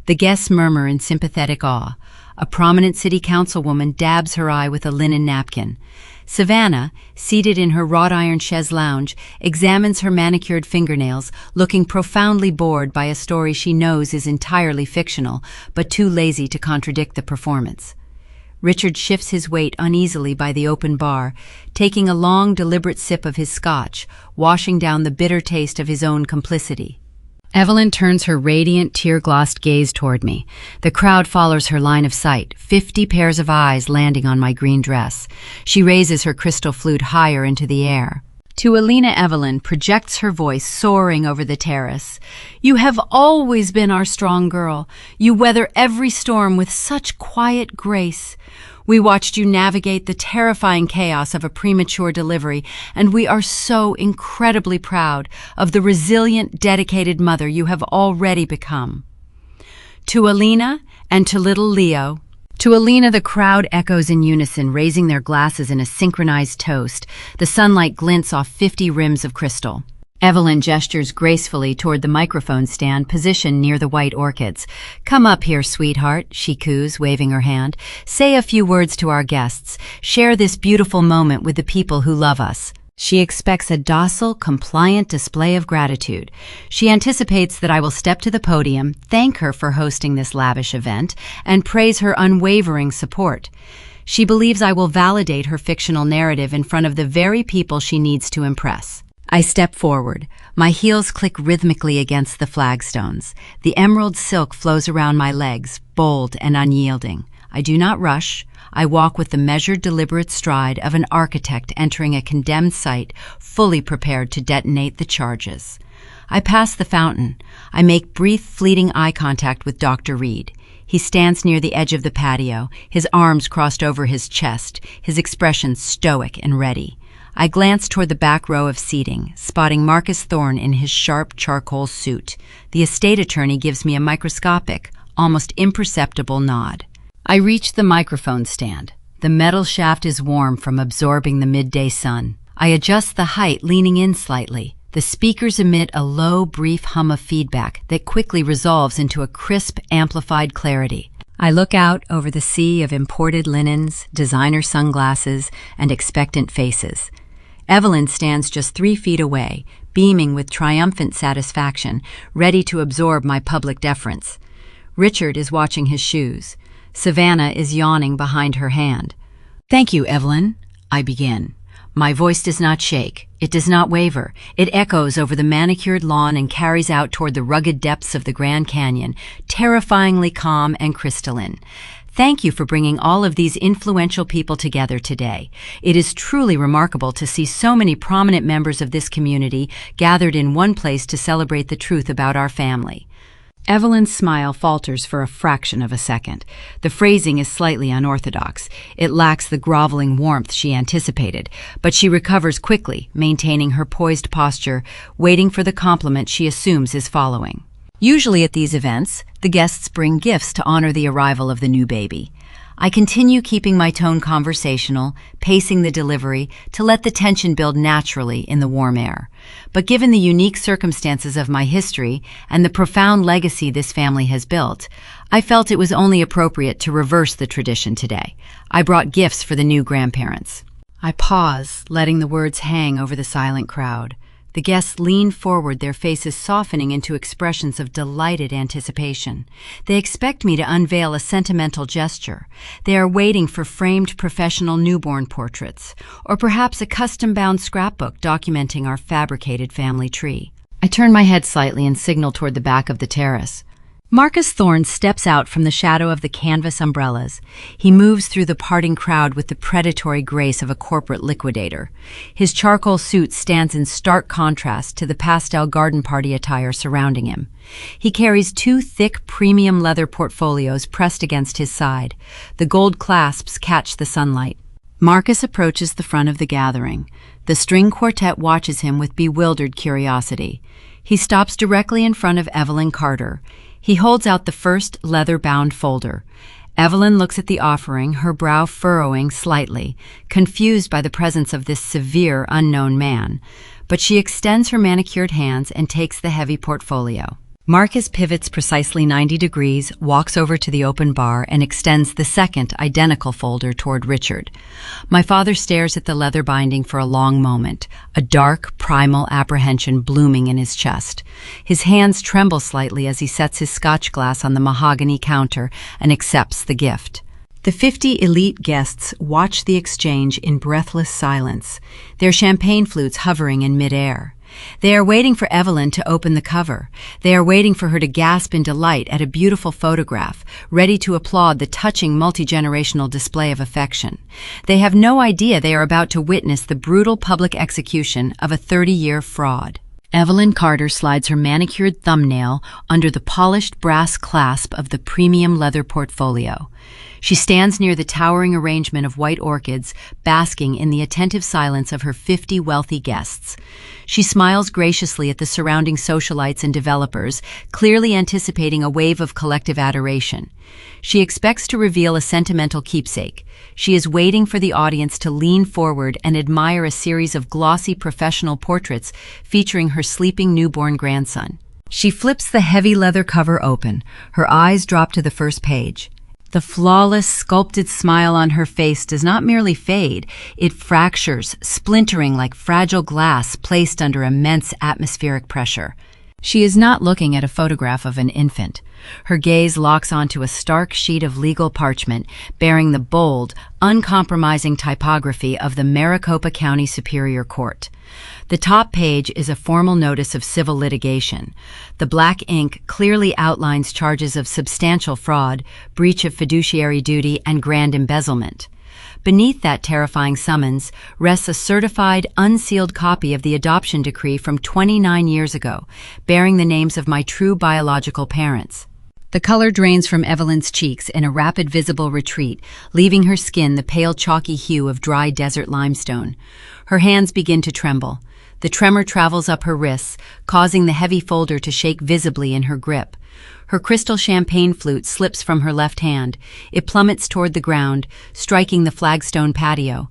The guests murmur in sympathetic awe. A prominent city councilwoman dabs her eye with a linen napkin. Savannah, seated in her wrought-iron chaise lounge, examines her manicured fingernails, looking profoundly bored by a story she knows is entirely fictional, but too lazy to contradict the performance. Richard shifts his weight uneasily by the open bar, taking a long, deliberate sip of his scotch, washing down the bitter taste of his own complicity. Evelyn turns her radiant, tear-glossed gaze toward me. The crowd follows her line of sight, 50 pairs of eyes landing on my green dress. She raises her crystal flute higher into the air. To Alina, Evelyn projects her voice soaring over the terrace. "You have always been our strong girl. You weather every storm with such quiet grace. We watched you navigate the terrifying chaos of a premature delivery, and we are so incredibly proud of the resilient, dedicated mother you have already become." To Alina and to little Leo. To Alina, the crowd echoes in unison, raising their glasses in a synchronized toast. The sunlight glints off 50 rims of crystal. Evelyn gestures gracefully toward the microphone stand positioned near the white orchids. "Come up here, sweetheart," she coos, waving her hand. "Say a few words to our guests. Share this beautiful moment with the people who love us." She expects a docile, compliant display of gratitude. She anticipates that I will step to the podium, thank her for hosting this lavish event, and praise her unwavering support. She believes I will validate her fictional narrative in front of the very people she needs to impress. I step forward. My heels click rhythmically against the flagstones. The emerald silk flows around my legs, bold and unyielding. I do not rush. I walk with the measured, deliberate stride of an architect entering a condemned site, fully prepared to detonate the charges. I pass the fountain. I make brief, fleeting eye contact with Dr. Reed. He stands near the edge of the patio, his arms crossed over his chest, his expression stoic and ready. I glance toward the back row of seating, spotting Marcus Thorne in his sharp charcoal suit. The estate attorney gives me a microscopic, almost imperceptible nod. I reach the microphone stand. The metal shaft is warm from absorbing the midday sun. I adjust the height, leaning in slightly. The speakers emit a low, brief hum of feedback that quickly resolves into a crisp, amplified clarity. I look out over the sea of imported linens, designer sunglasses, and expectant faces. Evelyn stands just 3 feet away, beaming with triumphant satisfaction, ready to absorb my public deference. Richard is watching his shoes. Savannah is yawning behind her hand. "Thank you, Evelyn," I begin. My voice does not shake. It does not waver. It echoes over the manicured lawn and carries out toward the rugged depths of the Grand Canyon, terrifyingly calm and crystalline. Thank you for bringing all of these influential people together today. It is truly remarkable to see so many prominent members of this community gathered in one place to celebrate the truth about our family. Evelyn's smile falters for a fraction of a second. The phrasing is slightly unorthodox. It lacks the groveling warmth she anticipated, but she recovers quickly, maintaining her poised posture, waiting for the compliment she assumes is following. Usually at these events, the guests bring gifts to honor the arrival of the new baby. I continue keeping my tone conversational, pacing the delivery to let the tension build naturally in the warm air. But given the unique circumstances of my history and the profound legacy this family has built, I felt it was only appropriate to reverse the tradition today. I brought gifts for the new grandparents. I pause, letting the words hang over the silent crowd. The guests lean forward, their faces softening into expressions of delighted anticipation. They expect me to unveil a sentimental gesture. They are waiting for framed professional newborn portraits, or perhaps a custom-bound scrapbook documenting our fabricated family tree. I turn my head slightly and signal toward the back of the terrace. Marcus Thorne steps out from the shadow of the canvas umbrellas. He moves through the parting crowd with the predatory grace of a corporate liquidator. His charcoal suit stands in stark contrast to the pastel garden party attire surrounding him. He carries 2 thick premium leather portfolios pressed against his side. The gold clasps catch the sunlight. Marcus approaches the front of the gathering. The string quartet watches him with bewildered curiosity. He stops directly in front of Evelyn Carter. He holds out the first leather-bound folder. Evelyn looks at the offering, her brow furrowing slightly, confused by the presence of this severe, unknown man. But she extends her manicured hands and takes the heavy portfolio. Marcus pivots precisely 90 degrees, walks over to the open bar, and extends the second, identical folder toward Richard. My father stares at the leather binding for a long moment, a dark, primal apprehension blooming in his chest. His hands tremble slightly as he sets his scotch glass on the mahogany counter and accepts the gift. The 50 elite guests watch the exchange in breathless silence, their champagne flutes hovering in midair. They are waiting for Evelyn to open the cover. They are waiting for her to gasp in delight at a beautiful photograph, ready to applaud the touching multi-generational display of affection. They have no idea they are about to witness the brutal public execution of a 30-year fraud. Evelyn Carter slides her manicured thumbnail under the polished brass clasp of the premium leather portfolio. She stands near the towering arrangement of white orchids, basking in the attentive silence of her 50 wealthy guests. She smiles graciously at the surrounding socialites and developers, clearly anticipating a wave of collective adoration. She expects to reveal a sentimental keepsake. She is waiting for the audience to lean forward and admire a series of glossy professional portraits featuring her sleeping newborn grandson. She flips the heavy leather cover open. Her eyes drop to the first page. The flawless, sculpted smile on her face does not merely fade, it fractures, splintering like fragile glass placed under immense atmospheric pressure. She is not looking at a photograph of an infant. Her gaze locks onto a stark sheet of legal parchment bearing the bold, uncompromising typography of the Maricopa County Superior Court. The top page is a formal notice of civil litigation. The black ink clearly outlines charges of substantial fraud, breach of fiduciary duty, and grand embezzlement. Beneath that terrifying summons rests a certified, unsealed copy of the adoption decree from 29 years ago, bearing the names of my true biological parents. The color drains from Evelyn's cheeks in a rapid visible retreat, leaving her skin the pale chalky hue of dry desert limestone. Her hands begin to tremble. The tremor travels up her wrists, causing the heavy folder to shake visibly in her grip. Her crystal champagne flute slips from her left hand. It plummets toward the ground, striking the flagstone patio.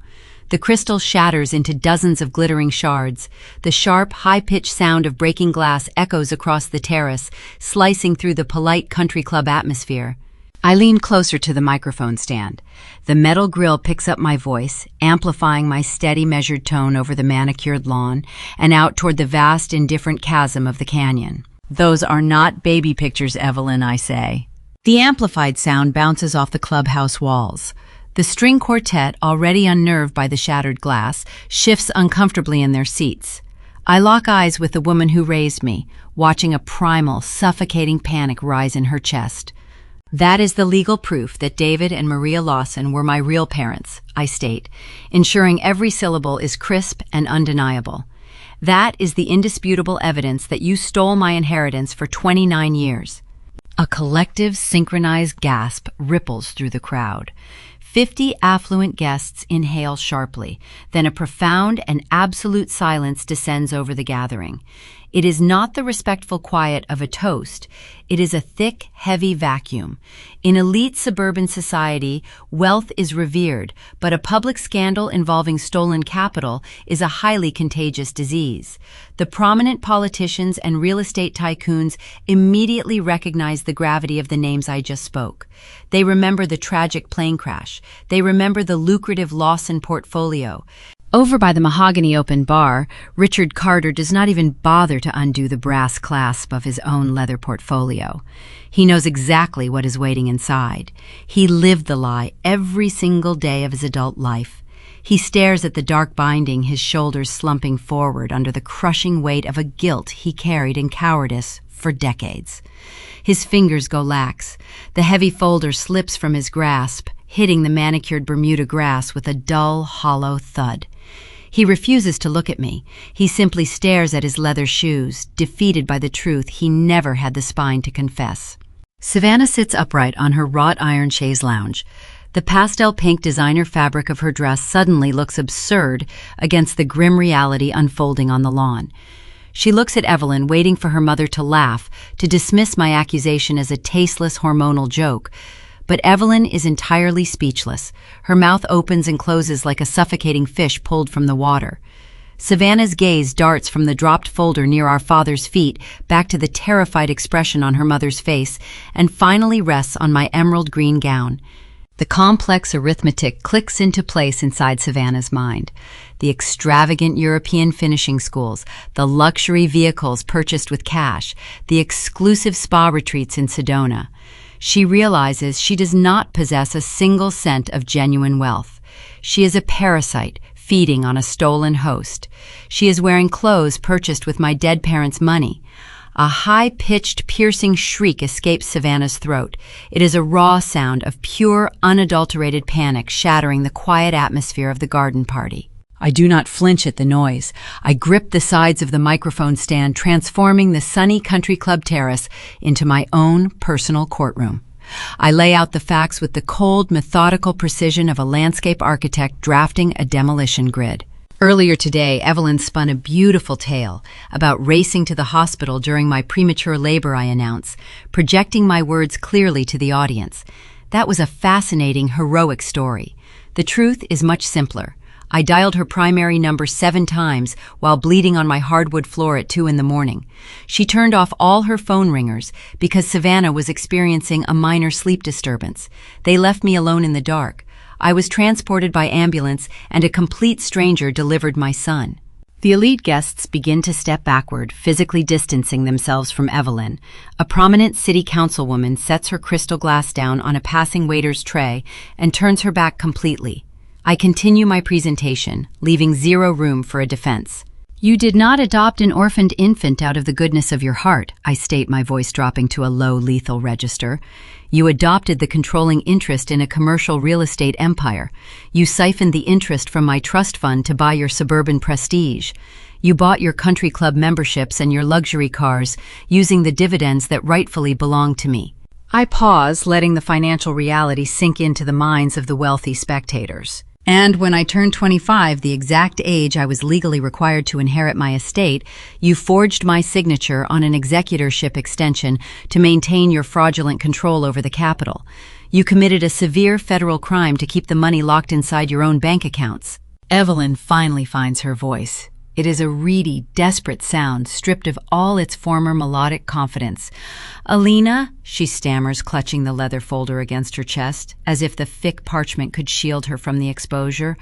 The crystal shatters into dozens of glittering shards. The sharp, high-pitched sound of breaking glass echoes across the terrace, slicing through the polite country club atmosphere. I lean closer to the microphone stand. The metal grill picks up my voice, amplifying my steady, measured tone over the manicured lawn and out toward the vast, indifferent chasm of the canyon. "Those are not baby pictures, Evelyn," I say. The amplified sound bounces off the clubhouse walls. The string quartet, already unnerved by the shattered glass, shifts uncomfortably in their seats. I lock eyes with the woman who raised me, watching a primal, suffocating panic rise in her chest. "That is the legal proof that David and Maria Lawson were my real parents," I state, ensuring every syllable is crisp and undeniable. "That is the indisputable evidence that you stole my inheritance for 29 years. A collective, synchronized gasp ripples through the crowd. 50 affluent guests inhale sharply, then a profound and absolute silence descends over the gathering. It is not the respectful quiet of a toast. It is a thick, heavy vacuum. In elite suburban society, wealth is revered, but a public scandal involving stolen capital is a highly contagious disease. The prominent politicians and real estate tycoons immediately recognize the gravity of the names I just spoke. They remember the tragic plane crash. They remember the lucrative Lawson portfolio. Over by the mahogany open bar, Richard Carter does not even bother to undo the brass clasp of his own leather portfolio. He knows exactly what is waiting inside. He lived the lie every single day of his adult life. He stares at the dark binding, his shoulders slumping forward under the crushing weight of a guilt he carried in cowardice for decades. His fingers go lax. The heavy folder slips from his grasp, hitting the manicured Bermuda grass with a dull, hollow thud. He refuses to look at me. He simply stares at his leather shoes, defeated by the truth he never had the spine to confess. Savannah sits upright on her wrought iron chaise lounge. The pastel pink designer fabric of her dress suddenly looks absurd against the grim reality unfolding on the lawn. She looks at Evelyn, waiting for her mother to laugh, to dismiss my accusation as a tasteless hormonal joke. But Evelyn is entirely speechless. Her mouth opens and closes like a suffocating fish pulled from the water. Savannah's gaze darts from the dropped folder near our father's feet back to the terrified expression on her mother's face, and finally rests on my emerald green gown. The complex arithmetic clicks into place inside Savannah's mind. The extravagant European finishing schools, the luxury vehicles purchased with cash, the exclusive spa retreats in Sedona. She realizes she does not possess a single cent of genuine wealth. She is a parasite feeding on a stolen host. She is wearing clothes purchased with my dead parents' money. A high-pitched, piercing shriek escapes Savannah's throat. It is a raw sound of pure, unadulterated panic shattering the quiet atmosphere of the garden party. I do not flinch at the noise. I grip the sides of the microphone stand, transforming the sunny country club terrace into my own personal courtroom. I lay out the facts with the cold, methodical precision of a landscape architect drafting a demolition grid. Earlier today, Evelyn spun a beautiful tale about racing to the hospital during my premature labor, I announce, projecting my words clearly to the audience. That was a fascinating, heroic story. The truth is much simpler. I dialed her primary number 7 times while bleeding on my hardwood floor at 2 a.m. She turned off all her phone ringers because Savannah was experiencing a minor sleep disturbance. They left me alone in the dark. I was transported by ambulance, and a complete stranger delivered my son. The elite guests begin to step backward, physically distancing themselves from Evelyn. A prominent city councilwoman sets her crystal glass down on a passing waiter's tray and turns her back completely. I continue my presentation, leaving zero room for a defense. You did not adopt an orphaned infant out of the goodness of your heart, I state, my voice dropping to a low, lethal register. You adopted the controlling interest in a commercial real estate empire. You siphoned the interest from my trust fund to buy your suburban prestige. You bought your country club memberships and your luxury cars, using the dividends that rightfully belonged to me. I pause, letting the financial reality sink into the minds of the wealthy spectators. And when I turned 25, the exact age I was legally required to inherit my estate, you forged my signature on an executorship extension to maintain your fraudulent control over the capital. You committed a severe federal crime to keep the money locked inside your own bank accounts. Evelyn finally finds her voice. It is a reedy, desperate sound, stripped of all its former melodic confidence. "Alina," she stammers, clutching the leather folder against her chest, as if the thick parchment could shield her from the exposure.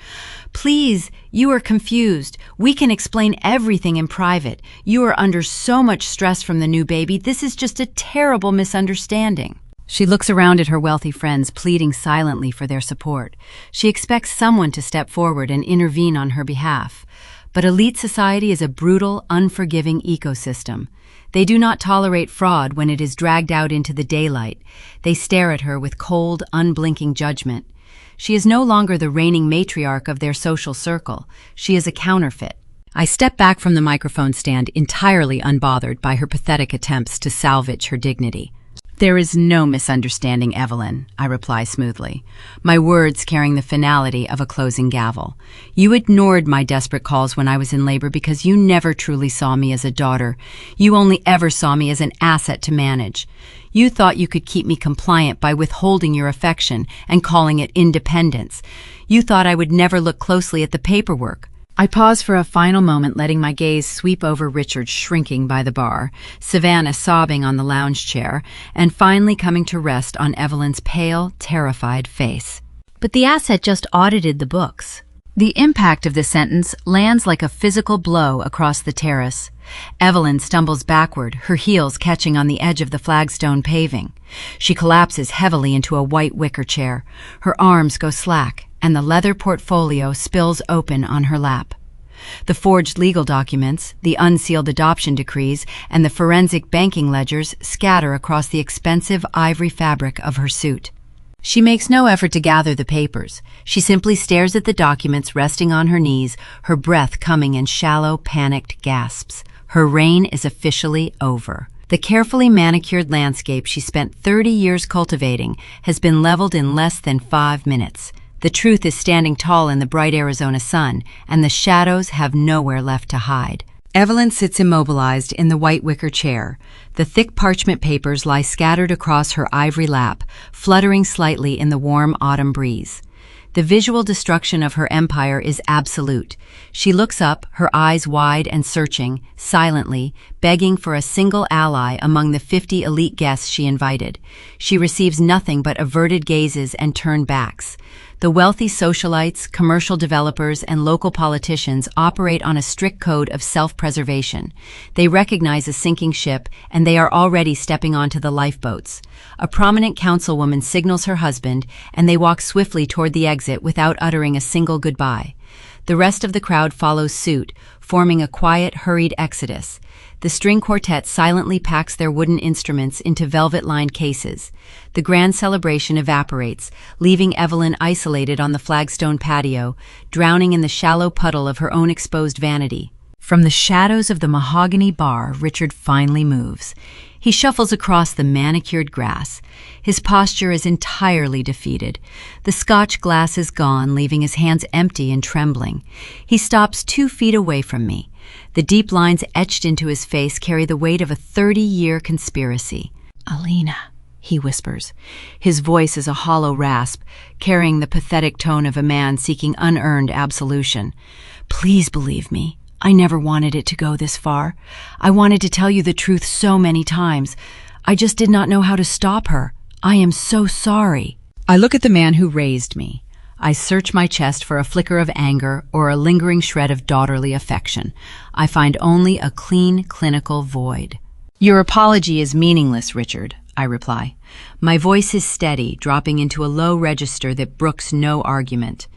"Please, you are confused. We can explain everything in private. You are under so much stress from the new baby. This is just a terrible misunderstanding." She looks around at her wealthy friends, pleading silently for their support. She expects someone to step forward and intervene on her behalf. But elite society is a brutal, unforgiving ecosystem. They do not tolerate fraud when it is dragged out into the daylight. They stare at her with cold, unblinking judgment. She is no longer the reigning matriarch of their social circle. She is a counterfeit. I step back from the microphone stand, entirely unbothered by her pathetic attempts to salvage her dignity. "There is no misunderstanding, Evelyn," I reply smoothly, my words carrying the finality of a closing gavel. "You ignored my desperate calls when I was in labor because you never truly saw me as a daughter. You only ever saw me as an asset to manage. You thought you could keep me compliant by withholding your affection and calling it independence. You thought I would never look closely at the paperwork." I pause for a final moment, letting my gaze sweep over Richard shrinking by the bar, Savannah sobbing on the lounge chair, and finally coming to rest on Evelyn's pale, terrified face. "But the asset just audited the books." The impact of the sentence lands like a physical blow across the terrace. Evelyn stumbles backward, her heels catching on the edge of the flagstone paving. She collapses heavily into a white wicker chair. Her arms go slack, and the leather portfolio spills open on her lap. The forged legal documents, the unsealed adoption decrees, and the forensic banking ledgers scatter across the expensive ivory fabric of her suit. She makes no effort to gather the papers. She simply stares at the documents resting on her knees, her breath coming in shallow, panicked gasps. Her reign is officially over. The carefully manicured landscape she spent 30 years cultivating has been leveled in less than 5 minutes. The truth is standing tall in the bright Arizona sun, and the shadows have nowhere left to hide. Evelyn sits immobilized in the white wicker chair. The thick parchment papers lie scattered across her ivory lap, fluttering slightly in the warm autumn breeze. The visual destruction of her empire is absolute. She looks up, her eyes wide and searching, silently, begging for a single ally among the 50 elite guests she invited. She receives nothing but averted gazes and turned backs. The wealthy socialites, commercial developers, and local politicians operate on a strict code of self-preservation. They recognize a sinking ship, and they are already stepping onto the lifeboats. A prominent councilwoman signals her husband, and they walk swiftly toward the exit without uttering a single goodbye. The rest of the crowd follows suit, forming a quiet, hurried exodus. The string quartet silently packs their wooden instruments into velvet-lined cases. The grand celebration evaporates, leaving Evelyn isolated on the flagstone patio, drowning in the shallow puddle of her own exposed vanity. From the shadows of the mahogany bar, Richard finally moves. He shuffles across the manicured grass. His posture is entirely defeated. The Scotch glass is gone, leaving his hands empty and trembling. He stops 2 feet away from me. The deep lines etched into his face carry the weight of a 30-year conspiracy. "Alina," he whispers. His voice is a hollow rasp, carrying the pathetic tone of a man seeking unearned absolution. "Please believe me. I never wanted it to go this far. I wanted to tell you the truth so many times. I just did not know how to stop her. I am so sorry." I look at the man who raised me. I search my chest for a flicker of anger or a lingering shred of daughterly affection. I find only a clean, clinical void. "Your apology is meaningless, Richard," I reply. My voice is steady, dropping into a low register that brooks no argument.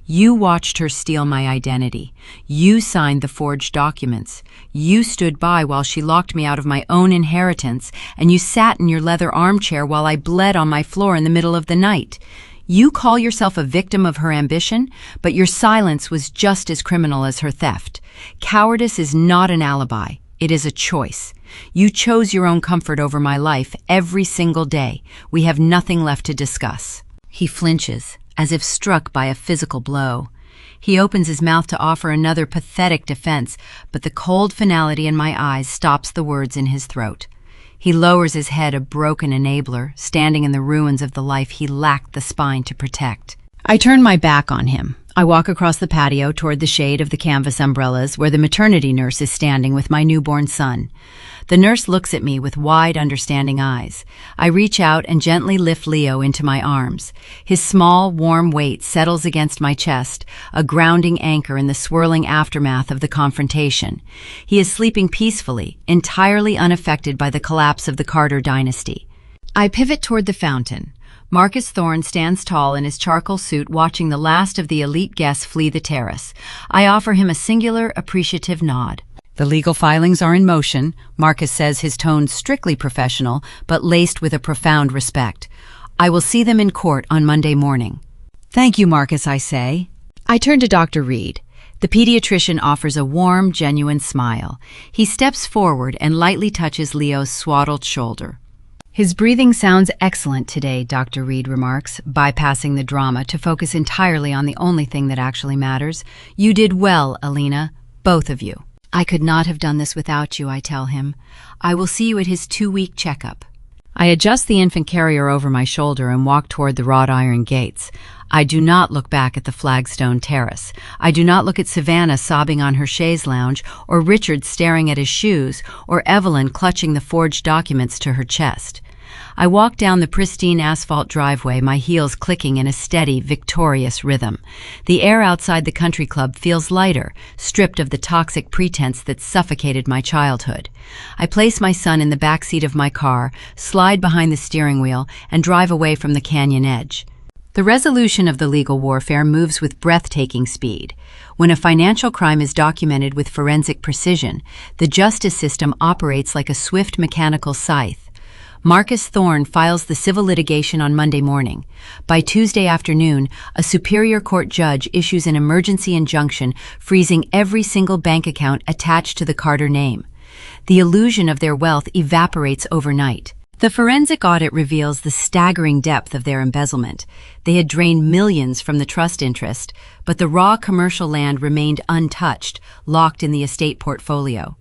You watched her steal my identity. You signed the forged documents. You stood by while she locked me out of my own inheritance, and you sat in your leather armchair while I bled on my floor in the middle of the night. You call yourself a victim of her ambition, but your silence was just as criminal as her theft. Cowardice is not an alibi. It is a choice. You chose your own comfort over my life every single day. We have nothing left to discuss. He flinches, as if struck by a physical blow. He opens his mouth to offer another pathetic defense, but the cold finality in my eyes stops the words in his throat. He lowers his head, a broken enabler, standing in the ruins of the life he lacked the spine to protect. I turn my back on him. I walk across the patio toward the shade of the canvas umbrellas where the maternity nurse is standing with my newborn son. The nurse looks at me with wide, understanding eyes. I reach out and gently lift Leo into my arms. His small, warm weight settles against my chest, a grounding anchor in the swirling aftermath of the confrontation. He is sleeping peacefully, entirely unaffected by the collapse of the Carter dynasty. I pivot toward the fountain. Marcus Thorne stands tall in his charcoal suit watching the last of the elite guests flee the terrace. I offer him a singular, appreciative nod. The legal filings are in motion, Marcus says, his tone strictly professional, but laced with a profound respect. I will see them in court on Monday morning. Thank you, Marcus, I say. I turn to Dr. Reed. The pediatrician offers a warm, genuine smile. He steps forward and lightly touches Leo's swaddled shoulder. His breathing sounds excellent today, Dr. Reed remarks, bypassing the drama to focus entirely on the only thing that actually matters. You did well, Alina, both of you. I could not have done this without you, I tell him. I will see you at his 2-week checkup. I adjust the infant carrier over my shoulder and walk toward the wrought iron gates. I do not look back at the flagstone terrace. I do not look at Savannah sobbing on her chaise lounge, or Richard staring at his shoes, or Evelyn clutching the forged documents to her chest. I walk down the pristine asphalt driveway, my heels clicking in a steady, victorious rhythm. The air outside the country club feels lighter, stripped of the toxic pretense that suffocated my childhood. I place my son in the back seat of my car, slide behind the steering wheel, and drive away from the canyon edge. The resolution of the legal warfare moves with breathtaking speed. When a financial crime is documented with forensic precision, the justice system operates like a swift mechanical scythe. Marcus Thorne files the civil litigation on Monday morning. By Tuesday afternoon, a Superior Court judge issues an emergency injunction freezing every single bank account attached to the Carter name. The illusion of their wealth evaporates overnight. The forensic audit reveals the staggering depth of their embezzlement. They had drained millions from the trust interest, but the raw commercial land remained untouched, locked in the estate portfolio.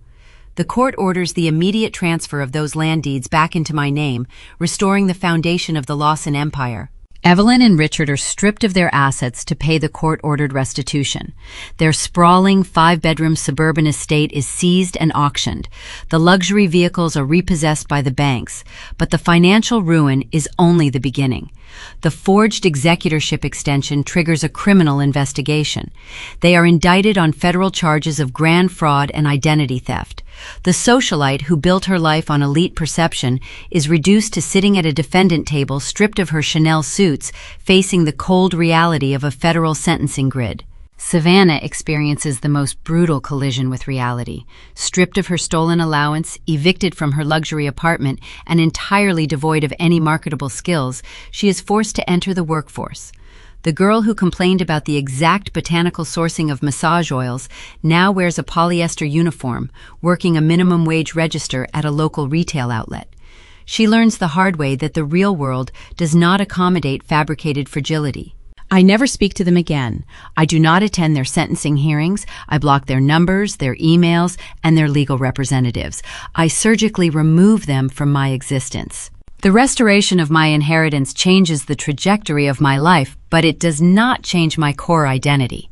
The court orders the immediate transfer of those land deeds back into my name, restoring the foundation of the Lawson Empire. Evelyn and Richard are stripped of their assets to pay the court-ordered restitution. Their sprawling 5-bedroom suburban estate is seized and auctioned. The luxury vehicles are repossessed by the banks, but the financial ruin is only the beginning. The forged executorship extension triggers a criminal investigation. They are indicted on federal charges of grand fraud and identity theft. The socialite who built her life on elite perception is reduced to sitting at a defendant table stripped of her Chanel suits, facing the cold reality of a federal sentencing grid. Savannah experiences the most brutal collision with reality. Stripped of her stolen allowance, evicted from her luxury apartment, and entirely devoid of any marketable skills, she is forced to enter the workforce. The girl who complained about the exact botanical sourcing of massage oils now wears a polyester uniform, working a minimum wage register at a local retail outlet. She learns the hard way that the real world does not accommodate fabricated fragility. I never speak to them again. I do not attend their sentencing hearings. I block their numbers, their emails, and their legal representatives. I surgically remove them from my existence. The restoration of my inheritance changes the trajectory of my life, but it does not change my core identity.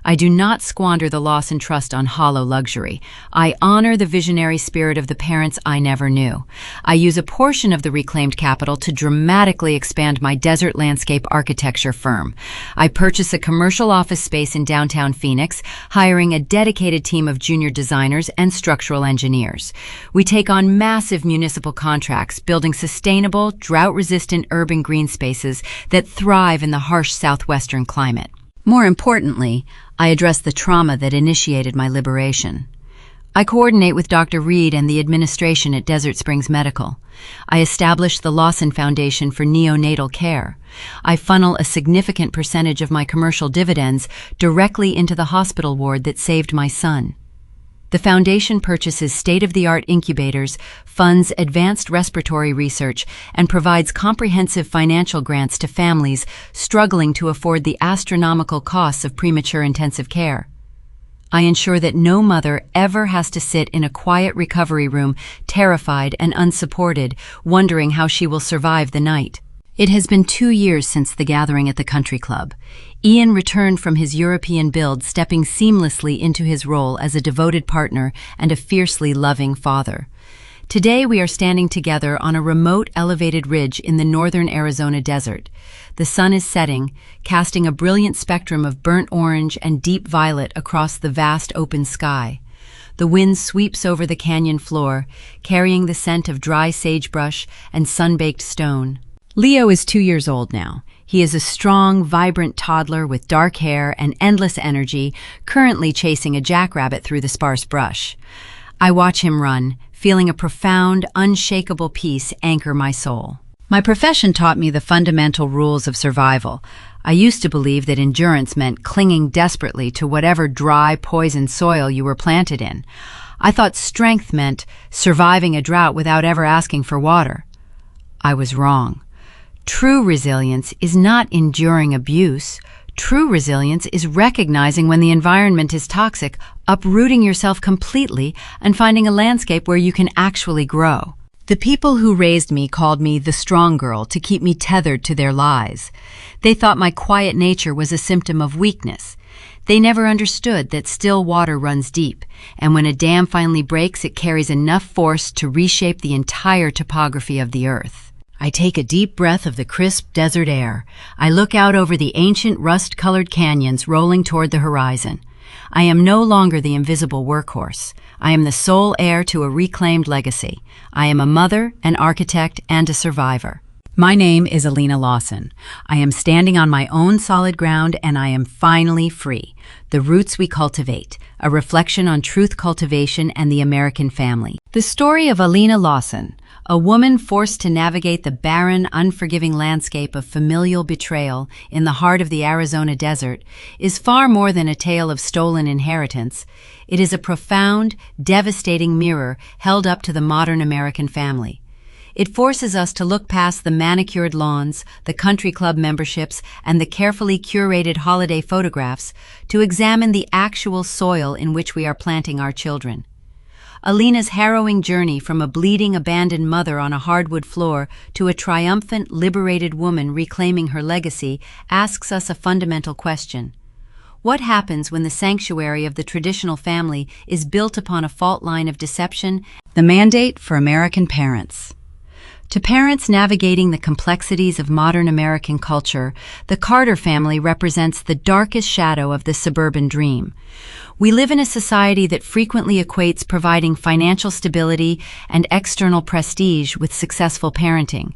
I do not squander the loss and trust on hollow luxury. I honor the visionary spirit of the parents I never knew. I use a portion of the reclaimed capital to dramatically expand my desert landscape architecture firm. I purchase a commercial office space in downtown Phoenix, hiring a dedicated team of junior designers and structural engineers. We take on massive municipal contracts, building sustainable, drought-resistant urban green spaces that thrive in the harsh southwestern climate. More importantly, I address the trauma that initiated my liberation. I coordinate with Dr. Reed and the administration at Desert Springs Medical. I establish the Lawson Foundation for Neonatal Care. I funnel a significant percentage of my commercial dividends directly into the hospital ward that saved my son. The foundation purchases state-of-the-art incubators, funds advanced respiratory research, and provides comprehensive financial grants to families struggling to afford the astronomical costs of premature intensive care. I ensure that no mother ever has to sit in a quiet recovery room, terrified and unsupported, wondering how she will survive the night. It has been 2 years since the gathering at the country club. Ian returned from his European build, stepping seamlessly into his role as a devoted partner and a fiercely loving father. Today we are standing together on a remote elevated ridge in the northern Arizona desert. The sun is setting, casting a brilliant spectrum of burnt orange and deep violet across the vast open sky. The wind sweeps over the canyon floor, carrying the scent of dry sagebrush and sun-baked stone. Leo is 2 years old now. He is a strong, vibrant toddler with dark hair and endless energy, currently chasing a jackrabbit through the sparse brush. I watch him run, feeling a profound, unshakable peace anchor my soul. My profession taught me the fundamental rules of survival. I used to believe that endurance meant clinging desperately to whatever dry, poisoned soil you were planted in. I thought strength meant surviving a drought without ever asking for water. I was wrong. True resilience is not enduring abuse. True resilience is recognizing when the environment is toxic, uprooting yourself completely, and finding a landscape where you can actually grow. The people who raised me called me the strong girl to keep me tethered to their lies. They thought my quiet nature was a symptom of weakness. They never understood that still water runs deep, and when a dam finally breaks, it carries enough force to reshape the entire topography of the earth. I take a deep breath of the crisp desert air. I look out over the ancient rust-colored canyons rolling toward the horizon. I am no longer the invisible workhorse. I am the sole heir to a reclaimed legacy. I am a mother, an architect, and a survivor. My name is Alina Lawson. I am standing on my own solid ground, and I am finally free. The Roots We Cultivate, a reflection on truth cultivation and the American family. The story of Alina Lawson, a woman forced to navigate the barren, unforgiving landscape of familial betrayal in the heart of the Arizona desert, is far more than a tale of stolen inheritance. It is a profound, devastating mirror held up to the modern American family. It forces us to look past the manicured lawns, the country club memberships, and the carefully curated holiday photographs to examine the actual soil in which we are planting our children. Alina's harrowing journey from a bleeding, abandoned mother on a hardwood floor to a triumphant, liberated woman reclaiming her legacy asks us a fundamental question. What happens when the sanctuary of the traditional family is built upon a fault line of deception? The mandate for American parents. To parents navigating the complexities of modern American culture, the Carter family represents the darkest shadow of the suburban dream. We live in a society that frequently equates providing financial stability and external prestige with successful parenting.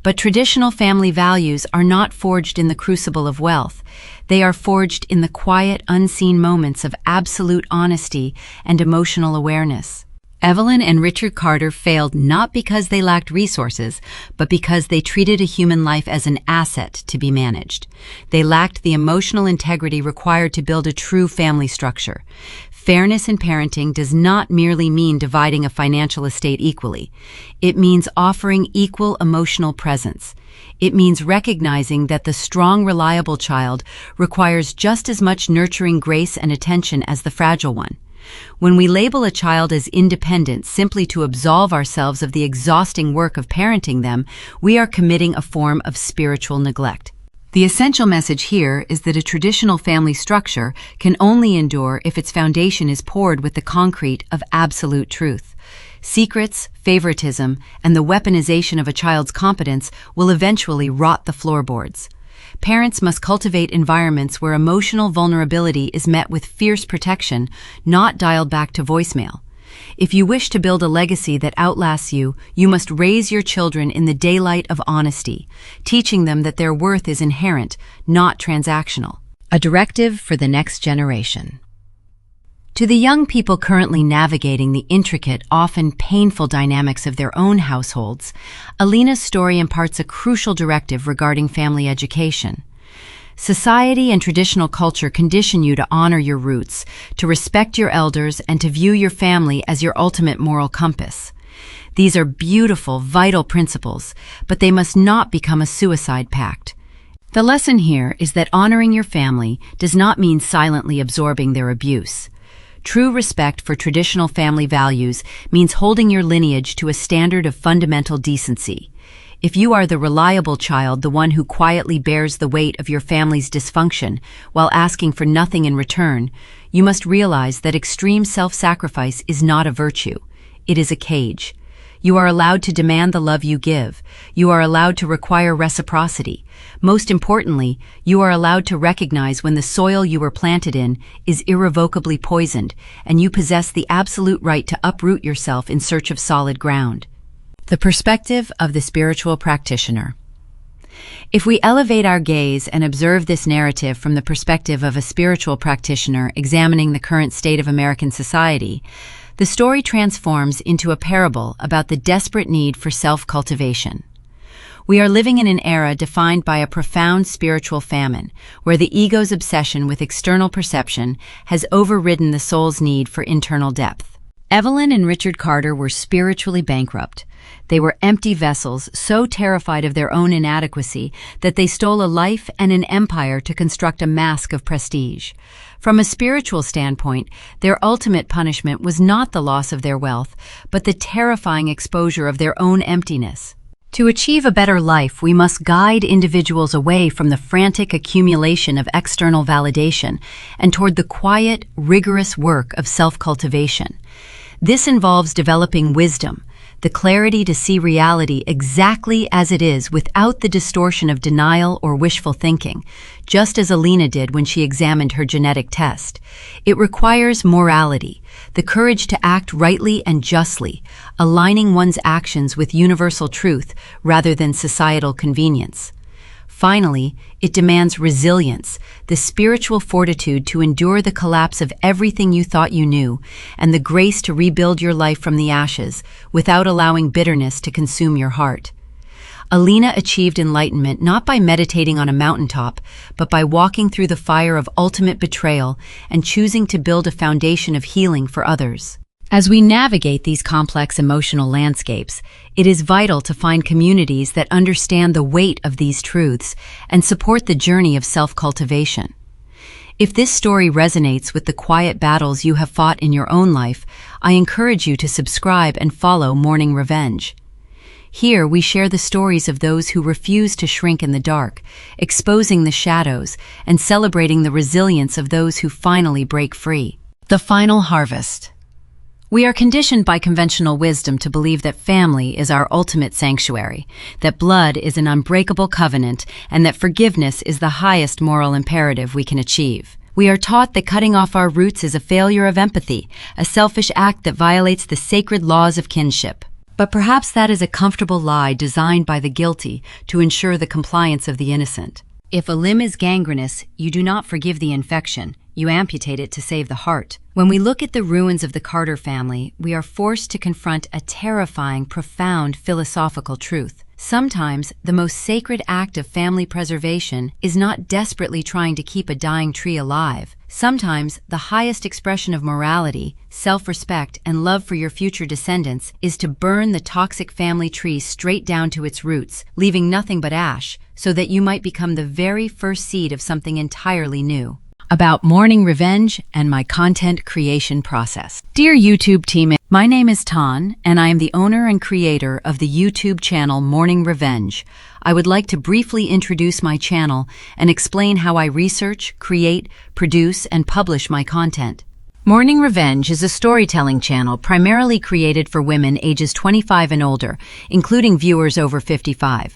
But traditional family values are not forged in the crucible of wealth. They are forged in the quiet, unseen moments of absolute honesty and emotional awareness. Evelyn and Richard Carter failed not because they lacked resources, but because they treated a human life as an asset to be managed. They lacked the emotional integrity required to build a true family structure. Fairness in parenting does not merely mean dividing a financial estate equally. It means offering equal emotional presence. It means recognizing that the strong, reliable child requires just as much nurturing grace and attention as the fragile one. When we label a child as independent simply to absolve ourselves of the exhausting work of parenting them, we are committing a form of spiritual neglect. The essential message here is that a traditional family structure can only endure if its foundation is poured with the concrete of absolute truth. Secrets, favoritism, and the weaponization of a child's competence will eventually rot the floorboards. Parents must cultivate environments where emotional vulnerability is met with fierce protection, not dialed back to voicemail. If you wish to build a legacy that outlasts you, you must raise your children in the daylight of honesty, teaching them that their worth is inherent, not transactional. A directive for the next generation. To the young people currently navigating the intricate, often painful dynamics of their own households, Alina's story imparts a crucial directive regarding family education. Society and traditional culture condition you to honor your roots, to respect your elders, and to view your family as your ultimate moral compass. These are beautiful, vital principles, but they must not become a suicide pact. The lesson here is that honoring your family does not mean silently absorbing their abuse. True respect for traditional family values means holding your lineage to a standard of fundamental decency. If you are the reliable child, the one who quietly bears the weight of your family's dysfunction while asking for nothing in return, you must realize that extreme self-sacrifice is not a virtue. It is a cage. You are allowed to demand the love you give. You are allowed to require reciprocity. Most importantly, you are allowed to recognize when the soil you were planted in is irrevocably poisoned, and you possess the absolute right to uproot yourself in search of solid ground. The perspective of the spiritual practitioner. If we elevate our gaze and observe this narrative from the perspective of a spiritual practitioner examining the current state of American society, the story transforms into a parable about the desperate need for self-cultivation. We are living in an era defined by a profound spiritual famine, where the ego's obsession with external perception has overridden the soul's need for internal depth. Evelyn and Richard Carter were spiritually bankrupt. They were empty vessels, so terrified of their own inadequacy that they stole a life and an empire to construct a mask of prestige. From a spiritual standpoint, their ultimate punishment was not the loss of their wealth, but the terrifying exposure of their own emptiness. To achieve a better life, we must guide individuals away from the frantic accumulation of external validation and toward the quiet, rigorous work of self-cultivation. This involves developing wisdom, the clarity to see reality exactly as it is without the distortion of denial or wishful thinking, just as Alina did when she examined her genetic test. It requires morality, the courage to act rightly and justly, aligning one's actions with universal truth rather than societal convenience. Finally, it demands resilience, the spiritual fortitude to endure the collapse of everything you thought you knew, and the grace to rebuild your life from the ashes without allowing bitterness to consume your heart. Alina achieved enlightenment not by meditating on a mountaintop, but by walking through the fire of ultimate betrayal and choosing to build a foundation of healing for others. As we navigate these complex emotional landscapes, it is vital to find communities that understand the weight of these truths and support the journey of self-cultivation. If this story resonates with the quiet battles you have fought in your own life, I encourage you to subscribe and follow Morning Revenge. Here we share the stories of those who refuse to shrink in the dark, exposing the shadows and celebrating the resilience of those who finally break free. The final harvest. We are conditioned by conventional wisdom to believe that family is our ultimate sanctuary, that blood is an unbreakable covenant, and that forgiveness is the highest moral imperative we can achieve. We are taught that cutting off our roots is a failure of empathy, a selfish act that violates the sacred laws of kinship. But perhaps that is a comfortable lie designed by the guilty to ensure the compliance of the innocent. If a limb is gangrenous, you do not forgive the infection. You amputate it to save the heart. When we look at the ruins of the Carter family, we are forced to confront a terrifying, profound philosophical truth. Sometimes, the most sacred act of family preservation is not desperately trying to keep a dying tree alive. Sometimes, the highest expression of morality, self-respect, and love for your future descendants is to burn the toxic family tree straight down to its roots, leaving nothing but ash, so that you might become the very first seed of something entirely new. About Morning Revenge and my content creation process. Dear YouTube team, my name is Tan, and I am the owner and creator of the YouTube channel Morning Revenge. I would like to briefly introduce my channel and explain how I research, create, produce, and publish my content. Morning Revenge is a storytelling channel primarily created for women ages 25 and older, including viewers over 55.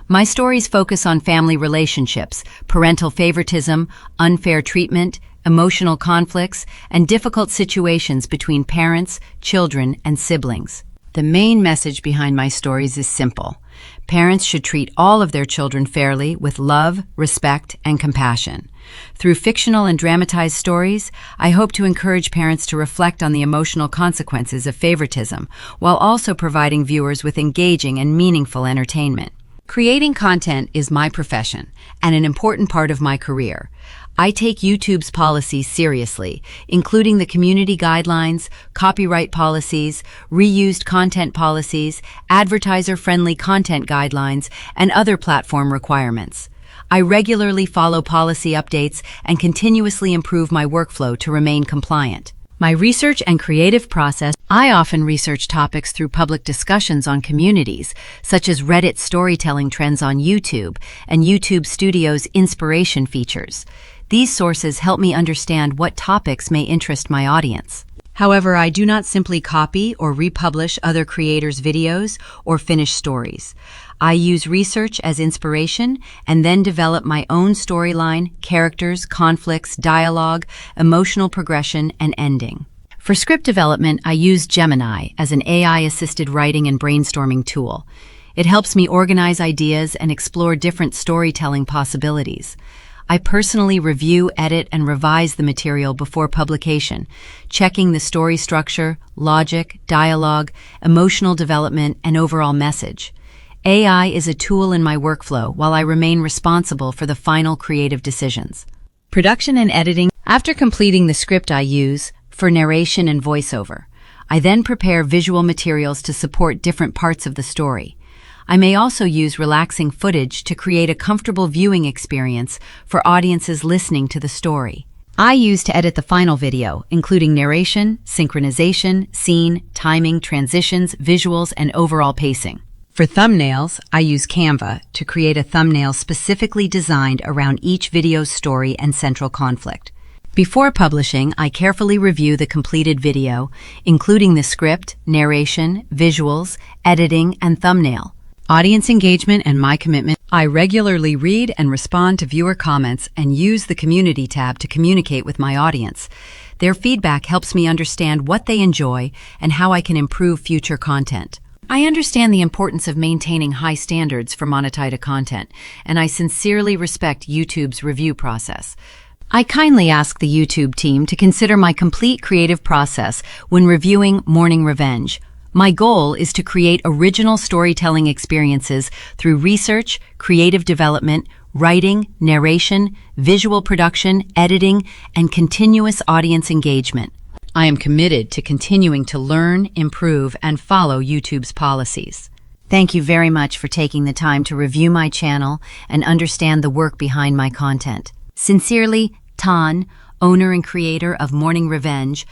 My stories focus on family relationships, parental favoritism, unfair treatment, emotional conflicts, and difficult situations between parents, children, and siblings. The main message behind my stories is simple. Parents should treat all of their children fairly with love, respect, and compassion. Through fictional and dramatized stories, I hope to encourage parents to reflect on the emotional consequences of favoritism, while also providing viewers with engaging and meaningful entertainment. Creating content is my profession and an important part of my career. I take YouTube's policies seriously, including the community guidelines, copyright policies, reused content policies, advertiser-friendly content guidelines, and other platform requirements. I regularly follow policy updates and continuously improve my workflow to remain compliant. My research and creative process. I often research topics through public discussions on communities, such as Reddit storytelling trends on YouTube and YouTube Studio's inspiration features. These sources help me understand what topics may interest my audience. However, I do not simply copy or republish other creators' videos or finished stories. I use research as inspiration and then develop my own storyline, characters, conflicts, dialogue, emotional progression, and ending. For script development, I use Gemini as an AI-assisted writing and brainstorming tool. It helps me organize ideas and explore different storytelling possibilities. I personally review, edit, and revise the material before publication, checking the story structure, logic, dialogue, emotional development, and overall message. AI is a tool in my workflow while I remain responsible for the final creative decisions. Production and editing. After completing the script I use for narration and voiceover, I then prepare visual materials to support different parts of the story. I may also use relaxing footage to create a comfortable viewing experience for audiences listening to the story. I use to edit the final video, including narration, synchronization, scene, timing, transitions, visuals, and overall pacing. For thumbnails, I use Canva to create a thumbnail specifically designed around each video's story and central conflict. Before publishing, I carefully review the completed video, including the script, narration, visuals, editing, and thumbnail. Audience engagement and my commitment. I regularly read and respond to viewer comments and use the community tab to communicate with my audience. Their feedback helps me understand what they enjoy and how I can improve future content. I understand the importance of maintaining high standards for monetized content, and I sincerely respect YouTube's review process. I kindly ask the YouTube team to consider my complete creative process when reviewing Morning Revenge. My goal is to create original storytelling experiences through research, creative development, writing, narration, visual production, editing, and continuous audience engagement. I am committed to continuing to learn, improve, and follow YouTube's policies. Thank you very much for taking the time to review my channel and understand the work behind my content. Sincerely, Tan, owner and creator of Morning Revenge,